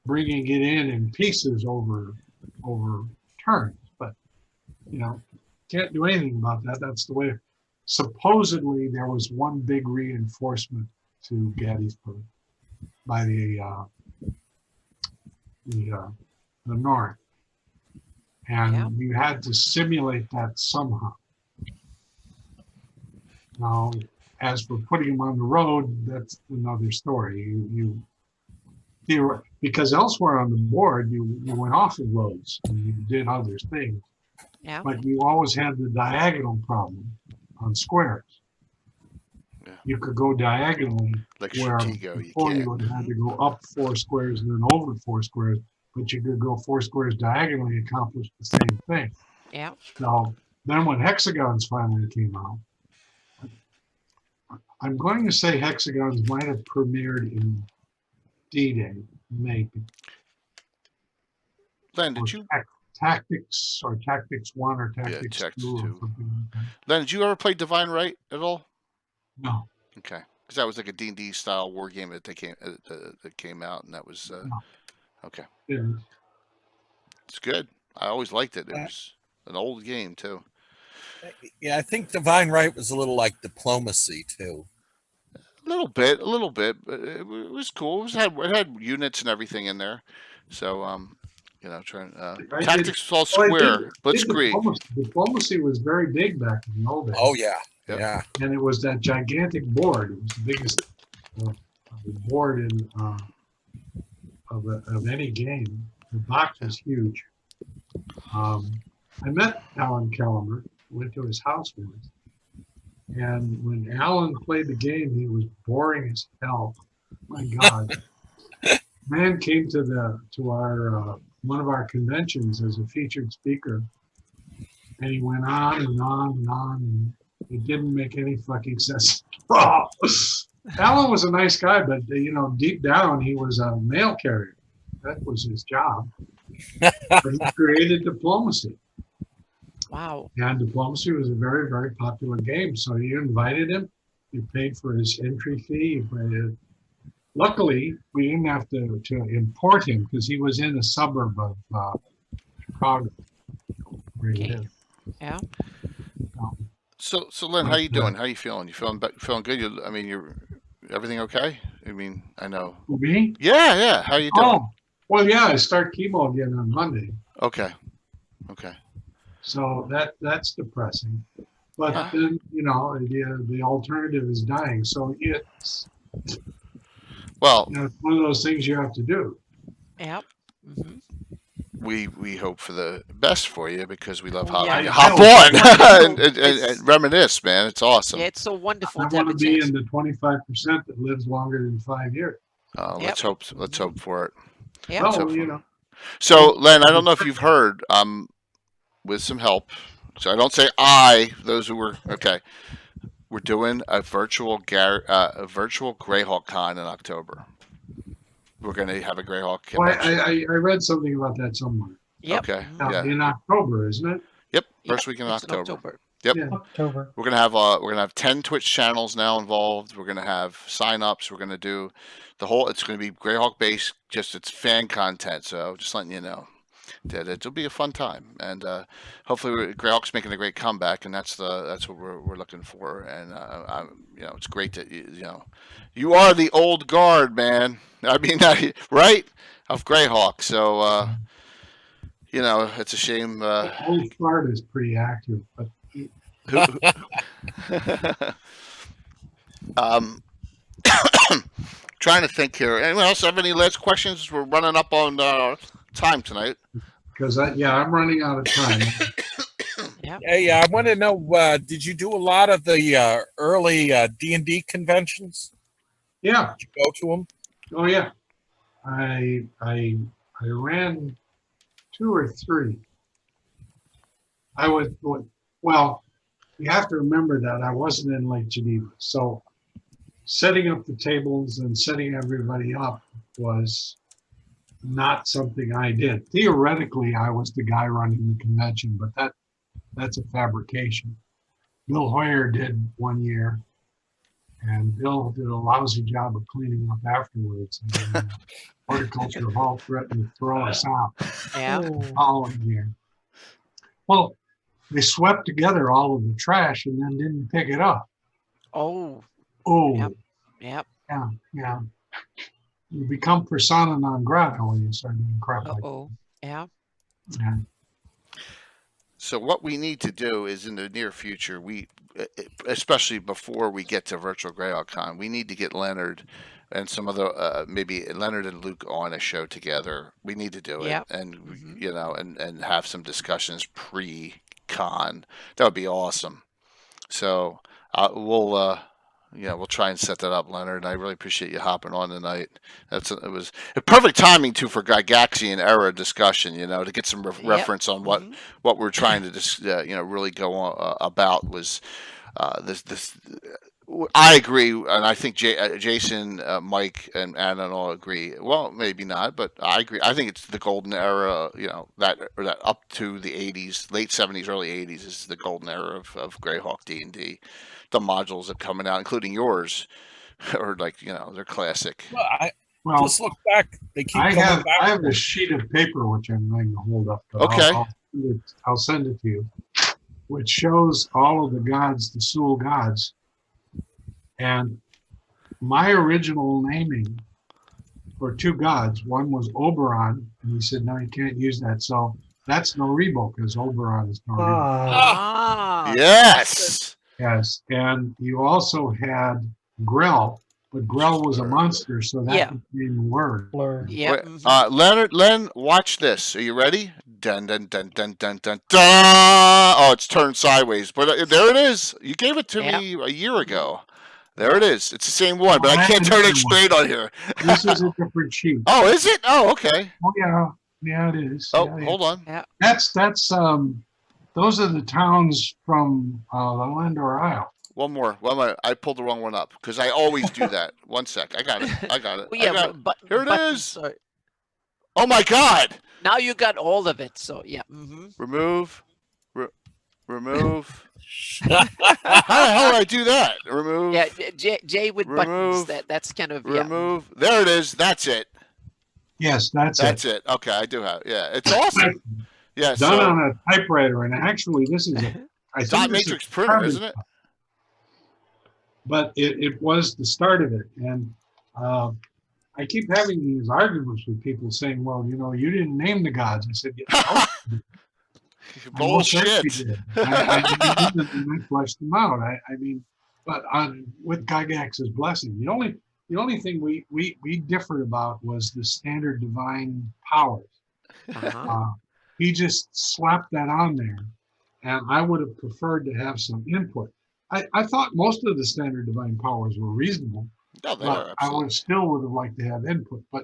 bringing it in pieces over turns. But, can't do anything about that. That's the way. Supposedly there was one big reinforcement to Gettysburg. by the north, and Yeah. you had to simulate that somehow. Now, as for putting them on the road, that's another story. Because elsewhere on the board, you went off the roads and you did other things, Yeah. but you always had the diagonal problem on squares. Yeah. You could go diagonally Like where Stratego, you before you can't. would have to go up 4 squares and then over 4 squares, but you could go 4 squares diagonally and accomplish the same thing. Yeah. So then when hexagons finally came out, I'm going to say hexagons might have premiered in D-Day, maybe. Len, Or did you? Tactics or Tactics 1 or Yeah, Tactics Tactics 2 or 2. something like that. Len, did you ever play Divine Right at all? No, Okay, because that was like a D&D style war game that that came out, and that was No. okay. didn't. It's good. I always liked it. It was an old game too. Yeah, I think Divine Right was a little like Diplomacy too. A little bit, but it was cool. It had units and everything in there. So trying I tactics was all Well, square. Blitzkrieg. Diplomacy was very big back in the old days. Oh yeah, Yep. yeah. And it was that gigantic board. It was the biggest board in of any game. The box was huge. I met Alan Kellemer, went to his house once, and when Alan played the game, he was boring as hell. My God, man came to our one of our conventions as a featured speaker, and he went on and on and on, and it didn't make any fucking sense. Alan was a nice guy, but deep down he was a mail carrier. That was his job. But he created Diplomacy. Wow. And Diplomacy was a very, very popular game. So you invited him, you paid for his entry fee. Luckily, we didn't have to import him because he was in a suburb of Chicago. Where he Okay. lived. Yeah. So Len, how you doing? How you feeling? You feeling good? You're everything okay? I mean, I know. Me? Yeah. How you doing? Oh, well, yeah. I start chemo again on Monday. Okay. So that's depressing. But Yeah. then, the alternative is dying. So it's Well, it's one of those things you have to do. Yep. Mm-hmm. we hope for the best for you because we love Well, having yeah. you hop I on and reminisce, man. It's awesome. Yeah, it's so wonderful I to have want a to be chance. in the 25% that lives longer than 5 years. Let's hope for it. Yep. Well, So- So Len, I don't know if you've heard, with some help. So I don't say those who were okay. We're doing a virtual Greyhawk con in October. We're going to have a Greyhawk Well, convention. I read something about that somewhere. Yep. Okay. Mhm. Yeah. In October, isn't it? Yep. Yep, First week in it's October. Yeah. October. We're gonna have 10 Twitch channels now involved. We're gonna have signups. We're gonna do the whole. It's gonna be Greyhawk based. Just it's fan content. So just letting you know that it'll be a fun time. And hopefully Greyhawk's making a great comeback, and that's what we're looking for. And it's great that you are the old guard, man. I mean, right, of Greyhawk. So it's a shame. Old Florida is pretty accurate, but Trying to think here. Anyone else have any last questions? We're running up on time tonight. because I'm running out of time. Hey, I want to know, did you do a lot of the early D&D conventions? Yeah. Did you go to them? Oh yeah. I ran 2 or 3. Well, you have to remember that I wasn't in Lake Geneva. So setting up the tables and setting everybody up was not something I did. Theoretically, I was the guy running the convention, but that's a fabrication. Bill Hoyer did 1 year, and Bill did a lousy job of cleaning up afterwards. And then, Horticulture Hall threatened to throw us out Yeah. all in here. Well, they swept together all of the trash and then didn't pick it up. Oh. Oh, Yep. Yep. yeah. you become persona non grata when you start doing crap like Uh-oh. Yeah. that. So what we need to do is in the near future, especially before we get to Virtual Greyhawk Con, we need to get Leonard and some other, maybe Leonard and Luke on a show together. We need to do it, Yep. and Mhm. you know, and have some discussions pre-con. That would be awesome. So we'll try and set that up, Leonard. I really appreciate you hopping on tonight. It was a perfect timing too for Gygaxian era discussion. You know, to get some Yep. reference on Mhm. what we're trying to really go on, about was this. I agree, and I think Jason, Mike, and Anna all agree. Well, maybe not, but I agree. I think it's the golden era. You know, that up to the '80s, late '70s, early '80s is the golden era of Greyhawk D&D. The modules that coming out, including yours, or like they're classic. Well, I Well, just look back. They keep I coming have back. I have a sheet of paper which I'm going to hold up. But Okay. I'll send it to you, which shows all of the gods, the Sul gods, and my original naming for two gods. One was Oberon, and he said, "No, you can't use that." So that's Noribo because Oberon is Noribo. Ah, Ah. Yes. Yes, and you also had Grell, but Grell was a monster, so that Yeah. became the word. blur. Yeah. Wait, Mhm. Len, watch this. Are you ready? Dun dun dun dun dun dun dun. Oh, it's turned sideways, but there it is. You gave it to Yep. me a year ago. There it is. It's the same one, but Well, I I can't have turn it another one. straight on here. This is a different sheet. Oh, is it? Oh, okay. Oh yeah, it is. Oh, Yeah. hold on. Yeah. That's those are the towns from the Landor Isle. One more. I pulled the wrong one up because I always do that. One sec. I got it. Well, I yeah, got it. but Here it buttons is. are- Oh my God. now you got all of it. So yeah. Mm-hmm. Remove. Remove. How the hell did I do that? Remove. Yeah, Jay with buttons. Remove. That's kind of yeah. Remove. There it is. That's it. Yes, that's it. Okay, I do have. Yeah, it's awesome. Yeah. Done So on a typewriter, and actually, this is I think dot this is matrix printer, started- isn't it? But it was the start of it, and I keep having these arguments with people saying, "Well, you didn't name the gods." I said, "Yeah, I most certainly Bullshit. did. I named them and I fleshed them out. I mean, but with Gygax's blessing, the only thing we differed about was the standard divine powers. Uh-huh. He just slapped that on there, and I would have preferred to have some input. I thought most of the standard divine powers were reasonable, No, they but are I absolutely. would have liked to have input. But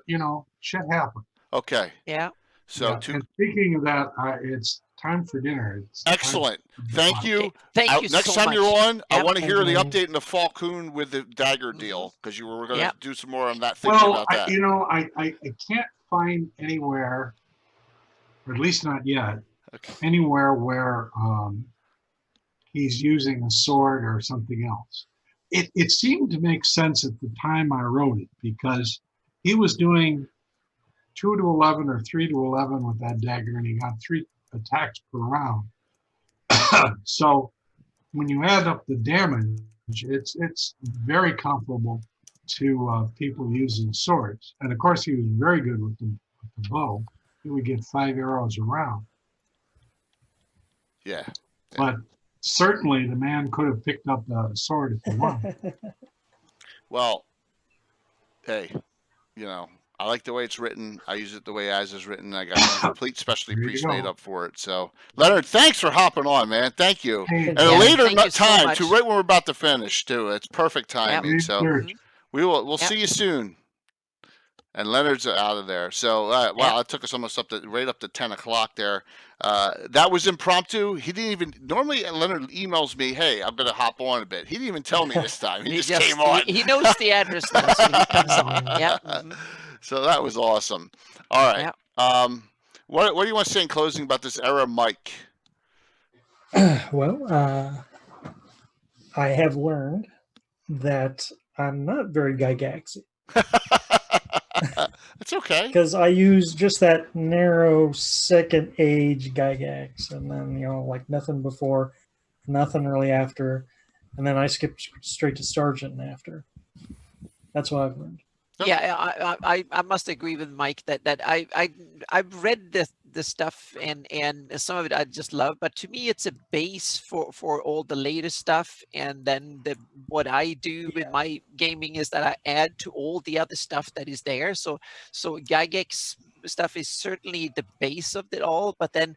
shit happened. Okay. Yeah. So Yeah, and speaking of that, it's time for dinner. It's time excellent. for Thank dinner. you. Okay. Thank you Next so time much. you're on, I Yep. want to hear the Mhm. update in the Falcon with the dagger deal because you were going to Yep. do some more on that. Thinking Well, about that. I can't find anywhere, or at least not yet, Okay. anywhere where he's using a sword or something else. It seemed to make sense at the time I wrote it because he was doing 2 to 11 or 3 to 11 with that dagger, and he got 3 attacks per round. So when you add up the damage, it's very comparable to people using swords. And of course, he was very good with the bow. He would get 5 arrows a round. Yeah. But certainly, the man could have picked up a sword if he wanted. Well, hey, I like the way it's written. I use it the way as is written. I got a complete specialty There you priest go. made up for it. So, Leonard, thanks for hopping on, man. Thank you. Hey, And a Yeah, later thank you so time, much. too, right when we're about to finish, too. It's perfect timing. Yep. So Sure. Mhm. we'll Yep. see you soon. And Leonard's out of there. So wow, Yep. it took us almost right up to 10 o'clock there. That was impromptu. He didn't even normally Leonard emails me, "Hey, I'm gonna hop on a bit." He didn't even tell me this time. He just came on. He knows the address now, so he comes on. Yeah. Mhm. So that was awesome. All right. Yeah. What do you want to say in closing about this era, Mike? Well, I have learned that I'm not very Gygaxian It's okay. because I use just that narrow second age Gygax, and then like nothing before, nothing really after, and then I skip straight to Sergeant after. That's what I've learned. Yeah, I must agree with Mike that I've read the stuff and some of it I just love, but to me it's a base for all the latest stuff, and then what I do with my gaming is that I add to all the other stuff that is there. So Gygax stuff is certainly the base of it all, but then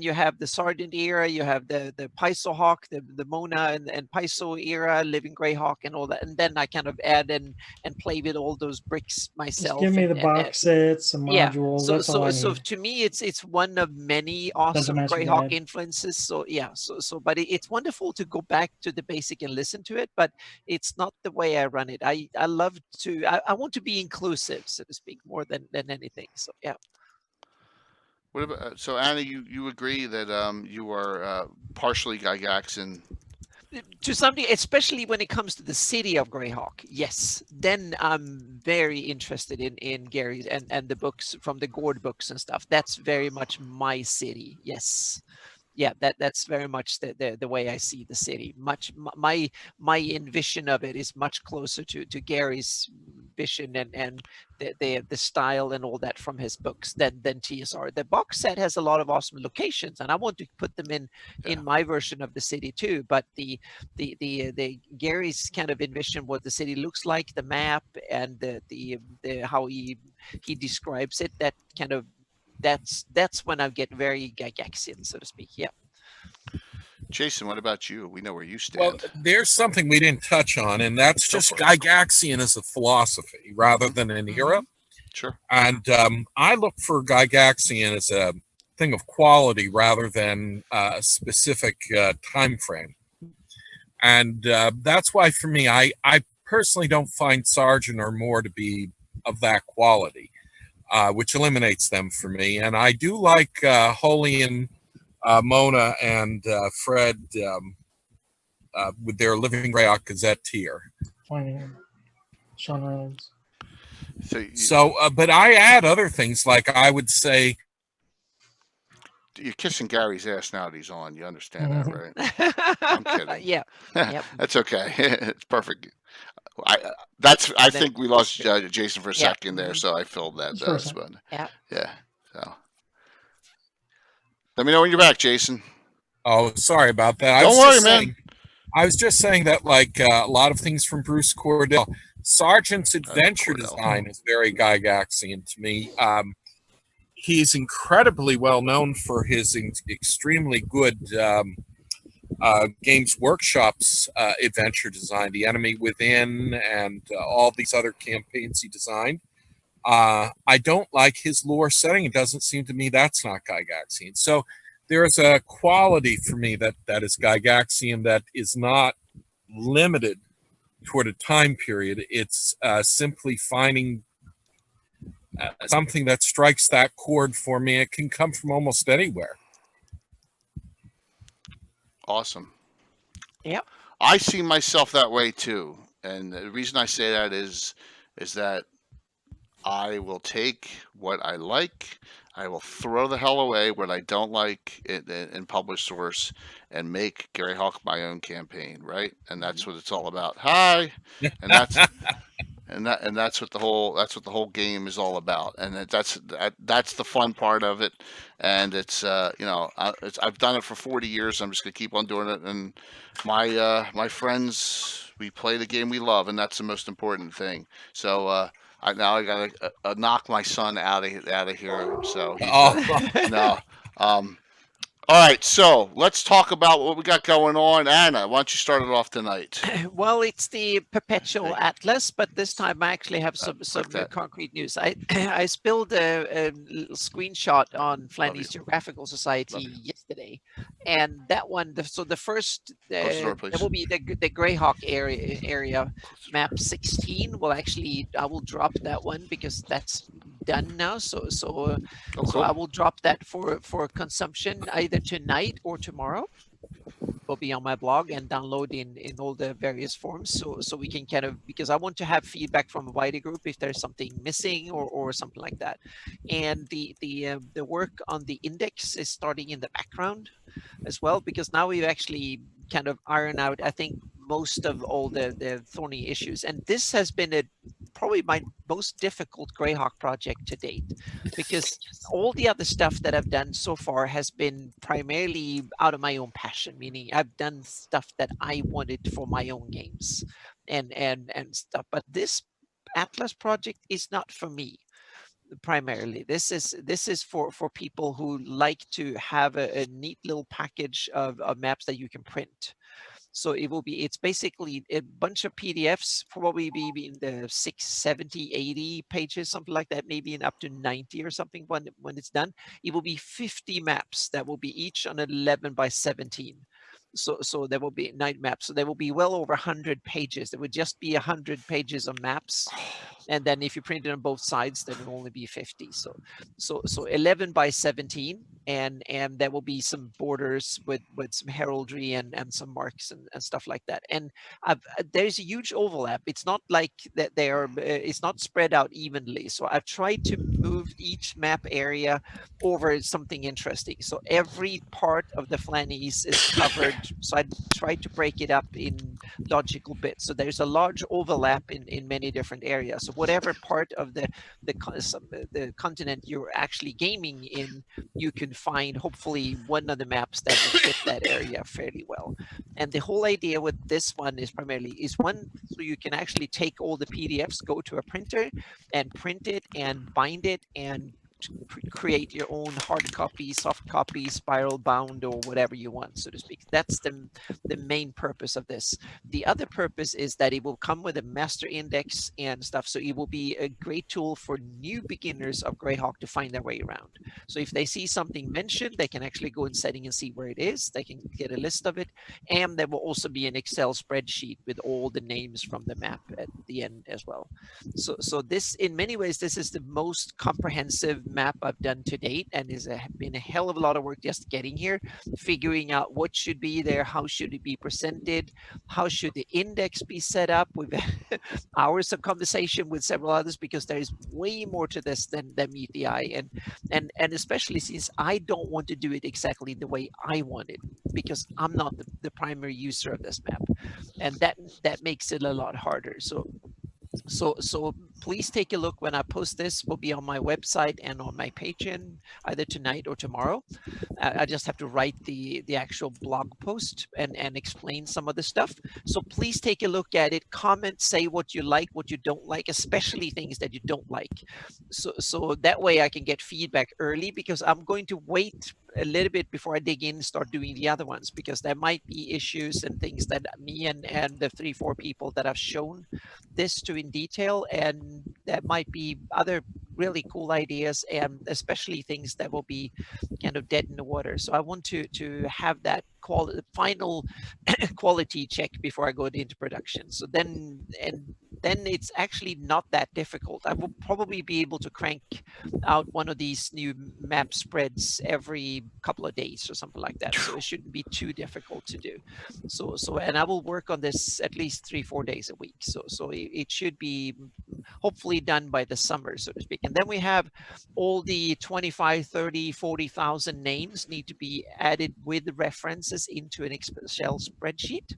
you have the Sergeant era, you have the Paizo Hawk, the Mona and Paizo era, Living Greyhawk and all that, and then I kind of add and play with all those bricks Just myself. give me the and box sets and yeah, modules. so That's all I so need. to me, it's one of many awesome matter, Greyhawk Dad. influences. So yeah, but it's wonderful to go back to the basic and listen to it, but it's not the way I run it. I love to. I want to be inclusive, so to speak, more than anything. So yeah. What about so Anna? You agree that you are partially Gygaxian? To something, especially when it comes to the city of Greyhawk, yes, then I'm very interested in Gary's and the books from the Gord books and stuff. That's very much my city. Yes. Yeah, that's very much the way I see the city. My envision of it is much closer to Gary's vision and the style and all that from his books than TSR. The box set has a lot of awesome locations, and I want to put them in my version of the city too. But the Gary's kind of envision what the city looks like, the map, and the how he describes it. That kind of that's when I get very Gygaxian, so to speak. Yeah. Jason, what about you? We know where you Well, stand. there's something we didn't touch on, and that's Go just for it. Gygaxian as a philosophy rather than an era. Sure. And I look for Gygaxian as a thing of quality rather than a specific time frame. And that's why, for me, I personally don't find Sargent or Moore to be of that quality, which eliminates them for me. And I do like Holy and Mona and Fred with their Living Greyhawk Gazette tier. Finding Sean Reynolds. So, But I add other things, like I would say, you're kissing Gary's ass now that he's on. You understand that, right? I'm kidding. Yeah. Yep. That's okay. It's perfect. I think we lost Jason for a second there, so I filled that. But yeah. So let me know when you're back, Jason. Oh, sorry about that. Don't worry, man. I was just saying that, like a lot of things from Bruce Cordell, Sargent's adventure design is very Gygaxian to me. He's incredibly well known for his extremely good Games Workshop's adventure design, The Enemy Within, and all these other campaigns he designed. I don't like his lore setting. It doesn't seem to me that's not Gygaxian. So there is a quality for me that is Gygaxian that is not limited toward a time period. It's simply finding something that strikes that chord for me. It can come from almost anywhere. Awesome. Yep. I see myself that way too, and the reason I say that is that I will take what I like, I will throw the hell away what I don't like in published source, and make Greyhawk my own campaign, right? And that's what it's all about. Hi, and that's what the whole game is all about, and that's the fun part of it. And it's I've done it for 40 years. I'm just gonna keep on doing it, and my friends, we play the game we love, and that's the most important thing. So I gotta knock my son out of here. So he's no. All right, so let's talk about what we got going on. Anna, why don't you start it off tonight? Well, it's the Perpetual Atlas, but this time I actually have some concrete news. I spilled a screenshot on Flanders Geographical Society yesterday, and that one. So the first that will be the Greyhawk area map 16. Well, actually, I will drop that one because that's done now. So I will drop that for consumption either tonight or tomorrow. Will be on my blog and download in all the various forms, so we can kind of, because I want to have feedback from a wider group if there's something missing or something like that. And the work on the index is starting in the background as well, because now we've actually kind of ironed out, I think, most of all the thorny issues, and this has been probably my most difficult Greyhawk project to date, because all the other stuff that I've done so far has been primarily out of my own passion, meaning I've done stuff that I wanted for my own games and stuff. But this Atlas project is not for me primarily. This is for people who like to have a neat little package of maps that you can print. So it's basically a bunch of PDFs, probably be in the 6, 70, 80 pages, something like that, maybe in up to 90 or something when it's done. It will be 50 maps that will be each on 11 by 17. So there will be 9 maps. So there will be well over 100 pages. There would just be 100 pages of maps. And then if you print it on both sides, then it will only be 50. So 11 by 17, and there will be some borders with some heraldry and some marks and stuff like that. And there's a huge overlap. It's not like that it's not spread out evenly. So I've tried to move each map area over something interesting. So every part of the Flannies is covered. So I tried to break it up in logical bits. So there's a large overlap in many different areas. So whatever part of the continent you're actually gaming in, you can find hopefully one of the maps that will fit that area fairly well. And the whole idea with this one is primarily one, so you can actually take all the PDFs, go to a printer and print it and bind it and create your own hard copy, soft copy, spiral bound, or whatever you want, so to speak. That's the main purpose of this. The other purpose is that it will come with a master index and stuff, so it will be a great tool for new beginners of Greyhawk to find their way around. So if they see something mentioned, they can actually go in setting and see where it is. They can get a list of it, and there will also be an Excel spreadsheet with all the names from the map at the end as well. So this, in many ways, this is the most comprehensive map I've done to date, and has been a hell of a lot of work just getting here, figuring out what should be there, how should it be presented, how should the index be set up. We've had hours of conversation with several others, because there is way more to this than meet the eye, and especially since I don't want to do it exactly the way I want it, because I'm not the primary user of this map, and that makes it a lot harder. So please take a look when I post this. Will be on my website and on my Patreon either tonight or tomorrow. I just have to write the actual blog post and explain some of the stuff. So please take a look at it, comment, say what you like, what you don't like, especially things that you don't like. So that way I can get feedback early, because I'm going to wait a little bit before I dig in and start doing the other ones, because there might be issues and things that me and the 3-4 people that have shown this to in detail, and that might be other really cool ideas, and especially things that will be kind of dead in the water. So I want to have that final quality check before I go into production. So then it's actually not that difficult. I will probably be able to crank out one of these new map spreads every couple of days or something like that. So it shouldn't be too difficult to do. So and I will work on this at least 3-4 days a week. So it should be hopefully done by the summer, so to speak. And then we have all the 25, 30, 40,000 names need to be added with references into an Excel spreadsheet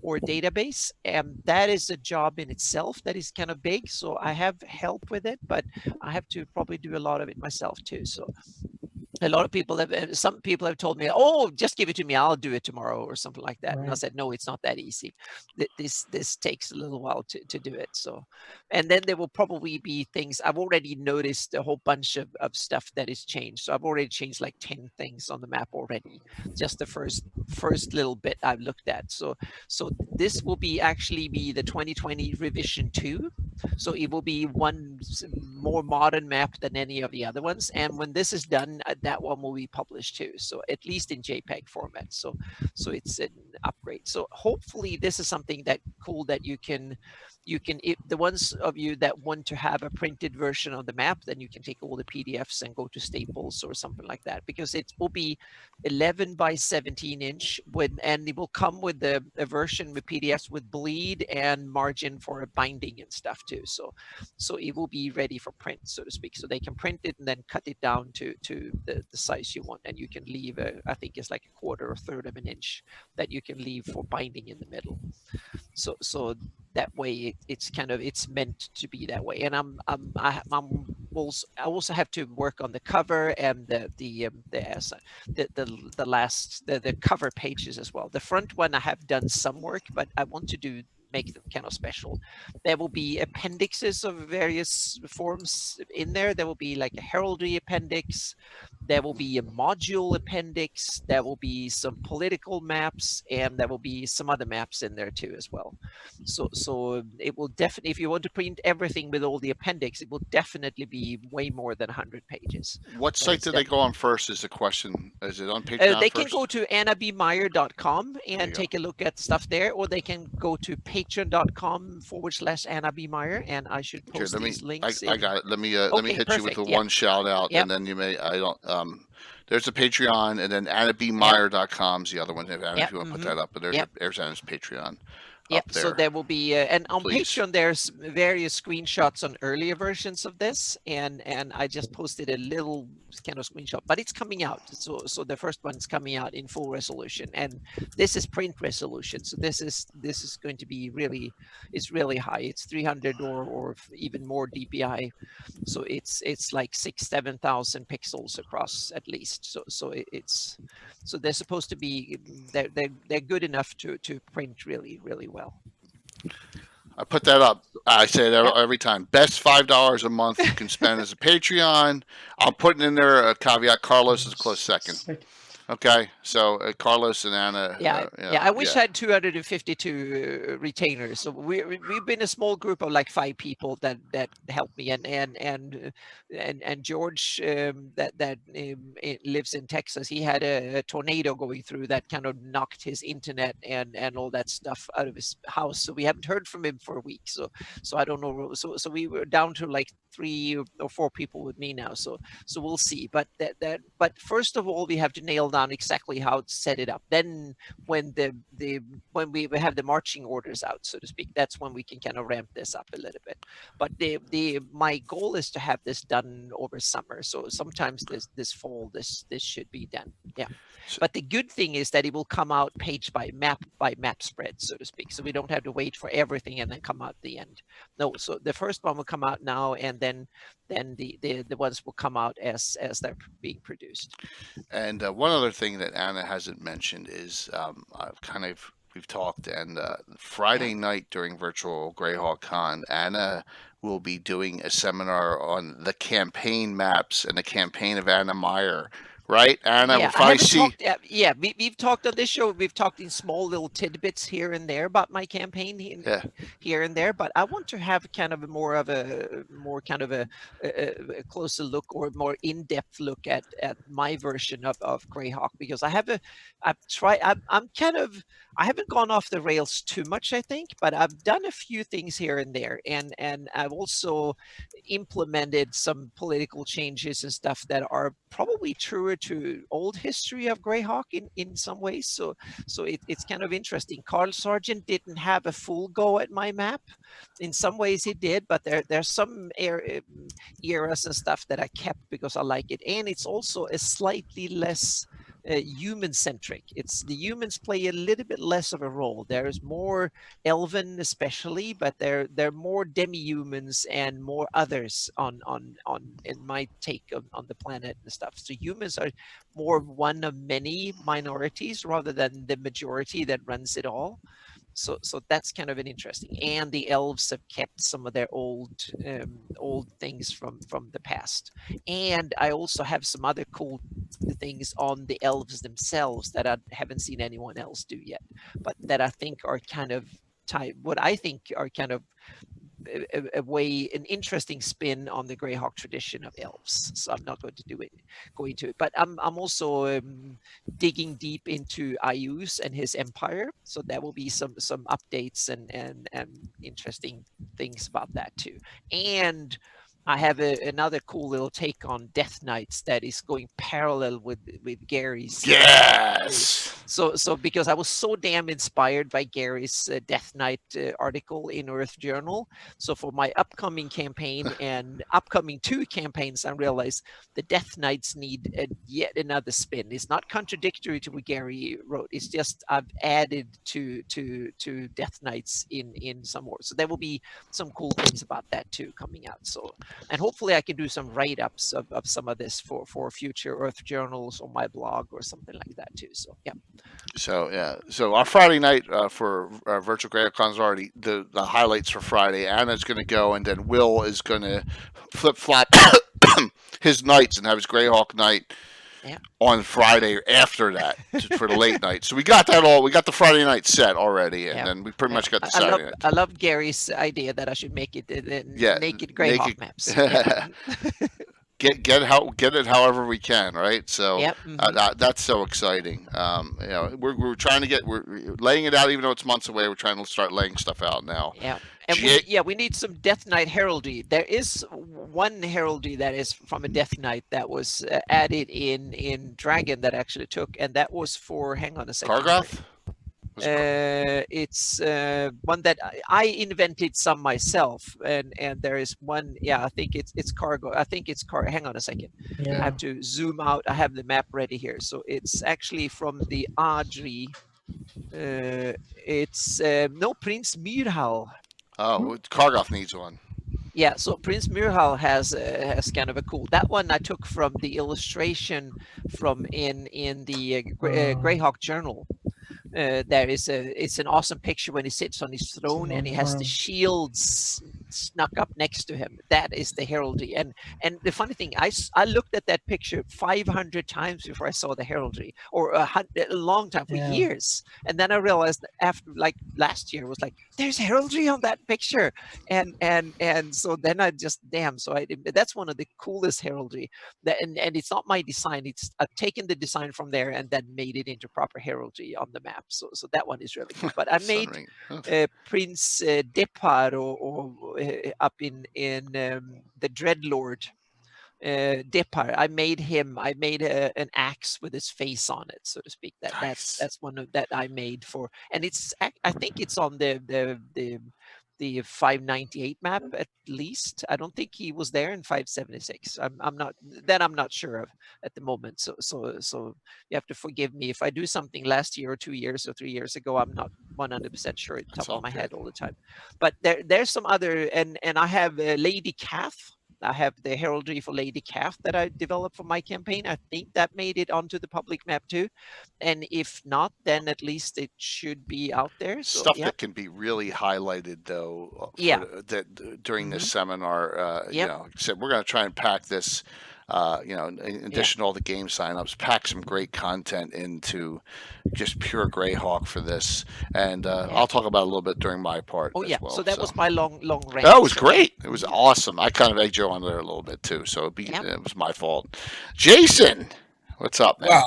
or database, and that is a job in itself that is kind of big. So I have help with it, but I have to probably do a lot of it myself too. So a lot of people some people have told me, oh, just give it to me, I'll do it tomorrow or something like that. Right. And I said, no, it's not that easy. This takes a little while to do it. So, and then there will probably be things. I've already noticed a whole bunch of stuff that is changed. So I've already changed like 10 things on the map already, just the first little bit I've looked at. So this will actually be the 2020 revision 2. So it will be one more modern map than any of the other ones. And when this is done, that one will be published too. So at least in JPEG format. So it's an upgrade. So hopefully this is something that cool that you can, if the ones of you that want to have a printed version of the map, then you can take all the PDFs and go to Staples or something like that, because it will be 11 by 17 inch and it will come with a version with PDFs with bleed and margin for a binding and stuff too. So it will be ready for print, so to speak. So they can print it and then cut it down to the size you want, and you can leave I think it's like a quarter or third of an inch that you can leave for binding in the middle. So that way it's kind of it's meant to be that way. And I also have to work on the cover and the cover pages as well. The front one I have done some work, but I want to make them kind of special. There will be appendixes of various forms in there. There will be like a heraldry appendix. There will be a module appendix. There will be some political maps, and there will be some other maps in there too as well. So it will definitely, if you want to print everything with all the appendix, it will definitely be way more than 100 pages. What site do they go on first is the question. Is it on Patreon They first? can go to annabmeyer.com There you and go. take a look at stuff there, or they can go to patreon.com/AnnaBMeyer, and I should Okay, post let me. these links. I got it. Let me hit you with perfect, the yeah. one shout out, Yep. and then you may. I don't. There's a Patreon, and then AnnaBmeyer.com's the other one. If Anna, Yep, if you want to put mhm. that up, but Yep. there's Anna's Patreon. Yeah, Up there. so there will be, and on Please. Patreon, there's various screenshots on earlier versions of this, and I just posted a little kind of screenshot, but it's coming out. So the first one's coming out in full resolution, and this is print resolution. So this is going to be really high. It's 300 or even more DPI. So it's like 7,000 pixels across at least. So they're supposed to be they're good enough to print really well. I put that up. I say it every time. Best $5 a month you can spend as a Patreon. I'm putting in there a caveat. Carlos is a close second. Okay, so Carlos and Anna. I wish I had 252 retainers. So we've been a small group of like 5 people that helped me, and George that lives in Texas. He had a tornado going through that kind of knocked his internet and all that stuff out of his house. So we haven't heard from him for a week. So I don't know. So we were down to like 3 or 4 people with me now. So we'll see. But but first of all, we have to nail down exactly how to set it up. Then when when we have the marching orders out, so to speak, that's when we can kind of ramp this up a little bit. But my goal is to have this done over summer. So sometimes this fall this should be done. Yeah. But the good thing is that it will come out page by map spread, so to speak. So we don't have to wait for everything and then come out the end. No, so the first one will come out now, and then the ones will come out as they're being produced. And one other thing that Anna hasn't mentioned is we've talked, and Friday night during virtual Greyhawk Con, Anna will be doing a seminar on the campaign maps and the campaign of Anna Meyer. Right, Anna? Yeah, we've talked on this show. We've talked in small little tidbits here and there about my campaign here and there. But I want to have kind of a more closer look or more in-depth look at my version of Greyhawk, because I haven't gone off the rails too much, I think, but I've done a few things here and there, and I've also implemented some political changes and stuff that are probably truer to old history of Greyhawk in some ways. So it's kind of interesting. Carl Sargent didn't have a full go at my map. In some ways he did, but there's some eras and stuff that I kept because I like it, and it's also a slightly less human-centric. It's the humans play a little bit less of a role. There is more elven, especially, but they're more demi-humans and more others on in my take on the planet and stuff. So humans are more one of many minorities rather than the majority that runs it all. So that's kind of an interesting. And the elves have kept some of their old things from the past. And I also have some other cool things on the elves themselves that I haven't seen anyone else do yet, but that I think are kind of an interesting spin on the Greyhawk tradition of elves. So I'm not going to go into it, but I'm also digging deep into Ayus and his empire. So there will be some updates and interesting things about that too. And I have another cool little take on Death Knights that is going parallel with Gary's. Yes. So because I was so damn inspired by Gary's Death Knight article in Earth Journal, so for my upcoming campaign and upcoming 2 campaigns, I realized the Death Knights need yet another spin. It's not contradictory to what Gary wrote. It's just I've added to Death Knights in some more. So there will be some cool things about that too coming out. So, and hopefully I can do some write-ups of some of this for future Earth journals on my blog or something like that too. So yeah. So yeah, so our Friday night for Virtual Greyhawk is already the highlights for Friday. Anna's going to go, and then Will is going to flip flop his nights and have his Greyhawk night on Friday after that for the late night. So we got that all. We got the Friday night set already, and then we pretty much got the Saturday night. I love Gary's idea that I should make it naked Greyhawk maps. Get it however we can, right? So that's so exciting. We're trying to we're laying it out, even though it's months away. We're trying to start laying stuff out now. Yeah, and we need some Death Knight heraldry. There is one heraldry that is from a Death Knight that was added in Dragon that actually took, and that was for. Hang on a second. Kargoth? It's one that I invented some myself, and there is one. Yeah, I think it's cargo. I think it's car. Hang on a second. Yeah. I have to zoom out. I have the map ready here. So it's actually from the Adri. It's no Prince Myrhal. Oh, Kargoth needs one. Yeah, so Prince Myrhal has kind of a cool. That one I took from the illustration from in the Greyhawk journal. There is it's an awesome picture when he sits on his throne and he has the shields snuck up next to him. That is the heraldry. And the funny thing, I looked at that picture 500 times before I saw the heraldry, or a long time, for years. And then I realized that after, like last year, was like, there's heraldry on that picture. And so then I just, that's one of the coolest heraldry. And it's not my design. I've taken the design from there and then made it into proper heraldry on the map. So that one is really good. But I made Prince Depar or up in the Dreadlord Depar. I made an axe with his face on it, so to speak. That's one of that I made for, and I think it's on the 598 map at least. I don't think he was there in 576. I'm not sure of at the moment. So you have to forgive me if I do something last year or 2 years or 3 years ago. I'm not 100% sure at the top of my head all the time. But there's some other, and I have Lady Cath. I have the heraldry for Lady Cath that I developed for my campaign. I think that made it onto the public map too. And if not, then at least it should be out there. So, stuff that can be really highlighted, though. During this seminar, like I said, we're going to try and pack this. In addition to all the game signups, pack some great content into just pure Greyhawk for this, and I'll talk about it a little bit during my part. As well, so that was my long rant. That was great. It was awesome. I kind of egged you on there a little bit too, so it was my fault. Jason, what's up, man?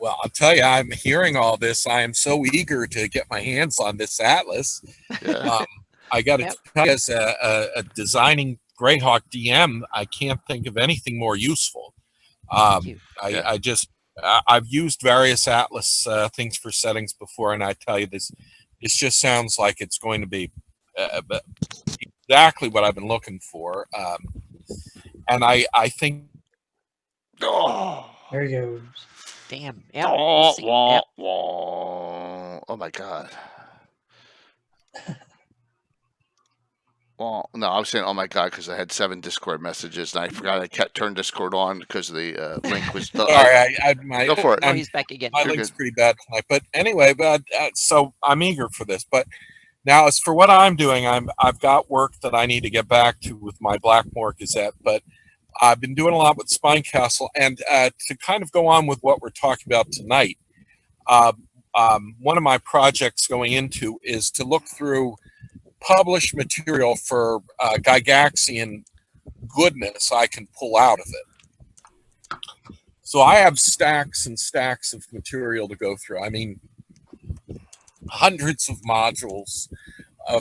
Well, I'll tell you, I'm hearing all this. I am so eager to get my hands on this atlas. Yeah. I got to tell you, as a designing Greyhawk DM, I can't think of anything more useful. I've used various Atlas things for settings before, and I tell you, this just sounds like it's going to be exactly what I've been looking for. And I think. There he goes. Damn. Oh my God. Well, no, I was saying, oh my God, because I had 7 Discord messages and I forgot I turned Discord on because the link was. Go for it. He's back again. My link's pretty bad tonight, but anyway, so I'm eager for this. But now, as for what I'm doing, I've got work that I need to get back to with my Blackmore Gazette, but I've been doing a lot with Spine Castle, and to kind of go on with what we're talking about tonight, one of my projects going into is to look through published material for Gygaxian goodness I can pull out of it. So I have stacks and stacks of material to go through. I mean, hundreds of modules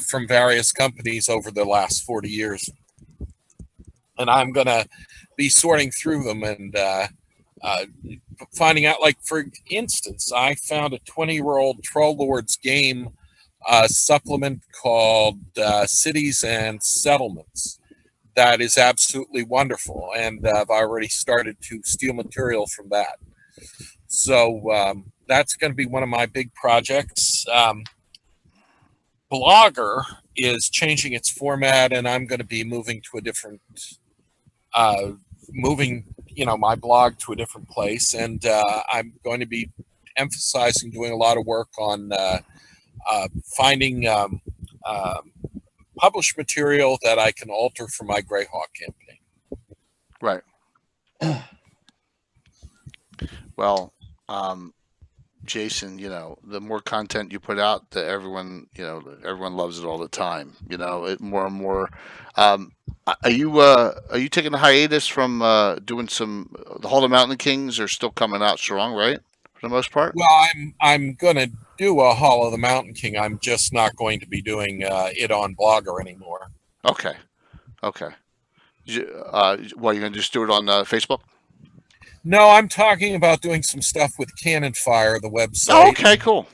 from various companies over the last 40 years. and I'm gonna be sorting through them and finding out. Like, for instance, I found a 20-year-old Troll Lords game supplement called Cities and Settlements that is absolutely wonderful, and I've already started to steal material from that. So that's going to be one of my big projects. Blogger is changing its format, and I'm going to be moving to a different, my blog to a different place, and I'm going to be emphasizing doing a lot of work on finding published material that I can alter for my Greyhawk campaign. Right. Well, Jason, the more content you put out, everyone loves it all the time. It more and more. Are you taking a hiatus from doing some? The Hall of Mountain Kings are still coming out strong, right? For the most part. Well, I'm going to do a Hall of the Mountain King. I'm just not going to be doing it on Blogger anymore. Okay. You're going to just do it on Facebook? No, I'm talking about doing some stuff with Cannon Fire, the website. Oh, okay, cool.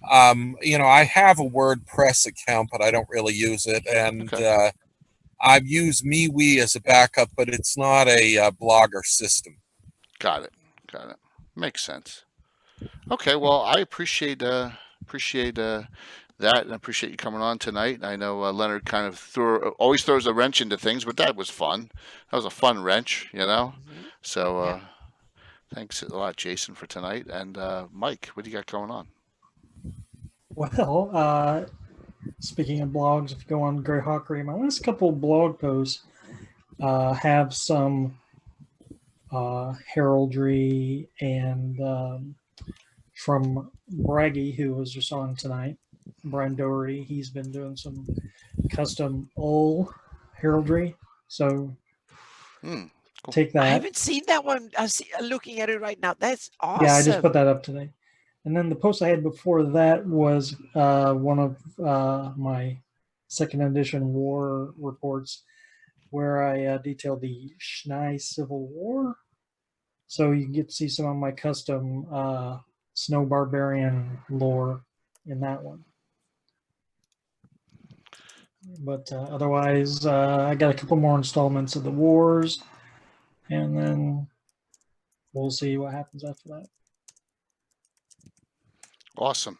I have a WordPress account, but I don't really use it, and I've used MeWe as a backup, but it's not a Blogger system. Got it. Makes sense. Okay, well, I appreciate that, and I appreciate you coming on tonight. I know Leonard kind of always throws a wrench into things, but that was fun. That was a fun wrench, So thanks a lot, Jason, for tonight. And Mike, what do you got going on? Well, speaking of blogs, if you go on Greyhawk, my last couple of blog posts have some heraldry and from Braggy, who was just on tonight, Brandori. He's been doing some custom heraldry. So cool. Take that. I haven't seen that one. I'm looking at it right now. That's awesome. Yeah, I just put that up today. And then the post I had before that was one of my second edition war reports where I detailed the Schnei Civil War. So you can get to see some of my custom Snow Barbarian lore in that one. But otherwise, I got a couple more installments of the wars, and then we'll see what happens after that. Awesome.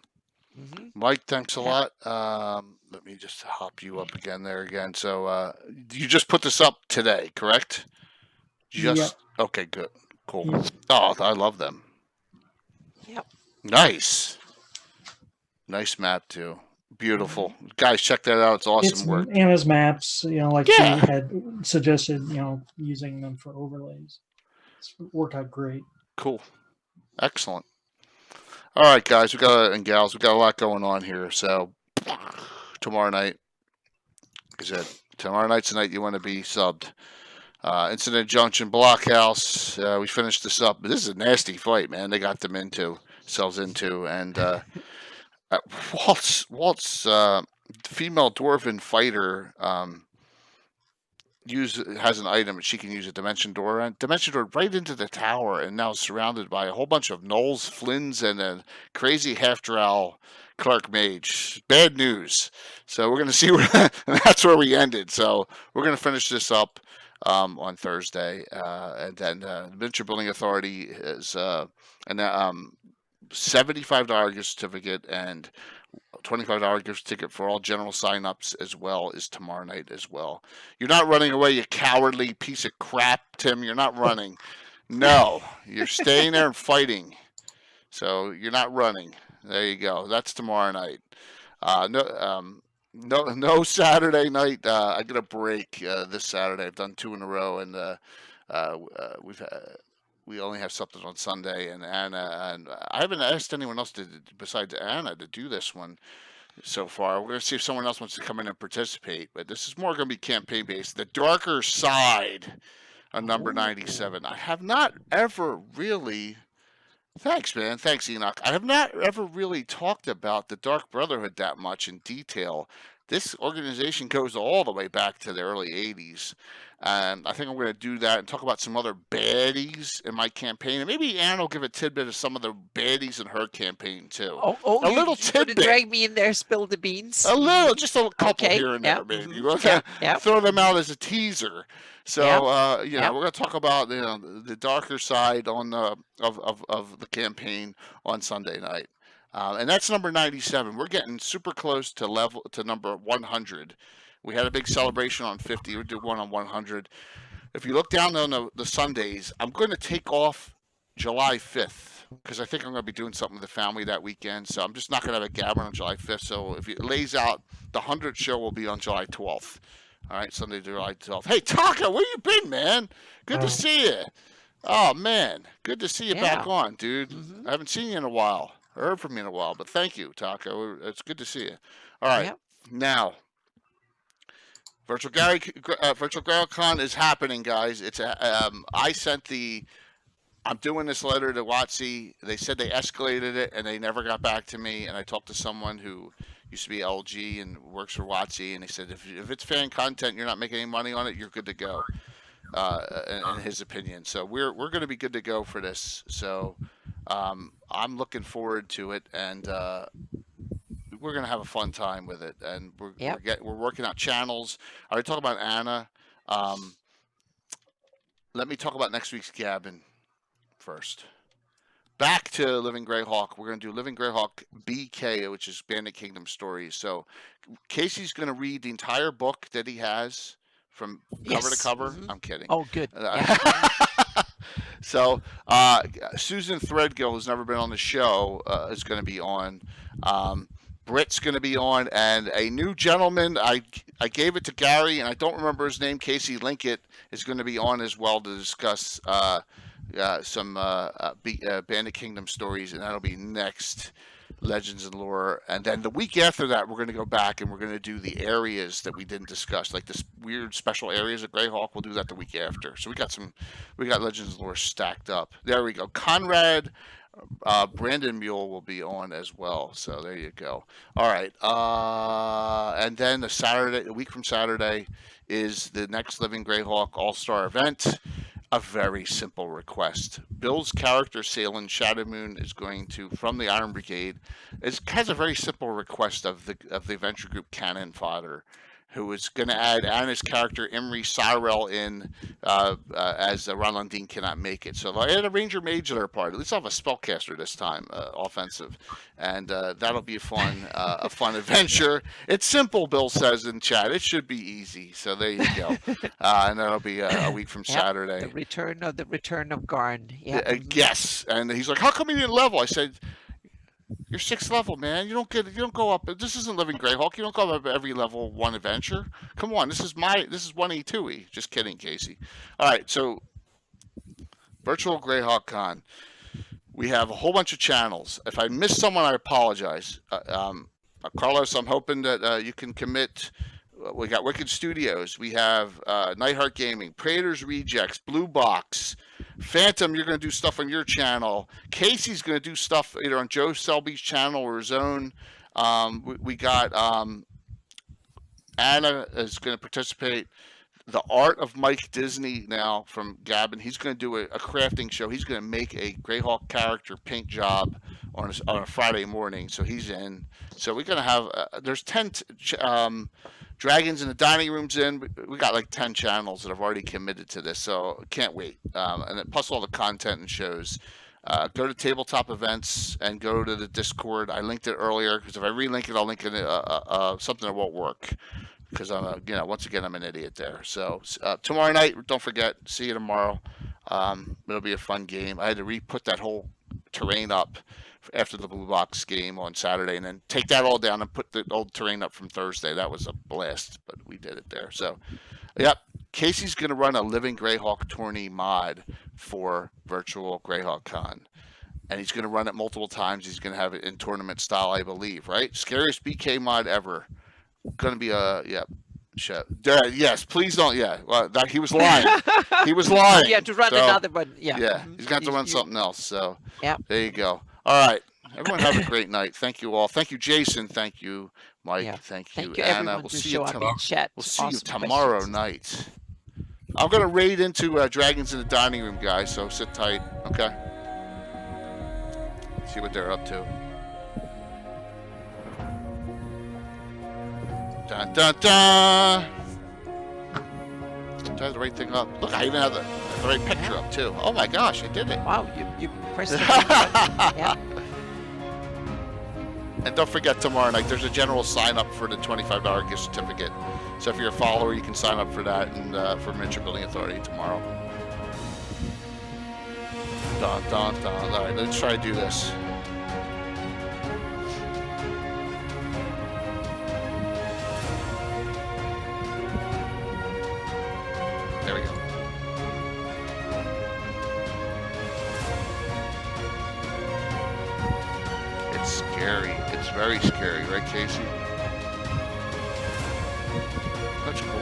Mike, thanks a lot. Let me just hop you up again there again. So you just put this up today, correct? Just Okay, good. Cool. Yep. Oh, I love them. Yep. Nice map too. Beautiful. Guys, check that out. It's awesome work. Anna's maps, like she had suggested, using them for overlays. It's worked out great. Cool. Excellent. All right, guys, and gals, we got a lot going on here. So tomorrow night, like I said, tomorrow night's the night you want to be subbed. Incident Junction Blockhouse. We finished this up. But this is a nasty fight, man. They got themselves into, and Walt's female dwarven fighter has an item that she can use a dimension door right into the tower, and now surrounded by a whole bunch of gnolls, Flynn's, and a crazy half-drow Clark mage. Bad news. So we're going to see and that's where we ended. So we're going to finish this up on Thursday, and then the Miniature Building Authority is $75 gift certificate and $25 gift ticket for all general signups as well is tomorrow night as well. You're not running away, you cowardly piece of crap, Tim. You're not running. No, you're staying there and fighting. So you're not running. There you go. That's tomorrow night. No Saturday night. I get a break this Saturday. I've done 2 in a row, and we only have something on Sunday, and Anna, and I haven't asked anyone else besides Anna to do this one so far. We're going to see if someone else wants to come in and participate, but this is more going to be campaign based. The Darker Side on number 97. I have not ever really. Thanks, man. Thanks, Enoch. I have not ever really talked about the Dark Brotherhood that much in detail. this organization goes all the way back to the early 80s. And I think I'm going to do that and talk about some other baddies in my campaign. And maybe Ann will give a tidbit of some of the baddies in her campaign, too. Oh, A you, little you want to tidbit. drag me in there, spill the beans? A little, just a couple Okay, here and yeah, there, maybe. mhm, We'll yeah. throw them out as a teaser. So, Yeah. we're going to talk about the darker side on the of the campaign on Sunday night, and that's number 97. We're getting super close to number 100. We had a big celebration on 50. We'll do one on 100. If you look down on the Sundays, I'm going to take off July 5th because I think I'm going to be doing something with the family that weekend. So I'm just not going to have a gathering on July 5th. So if it lays out, the 100th show will be on July 12th. All right, Sunday, July 12th. Hey, Taka, where you been, man? Good to see you. Oh, man. Good to see you back on, dude. Mhm. I haven't seen you in a while. Heard from you in a while, but thank you, Taka. It's good to see you. All right, now. Virtual GreyhawkCon is happening, guys. It's I'm doing this letter to WotC. They said they escalated it and they never got back to me. And I talked to someone who used to be LG and works for WotC, and they said if it's fan content, you're not making any money on it, you're good to go. In his opinion, so we're going to be good to go for this. So I'm looking forward to it, and we're going to have a fun time with it, and we're working out channels. I already talked about Anna. Let me talk about next week's Gabbin first. Back to Living Greyhawk. We're going to do Living Greyhawk BK, which is Bandit Kingdom Stories. So Casey's going to read the entire book that he has from cover to cover. Mhm. I'm kidding. Oh, good. So Susan Threadgill, who's never been on the show, is going to be on. Britt's going to be on, and a new gentleman, I gave it to Gary, and I don't remember his name, Casey Linkett, is going to be on as well to discuss some Bandit Kingdom stories, and that'll be next Legends and Lore. And then the week after that, we're going to go back and we're going to do the areas that we didn't discuss, like this weird special areas of Greyhawk. We'll do that the week after. So we got Legends and Lore stacked up. There we go. Conrad Brandon Mule will be on as well. So there you go. All right. And then the week from Saturday is the next Living Greyhawk All-Star event. A very simple request. Bill's character, Salen Shadowmoon, is going to, from the Iron Brigade, has a very simple request of the adventure group Cannon Fodder, who is going to add Anna's character Imri Cyrell in as Ron Lundin cannot make it. So they had a Ranger Mage at our party. Let's have a spellcaster this time, offensive, and that'll be a fun adventure. It's simple, Bill says in chat. It should be easy. So there you go, and that'll be a week from Saturday. The return of Garn. Yeah. Yes, and he's like, "How come you didn't level?" I said, "You're 6th level, man. You don't go up. This isn't Living Greyhawk. You don't go up every level 1 adventure. Come on, this is 1E, 2E. Just kidding, Casey. All right, so Virtual Greyhawk Con. We have a whole bunch of channels. If I missed someone, I apologize. Carlos, I'm hoping that you can commit. We got Wicked Studios. We have Nightheart Gaming, Praetor's Rejects, Blue Box, Phantom. You're going to do stuff on your channel. Casey's going to do stuff either on Joe Selby's channel or his own. We got Anna is going to participate. The Art of Mike Disney now from Gabbin. He's going to do a crafting show. He's going to make a Greyhawk character paint job on a Friday morning. So he's in. So we're going to have there's 10 Dragons in the Dining Room's in. We got like 10 channels that have already committed to this. So can't wait. And then plus all the content and shows. Go to Tabletop Events and go to the Discord. I linked it earlier because if I relink it, I'll link it something that won't work. Because once again, I'm an idiot there. So tomorrow night, don't forget, see you tomorrow. It'll be a fun game. I had to re-put that whole terrain up after the Blue Box game on Saturday, and then take that all down and put the old terrain up from Thursday. That was a blast, but we did it there. So, yep, Casey's going to run a Living Greyhawk tourney mod for Virtual Greyhawk Con. And he's going to run it multiple times. He's going to have it in tournament style, I believe, right? Scariest BK mod ever. Going to be show. Yes, please don't. Yeah, well, he was lying. He was lying. You have to run another one. Yeah. Yeah, he's got to run something else. So yeah, there you go. All right, everyone have a great night. Thank you all. Thank you, Jason. Thank you, Mike, Yeah. thank you. Thank you, Anna, everyone, we'll to see show you up tomorrow. in chat. We'll see you Awesome tomorrow questions. night. I'm gonna raid into Dragons in the Dining Room, guys. So sit tight, okay? See what they're up to. Dun dun dun. Do I have the right thing up? Look, I even have the right picture up too. Oh my gosh, I did it. Wow, you pressed the right button. Yeah. And don't forget, tomorrow night there's a general sign up for the $25 gift certificate. So if you're a follower, you can sign up for that and for Miniature Building Authority tomorrow. Dun dun dun. All right, let's try to do this. There we go. It's scary. It's very scary, right, Casey? That's cool.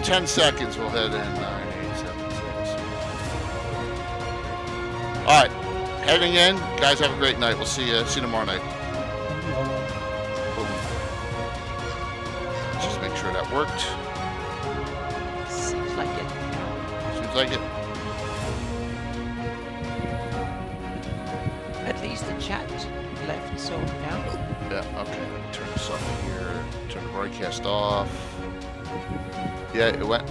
10 seconds, we'll head in. 9, 8, 7, 6. All right, heading in. Guys, have a great night. We'll see you tomorrow night. Boom. Just make sure that worked. Seems like it. Seems like it. At least the chat left, so now. Yeah, okay. Turn this off here. Turn the broadcast off. Yeah, it went.